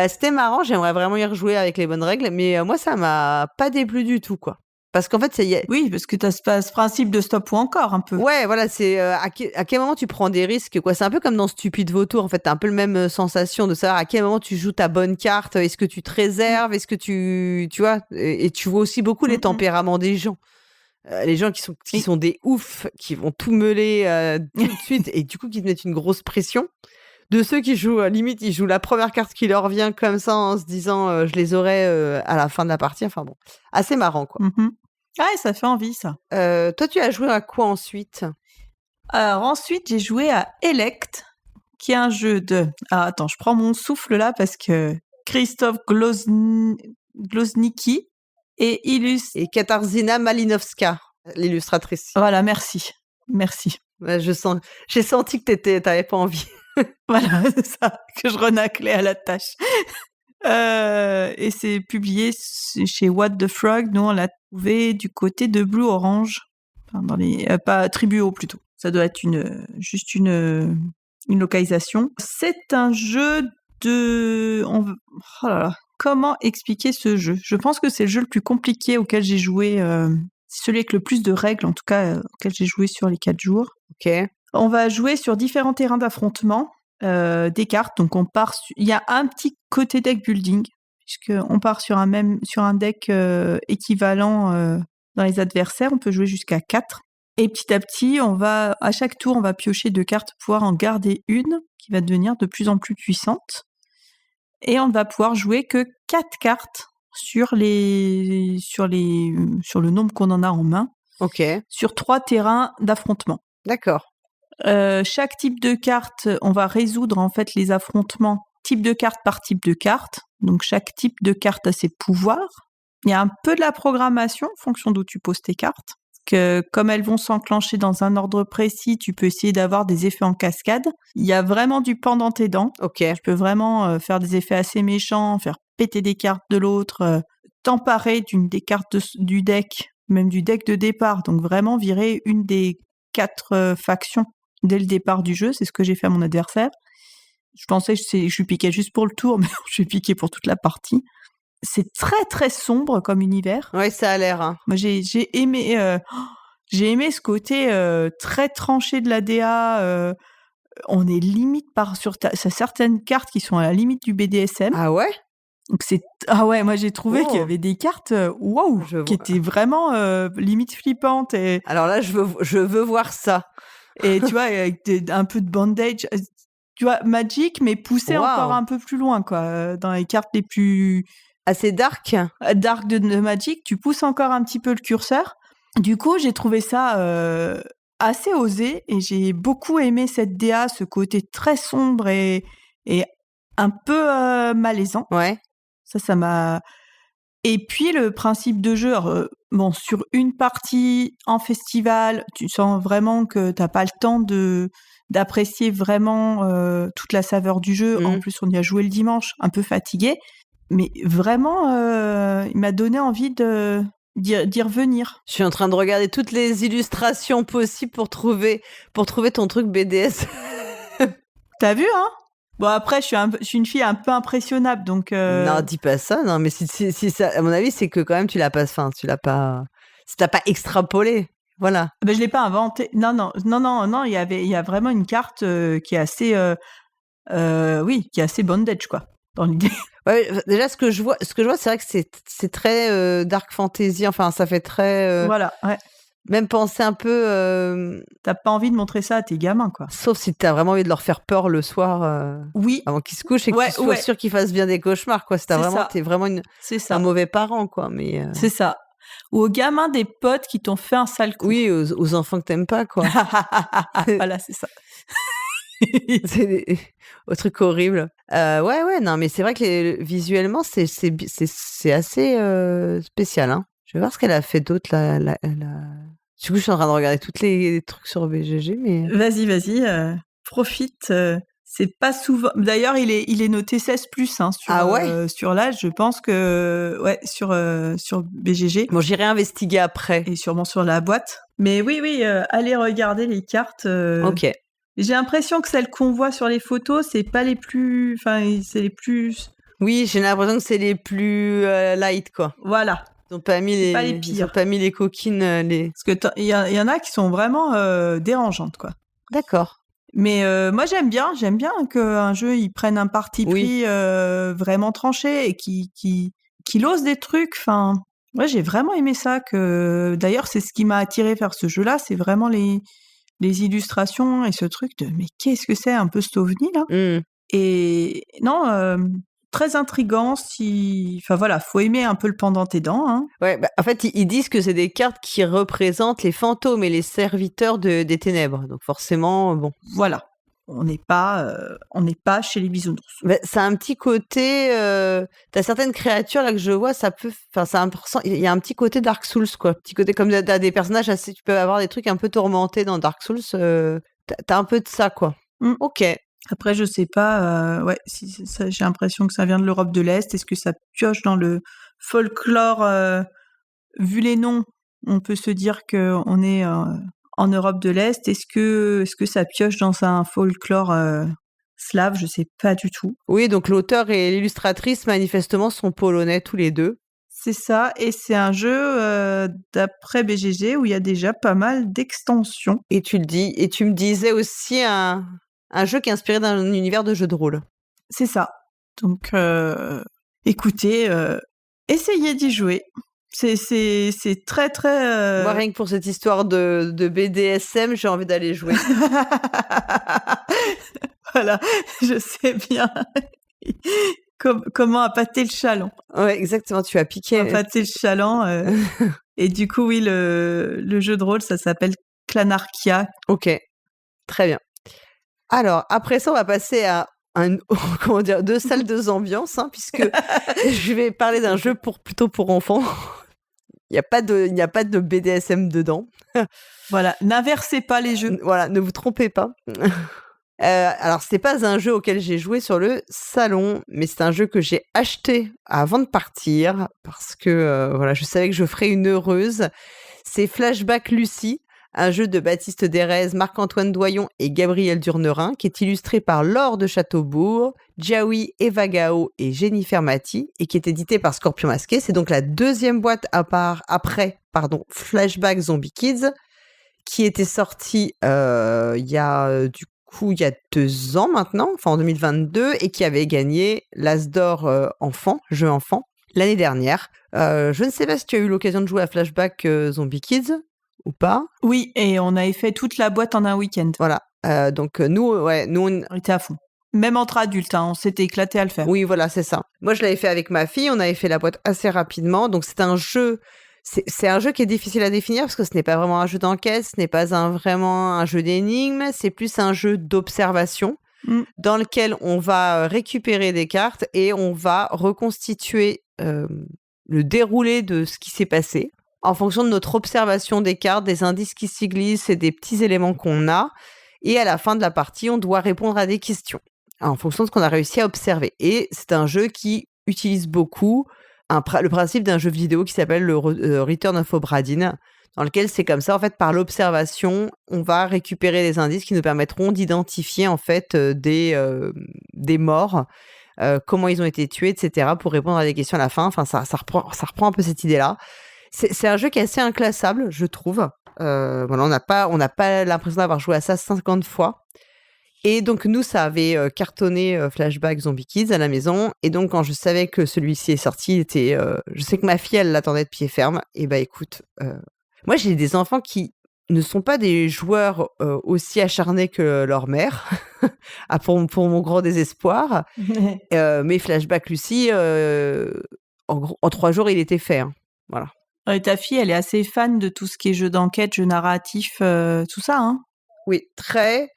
Speaker 2: C'était marrant, j'aimerais vraiment y rejouer avec les bonnes règles. Mais moi, ça m'a pas déplu du tout, quoi. Parce qu'en fait,
Speaker 3: oui, parce que tu as ce principe de stop ou encore, un peu.
Speaker 2: Ouais, voilà, c'est à quel moment tu prends des risques, quoi. C'est un peu comme dans Stupide Vautour, en fait. T'as un peu le même sensation de savoir à quel moment tu joues ta bonne carte. Est-ce que tu te réserves? Est-ce que tu vois? Et tu vois aussi beaucoup les tempéraments des gens. Les gens qui sont des oufs, qui vont tout meuler tout de suite et du coup qui te mettent une grosse pression. De ceux qui jouent, limite, ils jouent la première carte qui leur vient comme ça en se disant je les aurai à la fin de la partie. Enfin bon, assez marrant, quoi.
Speaker 3: Ouais, ça fait envie, ça.
Speaker 2: Toi, tu as joué à quoi ensuite?
Speaker 3: Alors ensuite, j'ai joué à Elect, qui est un jeu de... Alors attends, je prends mon souffle là parce que Christophe Gloznicki et
Speaker 2: Et Katarzyna Malinowska, l'illustratrice.
Speaker 3: Voilà, merci.
Speaker 2: Ouais, j'ai senti que t'avais pas envie.
Speaker 3: Voilà, c'est ça, que je renaclais à la tâche. Et c'est publié chez What the Frog. Nous, on l'a trouvé du côté de Blue Orange. Enfin, dans les... pas Tribuo, plutôt. Ça doit être juste une localisation. C'est un jeu de... Oh là là. Comment expliquer ce jeu? Je pense que c'est le jeu le plus compliqué auquel j'ai joué. C'est celui avec le plus de règles, en tout cas, auquel j'ai joué sur les 4 jours.
Speaker 2: Ok.
Speaker 3: On va jouer sur différents terrains d'affrontement, des cartes. Donc, il y a un petit côté deck building, puisqu'on part sur un deck équivalent dans les adversaires. On peut jouer jusqu'à 4. Et petit à petit, à chaque tour, on va piocher 2 cartes pour pouvoir en garder une qui va devenir de plus en plus puissante. Et on ne va pouvoir jouer que 4 cartes sur le nombre qu'on en a en main.
Speaker 2: Ok.
Speaker 3: Sur 3 terrains d'affrontement.
Speaker 2: D'accord.
Speaker 3: Chaque type de carte, on va résoudre en fait les affrontements type de carte par type de carte. Donc chaque type de carte a ses pouvoirs. Il y a un peu de la programmation en fonction d'où tu poses tes cartes. Que comme elles vont s'enclencher dans un ordre précis, tu peux essayer d'avoir des effets en cascade. Il y a vraiment du pendant tes dents.
Speaker 2: Ok.
Speaker 3: Tu peux vraiment faire des effets assez méchants, faire péter des cartes de l'autre, t'emparer d'une des cartes du deck, même du deck de départ. Donc vraiment virer une des 4 factions dès le départ du jeu. C'est ce que j'ai fait à mon adversaire. Je pensais que je lui piquais juste pour le tour, mais je lui piquais pour toute la partie. C'est très très sombre comme univers.
Speaker 2: Ouais, ça a l'air. Hein.
Speaker 3: Moi, j'ai aimé ce côté très tranché de la DA. On est limite sur certaines cartes qui sont à la limite du BDSM.
Speaker 2: Ah ouais?
Speaker 3: Donc moi j'ai trouvé qu'il y avait des cartes qui étaient vraiment limite flippantes. Et...
Speaker 2: Alors là, je veux voir ça.
Speaker 3: Et tu vois, avec un peu de bandage, tu vois, Magic, mais poussé encore un peu plus loin, quoi. Dans les cartes les plus...
Speaker 2: Assez dark
Speaker 3: de Magic, tu pousses encore un petit peu le curseur. Du coup, j'ai trouvé ça assez osé et j'ai beaucoup aimé cette DA, ce côté très sombre et un peu malaisant.
Speaker 2: Ouais.
Speaker 3: Ça m'a... Et puis, le principe de jeu, sur une partie en festival, tu sens vraiment que t'as pas le temps d'apprécier vraiment toute la saveur du jeu. En plus, on y a joué le dimanche, un peu fatigué. Mais vraiment, il m'a donné envie d'y revenir.
Speaker 2: Je suis en train de regarder toutes les illustrations possibles pour trouver ton truc BDS.
Speaker 3: T'as vu, hein? Bon, après, je suis une fille un peu impressionnable, donc...
Speaker 2: Non, dis pas ça. Non, mais si ça, à mon avis, c'est que quand même, tu l'as pas extrapolé. Voilà.
Speaker 3: Ben, je l'ai pas inventé. Non. Il y a vraiment une carte qui est assez... qui est assez bondage, quoi, dans l'idée.
Speaker 2: Ouais, déjà, ce que je vois, c'est vrai que c'est très dark fantasy. Enfin, ça fait très...
Speaker 3: Voilà, ouais.
Speaker 2: Même penser un peu...
Speaker 3: T'as pas envie de montrer ça à tes gamins, quoi.
Speaker 2: Sauf si t'as vraiment envie de leur faire peur le soir
Speaker 3: Oui.
Speaker 2: avant qu'ils se couchent et que tu sois sûr qu'ils fassent bien des cauchemars, quoi. Si t'es vraiment un mauvais parent, quoi. Mais
Speaker 3: c'est ça. Ou aux gamins des potes qui t'ont fait un sale coup.
Speaker 2: Oui, aux enfants que t'aimes pas, quoi.
Speaker 3: Voilà, c'est ça.
Speaker 2: C'est des trucs horribles. Ouais, non, mais c'est vrai que visuellement, c'est assez spécial, hein. Je vais voir ce qu'elle a fait d'autre, Du coup, je suis en train de regarder tous les trucs sur BGG, mais...
Speaker 3: Vas-y, profite. C'est pas souvent... D'ailleurs, il est noté 16+, hein, sur l'âge. Je pense que... Ouais, sur BGG.
Speaker 2: Bon, j'irai investiguer après.
Speaker 3: Et sûrement sur la boîte. Mais oui, allez regarder les cartes.
Speaker 2: Ok.
Speaker 3: J'ai l'impression que celles qu'on voit sur les photos, c'est pas les plus... Enfin, c'est les plus...
Speaker 2: Oui, j'ai l'impression que c'est les plus light, quoi.
Speaker 3: Voilà.
Speaker 2: Ils n'ont pas mis les coquines.
Speaker 3: Parce que il y en a qui sont vraiment dérangeantes, quoi.
Speaker 2: D'accord.
Speaker 3: Mais moi, j'aime bien qu'un jeu, il prenne un parti pris vraiment tranché et qu'il ose des trucs. Enfin, ouais, j'ai vraiment aimé ça. D'ailleurs, c'est ce qui m'a attiré vers ce jeu-là. C'est vraiment les illustrations et ce truc de mais qu'est-ce que c'est un peu cet ovni, là. Et non... très intriguant. Enfin voilà, faut aimer un peu le pendant tes dents. Hein.
Speaker 2: Ouais, en fait, ils disent que c'est des cartes qui représentent les fantômes et les serviteurs des ténèbres. Donc forcément, bon.
Speaker 3: Voilà, on n'est pas chez les bisounours.
Speaker 2: Ça a un petit côté. T'as certaines créatures là que je vois, ça peut. Enfin, il y a un petit côté Dark Souls, quoi. Petit côté comme t'as des personnages assez. Tu peux avoir des trucs un peu tourmentés dans Dark Souls. T'as un peu de ça, quoi. Ok.
Speaker 3: Après, je sais pas, j'ai l'impression que ça vient de l'Europe de l'Est. Est-ce que ça pioche dans le folklore vu les noms, on peut se dire qu'on est en Europe de l'Est. Est-ce que ça pioche dans un folklore slave? Je sais pas du tout.
Speaker 2: Oui, donc l'auteur et l'illustratrice, manifestement, sont polonais tous les deux.
Speaker 3: C'est ça, et c'est un jeu d'après BGG où il y a déjà pas mal d'extensions.
Speaker 2: Et tu me disais aussi un jeu qui est inspiré d'un univers de jeu de rôle.
Speaker 3: C'est ça. Donc, écoutez, essayez d'y jouer. C'est très, très...
Speaker 2: Moi, rien que pour cette histoire de BDSM, j'ai envie d'aller jouer.
Speaker 3: Voilà, je sais bien. Comment appâter le chaland.
Speaker 2: Ouais, exactement, tu as piqué.
Speaker 3: Appâter le chaland. Et du coup, oui, le jeu de rôle, ça s'appelle Clanarchia.
Speaker 2: Ok, très bien. Alors, après ça, on va passer à deux salles, deux ambiances, hein, puisque je vais parler d'un jeu plutôt pour enfants. Il n'y a pas de BDSM dedans.
Speaker 3: Voilà, n'inversez pas les jeux.
Speaker 2: Voilà, ne vous trompez pas. Alors, c'est pas un jeu auquel j'ai joué sur le salon, mais c'est un jeu que j'ai acheté avant de partir, parce que voilà, je savais que je ferais une heureuse. C'est Flashback Lucie, un jeu de Baptiste Derez, Marc-Antoine Doyon et Gabriel Durnerin, qui est illustré par Laure de Châteaubourg, Jaoui, Eva Gao et Jennifer Mati, et qui est édité par Scorpion Masqué. C'est donc la deuxième boîte après Flashback Zombie Kids, qui était sorti il y a 2 ans maintenant, enfin en 2022, et qui avait gagné l'As d'Or jeu enfant, l'année dernière. Je ne sais pas si tu as eu l'occasion de jouer à Flashback Zombie Kids ou pas.
Speaker 3: Oui, et on avait fait toute la boîte en un week-end.
Speaker 2: Voilà, donc nous on
Speaker 3: était à fond. Même entre adultes, hein, on s'était éclaté à le faire.
Speaker 2: Oui, voilà, c'est ça. Moi, je l'avais fait avec ma fille, on avait fait la boîte assez rapidement, donc c'est un jeu... C'est un jeu qui est difficile à définir parce que ce n'est pas vraiment un jeu d'enquête, ce n'est pas vraiment un jeu d'énigmes, c'est plus un jeu d'observation dans lequel on va récupérer des cartes et on va reconstituer le déroulé de ce qui s'est passé en fonction de notre observation des cartes, des indices qui s'y glissent et des petits éléments qu'on a. Et à la fin de la partie, on doit répondre à des questions en fonction de ce qu'on a réussi à observer. Et c'est un jeu qui utilise beaucoup le principe d'un jeu vidéo qui s'appelle le Return of Obra Dinn. dans lequel c'est comme ça, en fait, par l'observation, on va récupérer des indices qui nous permettront d'identifier, en fait, des morts, comment ils ont été tués, etc., pour répondre à des questions à la fin. Enfin, ça reprend un peu cette idée-là. C'est un jeu qui est assez inclassable, je trouve. Voilà, on n'a pas l'impression d'avoir joué à ça 50 fois. Et donc, nous, ça avait cartonné Flashback Zombie Kids à la maison. Et donc, quand je savais que celui-ci est sorti, je sais que ma fille, elle l'attendait de pied ferme. Et bah, écoute, moi, j'ai des enfants qui ne sont pas des joueurs aussi acharnés que leur mère, pour mon grand désespoir. Mais Flashback Lucie, en 3 jours, il était fait. Hein. Voilà.
Speaker 3: Et ta fille, elle est assez fan de tout ce qui est jeu d'enquête, jeu narratif, tout ça, hein?
Speaker 2: Oui, très.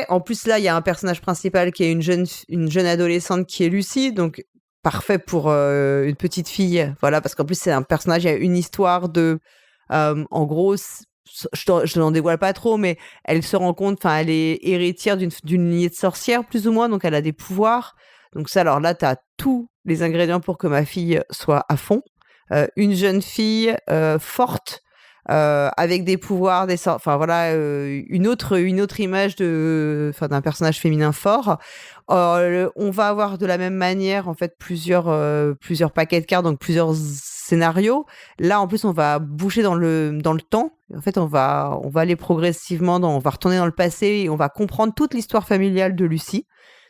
Speaker 2: En plus, là, il y a un personnage principal qui est une jeune adolescente qui est Lucie, donc parfait pour une petite fille. Voilà, parce qu'en plus, c'est un personnage, il y a une histoire de... en gros, je n'en dévoile pas trop, mais elle se rend compte, enfin, elle est héritière d'une lignée de sorcières, plus ou moins, donc elle a des pouvoirs. Donc ça, alors là, tu as tous les ingrédients pour que ma fille soit à fond. Une jeune fille forte, avec des pouvoirs, enfin voilà, une autre image d'un personnage féminin fort. On va avoir de la même manière en fait plusieurs paquets de cartes, donc plusieurs scénarios. Là en plus on va bouger dans le temps. En fait on va aller progressivement, on va retourner dans le passé et on va comprendre toute l'histoire familiale de Lucie.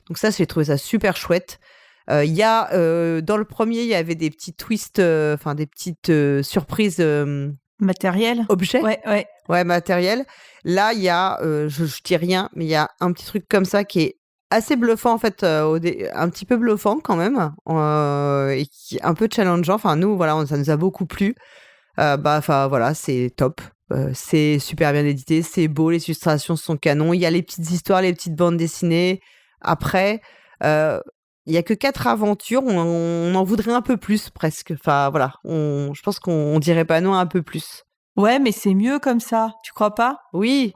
Speaker 2: Donc ça j'ai trouvé ça super chouette. Il y a dans le premier il y avait des petits twists, enfin des petites surprises.
Speaker 3: Matériel.
Speaker 2: Objet.
Speaker 3: Ouais,
Speaker 2: matériel. Là, il y a, je dis rien, mais il y a un petit truc comme ça qui est assez bluffant, en fait, un petit peu bluffant quand même, et qui est un peu challengeant. Enfin, nous, voilà, ça nous a beaucoup plu. Enfin, voilà, c'est top. C'est super bien édité, c'est beau, les illustrations sont canons. Il y a les petites histoires, les petites bandes dessinées. Après, il y a que 4 aventures, on en voudrait un peu plus presque. Enfin voilà, je pense qu'on dirait pas non un peu plus.
Speaker 3: Ouais, mais c'est mieux comme ça, tu crois pas?
Speaker 2: Oui,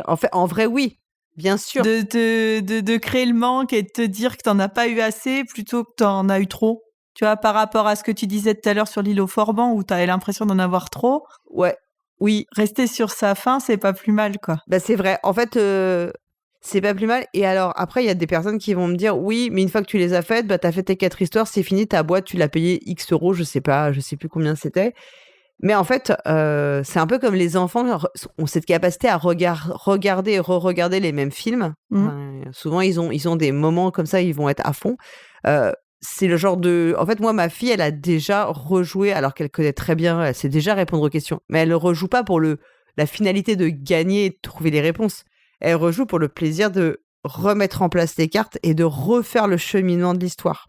Speaker 2: en vrai oui, bien sûr.
Speaker 3: De créer le manque et de te dire que t'en as pas eu assez plutôt que t'en as eu trop. Tu vois, par rapport à ce que tu disais tout à l'heure sur l'île aux Forbans où t'avais l'impression d'en avoir trop.
Speaker 2: Ouais, oui.
Speaker 3: Rester sur sa fin, c'est pas plus mal, quoi.
Speaker 2: Bah c'est vrai. En fait, c'est pas plus mal. Et alors, après, il y a des personnes qui vont me dire, oui, mais une fois que tu les as faites, bah, t'as fait tes 4 histoires, c'est fini, ta boîte, tu l'as payée X euros, je sais plus combien c'était. Mais en fait, c'est un peu comme les enfants ont cette capacité à regarder et re-regarder les mêmes films. Souvent, ils ont des moments comme ça, ils vont être à fond. C'est le genre de... En fait, moi, ma fille, elle a déjà rejoué, alors qu'elle connaît très bien, elle sait déjà répondre aux questions. Mais elle ne rejoue pas pour la finalité de gagner et de trouver les réponses. Elle rejoue pour le plaisir de remettre en place les cartes et de refaire le cheminement de l'histoire.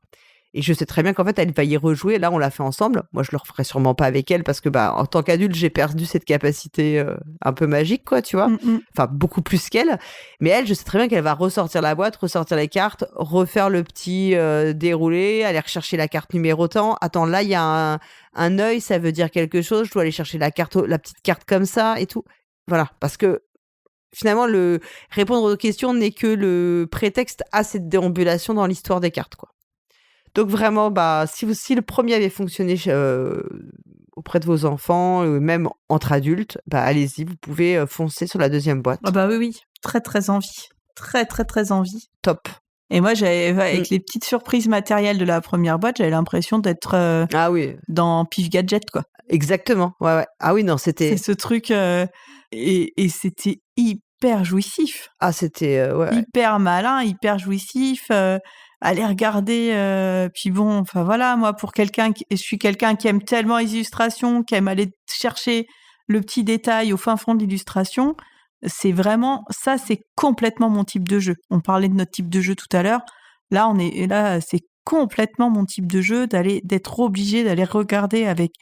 Speaker 2: Et je sais très bien qu'en fait, elle va y rejouer. Là, on l'a fait ensemble. Moi, je le referai sûrement pas avec elle parce que, en tant qu'adulte, j'ai perdu cette capacité un peu magique, quoi, tu vois. Enfin, beaucoup plus qu'elle. Mais elle, je sais très bien qu'elle va ressortir la boîte, ressortir les cartes, refaire le petit déroulé, aller rechercher la carte numéro tant. Attends, là, il y a un œil, ça veut dire quelque chose. Je dois aller chercher la petite carte comme ça et tout. Voilà, parce que finalement, répondre aux questions n'est que le prétexte à cette déambulation dans l'histoire des cartes, quoi. Donc vraiment, si le premier avait fonctionné auprès de vos enfants, même entre adultes, allez-y, vous pouvez foncer sur la deuxième boîte.
Speaker 3: Ah bah oui, très très envie. Très très très envie.
Speaker 2: Top.
Speaker 3: Et moi, avec les petites surprises matérielles de la première boîte, j'avais l'impression d'être dans Pif Gadget, quoi.
Speaker 2: Exactement, ouais. Ah oui, non, c'était...
Speaker 3: C'est ce truc... et c'était hyper jouissif.
Speaker 2: Ah, c'était...
Speaker 3: hyper malin, hyper jouissif. Aller regarder, puis bon, enfin voilà, moi, je suis quelqu'un qui aime tellement les illustrations, qui aime aller chercher le petit détail au fin fond de l'illustration. C'est vraiment... Ça, c'est complètement mon type de jeu. On parlait de notre type de jeu tout à l'heure. Là, c'est complètement mon type de jeu d'être obligé d'aller regarder avec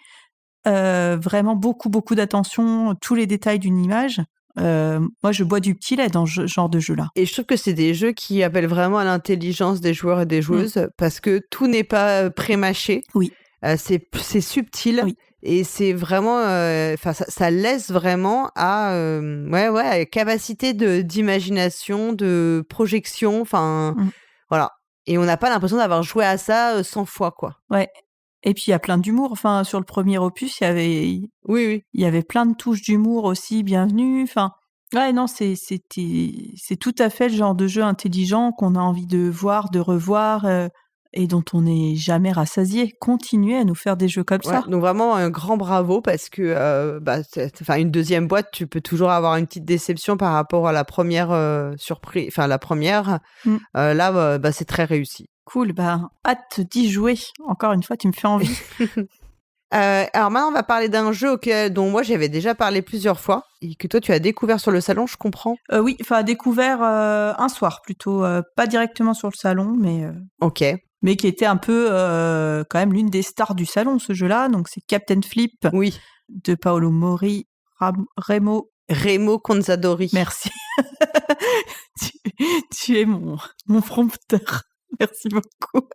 Speaker 3: vraiment beaucoup, beaucoup d'attention tous les détails d'une image. Moi, je bois du petit lait dans ce genre de jeu-là.
Speaker 2: Et je trouve que c'est des jeux qui appellent vraiment à l'intelligence des joueurs et des joueuses parce que tout n'est pas pré-mâché.
Speaker 3: Oui.
Speaker 2: C'est subtil.
Speaker 3: Oui.
Speaker 2: Et c'est vraiment... ça laisse vraiment à capacité d'imagination, de projection. Enfin, voilà. Et on n'a pas l'impression d'avoir joué à ça 100 fois, quoi.
Speaker 3: Ouais. Et puis il y a plein d'humour. Enfin, sur le premier opus, il y avait plein de touches d'humour aussi bienvenues. Enfin, ouais, non, c'est tout à fait le genre de jeu intelligent qu'on a envie de voir, de revoir et dont on n'est jamais rassasié. Continuez à nous faire des jeux comme ça.
Speaker 2: Donc vraiment un grand bravo parce que une deuxième boîte, tu peux toujours avoir une petite déception par rapport à la première surprise, enfin la première. Là, c'est très réussi.
Speaker 3: Cool, hâte d'y jouer. Encore une fois, tu me fais envie.
Speaker 2: Alors maintenant, on va parler d'un jeu dont moi j'avais déjà parlé plusieurs fois et que toi tu as découvert sur le salon, je comprends.
Speaker 3: Oui, enfin découvert un soir plutôt, pas directement sur le salon, mais
Speaker 2: ok.
Speaker 3: Mais qui était un peu quand même l'une des stars du salon, ce jeu-là. Donc c'est Captain Flip de Paolo Mori, Remo
Speaker 2: Conzadori.
Speaker 3: Merci. tu es mon prompteur. Merci beaucoup.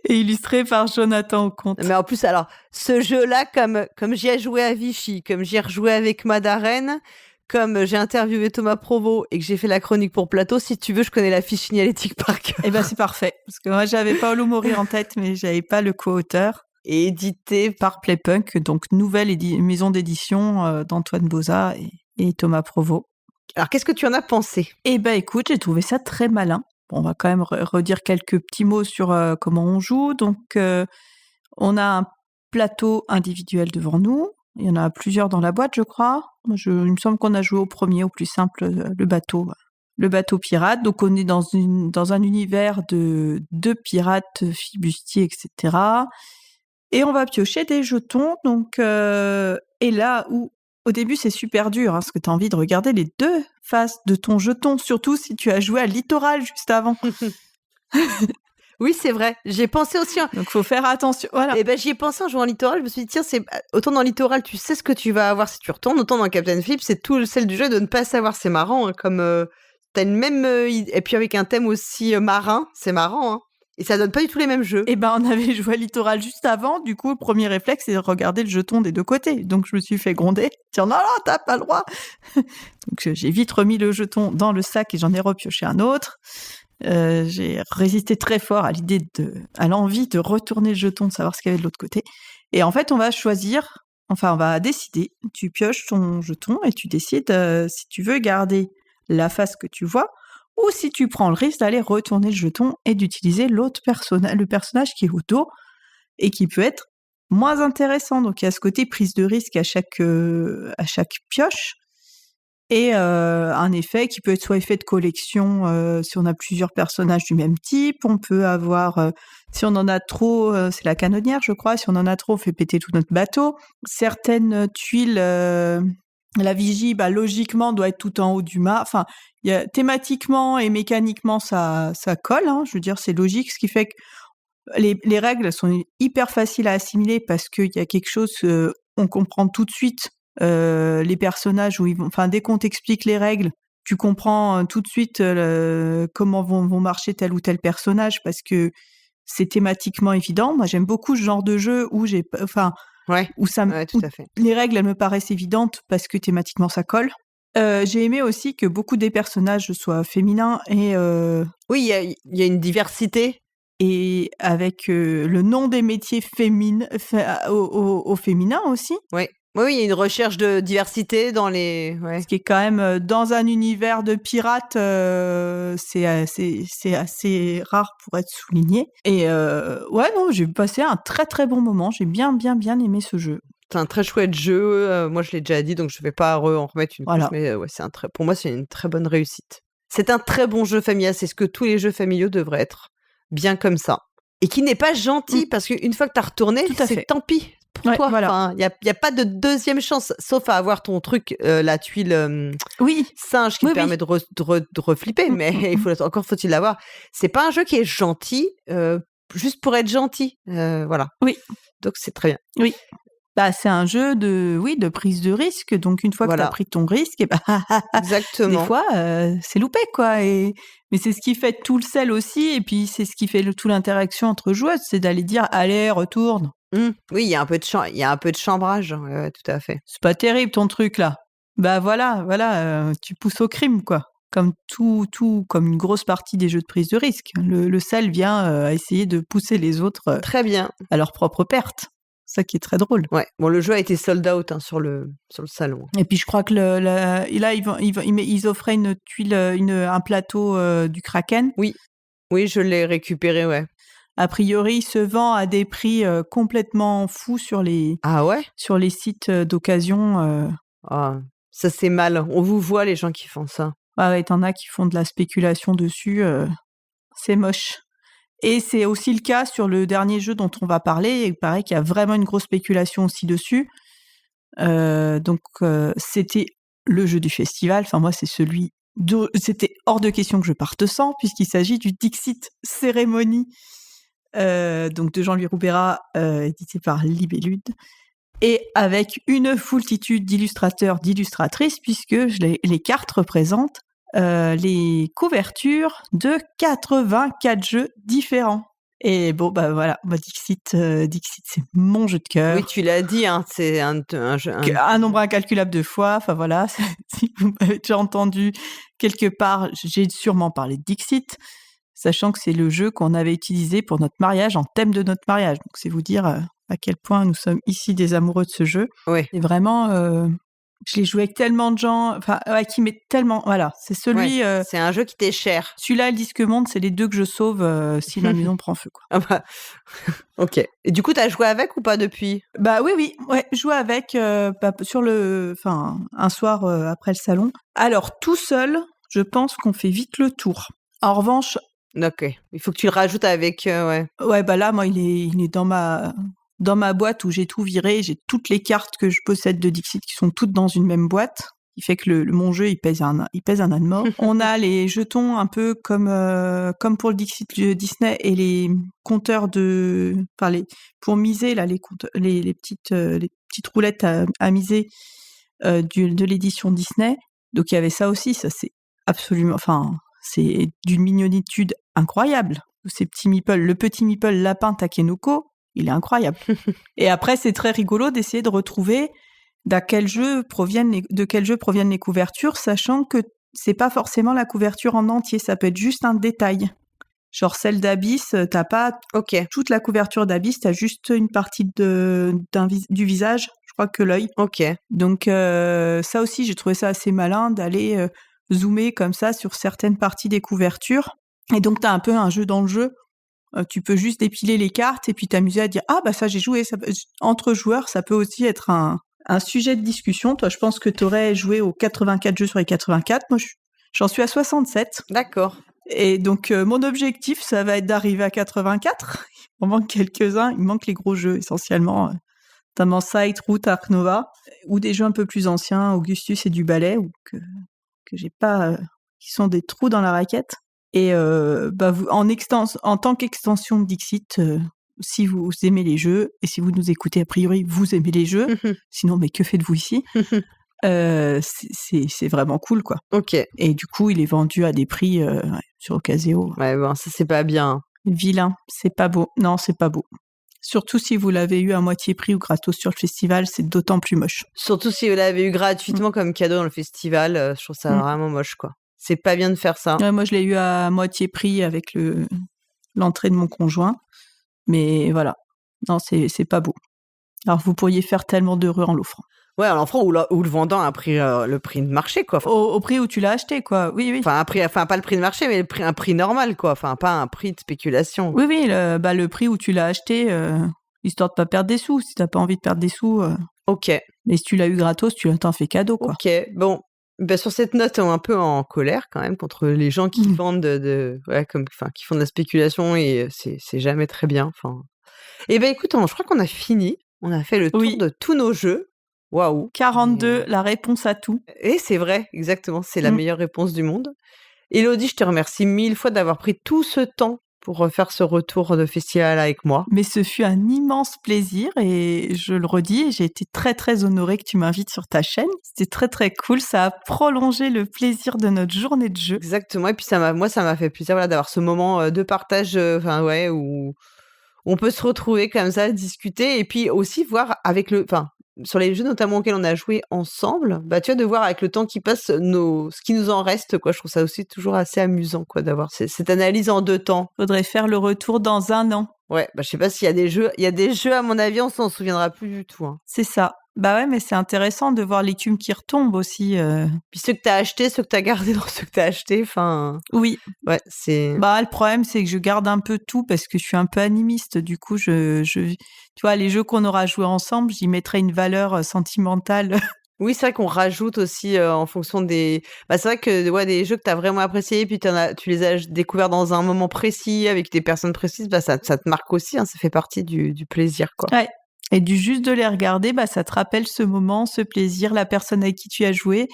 Speaker 3: Et illustré par Jonathan Oconte.
Speaker 2: Mais en plus, alors, ce jeu-là, comme j'y ai joué à Vichy, comme j'y ai rejoué avec Madaren, comme j'ai interviewé Thomas Provost et que j'ai fait la chronique pour Plateau, si tu veux, je connais la fiche signalétique par cœur.
Speaker 3: Eh ben, c'est parfait. Parce que moi, j'avais Paolo Mori en tête, mais j'avais pas le co-auteur.
Speaker 2: Et édité
Speaker 3: par Playpunk, donc nouvelle maison d'édition d'Antoine Boza et Thomas Provost.
Speaker 2: Alors, qu'est-ce que tu en as pensé ?
Speaker 3: Eh ben, écoute, j'ai trouvé ça très malin. Bon, on va quand même redire quelques petits mots sur comment on joue. Donc, on a un plateau individuel devant nous. Il y en a plusieurs dans la boîte, je crois. Il me semble qu'on a joué au premier, au plus simple, le bateau pirate. Donc, on est dans un univers de 2 pirates, flibustiers, etc. Et on va piocher des jetons. Donc, et là où, au début, c'est super dur, parce que tu as envie de regarder les 2 faces de ton jeton, surtout si tu as joué à Littoral juste avant.
Speaker 2: Oui, c'est vrai. J'ai pensé aussi.
Speaker 3: Donc, faut faire attention. Voilà.
Speaker 2: Et j'y ai pensé en jouant Littoral. Je me suis dit, tiens, autant dans Littoral, tu sais ce que tu vas avoir si tu retournes, autant dans Captain Flip, c'est tout le sel du jeu de ne pas savoir. C'est marrant, comme t'as une même et puis avec un thème aussi marin, c'est marrant. Hein. Et ça donne pas du tout les mêmes jeux.
Speaker 3: Eh ben, on avait joué à Littoral juste avant. Du coup, le premier réflexe, c'est de regarder le jeton des 2 côtés. Donc, je me suis fait gronder. Dire, non, t'as pas le droit. Donc, j'ai vite remis le jeton dans le sac et j'en ai repioché un autre. J'ai résisté très fort à l'envie de retourner le jeton, de savoir ce qu'il y avait de l'autre côté. Et en fait, on va décider. Tu pioches ton jeton et tu décides si tu veux garder la face que tu vois ou si tu prends le risque d'aller retourner le jeton et d'utiliser le personnage qui est au dos et qui peut être moins intéressant. Donc, il y a ce côté prise de risque à chaque pioche. Et un effet qui peut être soit effet de collection si on a plusieurs personnages du même type. On peut avoir, si on en a trop, c'est la canonnière, je crois. Si on en a trop, on fait péter tout notre bateau. Certaines tuiles, la vigie, logiquement, doit être tout en haut du mât. Enfin, thématiquement et mécaniquement, ça colle. Hein, je veux dire, c'est logique. Ce qui fait que les règles sont hyper faciles à assimiler parce qu'il y a quelque chose, on comprend tout de suite. Les personnages dès qu'on t'explique les règles, tu comprends tout de suite comment vont marcher tel ou tel personnage parce que c'est thématiquement évident. Moi, j'aime beaucoup ce genre de jeu où tout à fait. Les règles, elles me paraissent évidentes parce que thématiquement ça colle. J'ai aimé aussi que beaucoup des personnages soient féminins et
Speaker 2: oui, il y a une diversité.
Speaker 3: Et avec le nom des métiers au féminin aussi.
Speaker 2: Oui, il y a une recherche de diversité dans les... Ouais.
Speaker 3: Ce qui est quand même, dans un univers de pirates, c'est assez rare pour être souligné. Et j'ai passé un très très bon moment. J'ai bien aimé ce jeu.
Speaker 2: C'est un très chouette jeu. Moi, je l'ai déjà dit, donc je ne vais pas en remettre une couche. Mais pour moi, c'est une très bonne réussite. C'est un très bon jeu familial. C'est ce que tous les jeux familiaux devraient être. Bien comme ça. Et qui n'est pas gentil, parce qu'une fois que tu as retourné, c'est tant pis. Pour toi, voilà. Il y a pas de deuxième chance, sauf à avoir ton truc, la tuile singe qui te permet de reflipper, mais faut-il l'avoir. C'est pas un jeu qui est gentil, juste pour être gentil, voilà.
Speaker 3: Oui.
Speaker 2: Donc c'est très bien.
Speaker 3: Oui. C'est un jeu de prise de risque. Donc une fois que tu as pris ton risque,
Speaker 2: exactement.
Speaker 3: Des fois, c'est loupé, quoi. Mais c'est ce qui fait tout le sel aussi, et puis c'est ce qui fait toute l'interaction entre joueuses, c'est d'aller dire allez, retourne.
Speaker 2: Oui, il y a un peu de chambrage, tout à fait.
Speaker 3: C'est pas terrible ton truc là. Voilà, tu pousses au crime, quoi. comme comme une grosse partie des jeux de prise de risque. Le sel vient à essayer de pousser les autres
Speaker 2: Très bien.
Speaker 3: à leur propre perte. Ça qui est très drôle.
Speaker 2: Ouais. Bon, le jeu a été sold out sur le salon.
Speaker 3: Et puis je crois que là, ils offraient une tuile, un plateau du Kraken.
Speaker 2: Oui, je l'ai récupéré, ouais.
Speaker 3: A priori, il se vend à des prix complètement fous sur les sites d'occasion.
Speaker 2: Ah, ça c'est mal. On vous voit les gens qui font ça.
Speaker 3: Ouais, t'en as qui font de la spéculation dessus. C'est moche. Et c'est aussi le cas sur le dernier jeu dont on va parler. Il paraît qu'il y a vraiment une grosse spéculation aussi dessus. Donc c'était le jeu du festival. Enfin moi, c'est celui c'était hors de question que je parte sans, puisqu'il s'agit du Dixit Cérémonie. Donc de Jean-Louis Roubera, édité par Libellude, et avec une foultitude d'illustrateurs, d'illustratrices, puisque les cartes représentent les couvertures de 84 jeux différents. Et bon, bah voilà, Dixit, c'est mon jeu de cœur.
Speaker 2: Oui, tu l'as dit, hein, c'est un jeu.
Speaker 3: Un nombre incalculable de fois, enfin voilà, si vous m'avez déjà entendu quelque part, j'ai sûrement parlé de Dixit, sachant que c'est le jeu qu'on avait utilisé pour notre mariage, en thème de notre mariage. Donc, c'est vous dire à quel point nous sommes ici des amoureux de ce jeu.
Speaker 2: Oui.
Speaker 3: Et vraiment, je l'ai joué avec tellement de gens, qui met tellement... Voilà, c'est celui...
Speaker 2: c'est un jeu qui t'est cher.
Speaker 3: Celui-là et le Disque Monde, c'est les deux que je sauve si ma maison prend feu, quoi.
Speaker 2: Ah bah, ok. Et du coup, t'as joué avec ou pas depuis ?
Speaker 3: Bah oui, ouais, joué avec un soir après le salon. Alors, tout seul, je pense qu'on fait vite le tour. En revanche...
Speaker 2: Ok. Il faut que tu le rajoutes avec... ouais.
Speaker 3: Ouais, bah là, moi, il est dans ma boîte où j'ai tout viré. J'ai toutes les cartes que je possède de Dixit qui sont toutes dans une même boîte. Qui fait que mon jeu, il pèse un âne mort. On a les jetons un peu comme pour le Dixit Disney et les compteurs pour miser, là, les petites roulettes à miser de l'édition Disney. Donc, il y avait ça aussi. Ça, c'est absolument... c'est d'une mignonitude incroyable. Ces petits meeples, le petit meeple lapin Takenoko, il est incroyable. Et après, c'est très rigolo d'essayer de retrouver de quel jeu proviennent les couvertures, sachant que c'est pas forcément la couverture en entier, ça peut être juste un détail. Genre celle d'Abyss, t'as pas toute la couverture d'Abyss, t'as juste une partie du visage, je crois que l'œil.
Speaker 2: Ok.
Speaker 3: Donc ça aussi, j'ai trouvé ça assez malin d'aller zoomer comme ça sur certaines parties des couvertures. Et donc, t'as un peu un jeu dans le jeu. Tu peux juste dépiler les cartes et puis t'amuser à dire « Ah, bah ça, j'ai joué. » Entre joueurs, ça peut aussi être un sujet de discussion. Toi, je pense que t'aurais joué aux 84 jeux sur les 84. Moi, j'en suis à 67.
Speaker 2: D'accord.
Speaker 3: Et donc, mon objectif, ça va être d'arriver à 84. Il m'en manque quelques-uns. Il me manque les gros jeux, essentiellement. Notamment Sight, Root, Ark Nova. Ou des jeux un peu plus anciens, Augustus et du Ballet, ou que j'ai pas, qui sont des trous dans la raquette. Et en tant qu'extension de Dixit, si vous aimez les jeux, et si vous nous écoutez, a priori, vous aimez les jeux, sinon, mais que faites-vous ici ? C'est vraiment cool, quoi.
Speaker 2: Ok.
Speaker 3: Et du coup, il est vendu à des prix sur Ocasio.
Speaker 2: Ouais, bon, ça, c'est pas bien.
Speaker 3: Vilain, c'est pas beau. Non, c'est pas beau. Surtout si vous l'avez eu à moitié prix ou gratos sur le festival, c'est d'autant plus moche.
Speaker 2: Surtout si vous l'avez eu gratuitement comme cadeau dans le festival, je trouve ça vraiment moche, quoi. C'est pas bien de faire ça.
Speaker 3: Ouais, moi, je l'ai eu à moitié prix avec l'entrée de mon conjoint. Mais voilà. Non, c'est pas beau. Alors, vous pourriez faire tellement d'heureux en l'offrant.
Speaker 2: Ouais, en l'offrant ou le vendant à le prix de marché, quoi.
Speaker 3: Au prix où tu l'as acheté, quoi. Oui.
Speaker 2: Enfin, pas le prix de marché, mais un prix normal, quoi. Enfin, pas un prix de spéculation.
Speaker 3: Oui, le prix où tu l'as acheté, histoire de pas perdre des sous. Si t'as pas envie de perdre des sous.
Speaker 2: Ok.
Speaker 3: Mais si tu l'as eu gratos, tu t'en fais cadeau, quoi.
Speaker 2: Ok, bon. Ben, sur cette note, on est un peu en colère quand même contre les gens qui vendent qui font de la spéculation et c'est jamais très bien. Enfin. Et ben écoute, je crois qu'on a fini. On a fait le tour de tous nos jeux. Waouh.
Speaker 3: 42, la réponse à tout.
Speaker 2: Et c'est vrai, exactement. C'est la meilleure réponse du monde. Élodie, je te remercie 1000 fois d'avoir pris tout ce temps pour faire ce retour de festival avec moi.
Speaker 3: Mais ce fut un immense plaisir et je le redis, j'ai été très très honorée que tu m'invites sur ta chaîne. C'était très très cool, ça a prolongé le plaisir de notre journée de jeu.
Speaker 2: Exactement, et puis ça m'a fait plaisir d'avoir ce moment de partage où on peut se retrouver comme ça, discuter et puis aussi voir avec sur les jeux notamment auxquels on a joué ensemble, bah, tu vois, de voir avec le temps qui passe ce qui nous en reste, quoi. Je trouve ça aussi toujours assez amusant, quoi, d'avoir cette analyse en 2 temps.
Speaker 3: Faudrait faire le retour dans 1 an.
Speaker 2: Ouais, bah, je sais pas s'il y a des jeux. Il y a des jeux, à mon avis, on s'en souviendra plus du tout, hein.
Speaker 3: C'est ça. Bah ouais, mais c'est intéressant de voir l'écume qui retombe aussi.
Speaker 2: Puis ceux que t'as achetés, ceux que t'as gardés dans ceux que t'as achetés, enfin.
Speaker 3: Oui.
Speaker 2: Ouais, c'est.
Speaker 3: Bah, le problème, c'est que je garde un peu tout parce que je suis un peu animiste. Du coup, tu vois, les jeux qu'on aura joués ensemble, j'y mettrai une valeur sentimentale.
Speaker 2: Oui, c'est vrai qu'on rajoute aussi en fonction des. Bah, c'est vrai que ouais, des jeux que t'as vraiment appréciés, puis tu les as découverts dans un moment précis avec des personnes précises, bah, ça te marque aussi, hein, ça fait partie du plaisir, quoi.
Speaker 3: Ouais. Et du juste de les regarder, bah, ça te rappelle ce moment, ce plaisir, la personne avec qui tu as joué,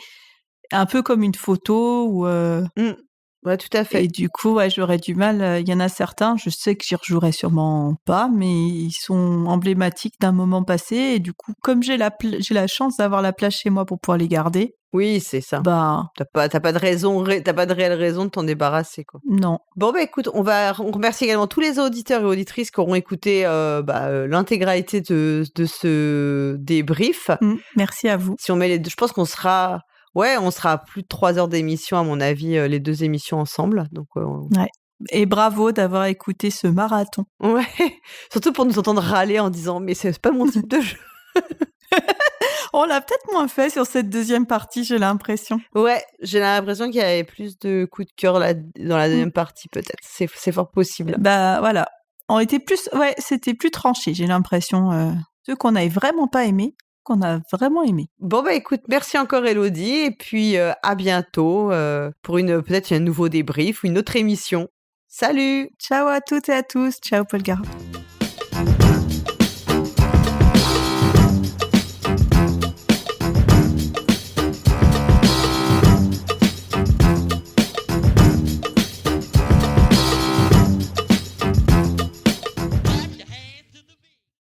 Speaker 3: un peu comme une photo ou.
Speaker 2: Ouais, tout à fait.
Speaker 3: Et du coup, ouais, j'aurais du mal. Il y en a certains, je sais que j'y rejouerai sûrement pas, mais ils sont emblématiques d'un moment passé. Et du coup, comme j'ai la chance d'avoir la place chez moi pour pouvoir les garder.
Speaker 2: Oui, c'est ça.
Speaker 3: Bah.
Speaker 2: T'as pas de réelle raison de t'en débarrasser, quoi.
Speaker 3: Non.
Speaker 2: Bon, bah écoute, on remercie également tous les auditeurs et auditrices qui auront écouté l'intégralité de ce débrief.
Speaker 3: Merci à vous.
Speaker 2: Si on met les deux, je pense qu'on sera à plus de 3 heures d'émission, à mon avis, les 2 émissions ensemble. Donc,
Speaker 3: ouais. Et bravo d'avoir écouté ce marathon.
Speaker 2: Ouais, surtout pour nous entendre râler en disant « Mais c'est pas mon type de jeu ».
Speaker 3: On l'a peut-être moins fait sur cette deuxième partie, j'ai l'impression.
Speaker 2: Ouais, j'ai l'impression qu'il y avait plus de coups de cœur dans la deuxième partie, peut-être. C'est fort possible.
Speaker 3: Bah voilà. C'était plus tranché, j'ai l'impression. Ceux qu'on n'avait vraiment pas aimé, qu'on a vraiment aimé.
Speaker 2: Bon, bah écoute, merci encore Élodie, et puis à bientôt pour peut-être un nouveau débrief ou une autre émission. Salut!
Speaker 3: Ciao à toutes et à tous. Ciao Paul Garot.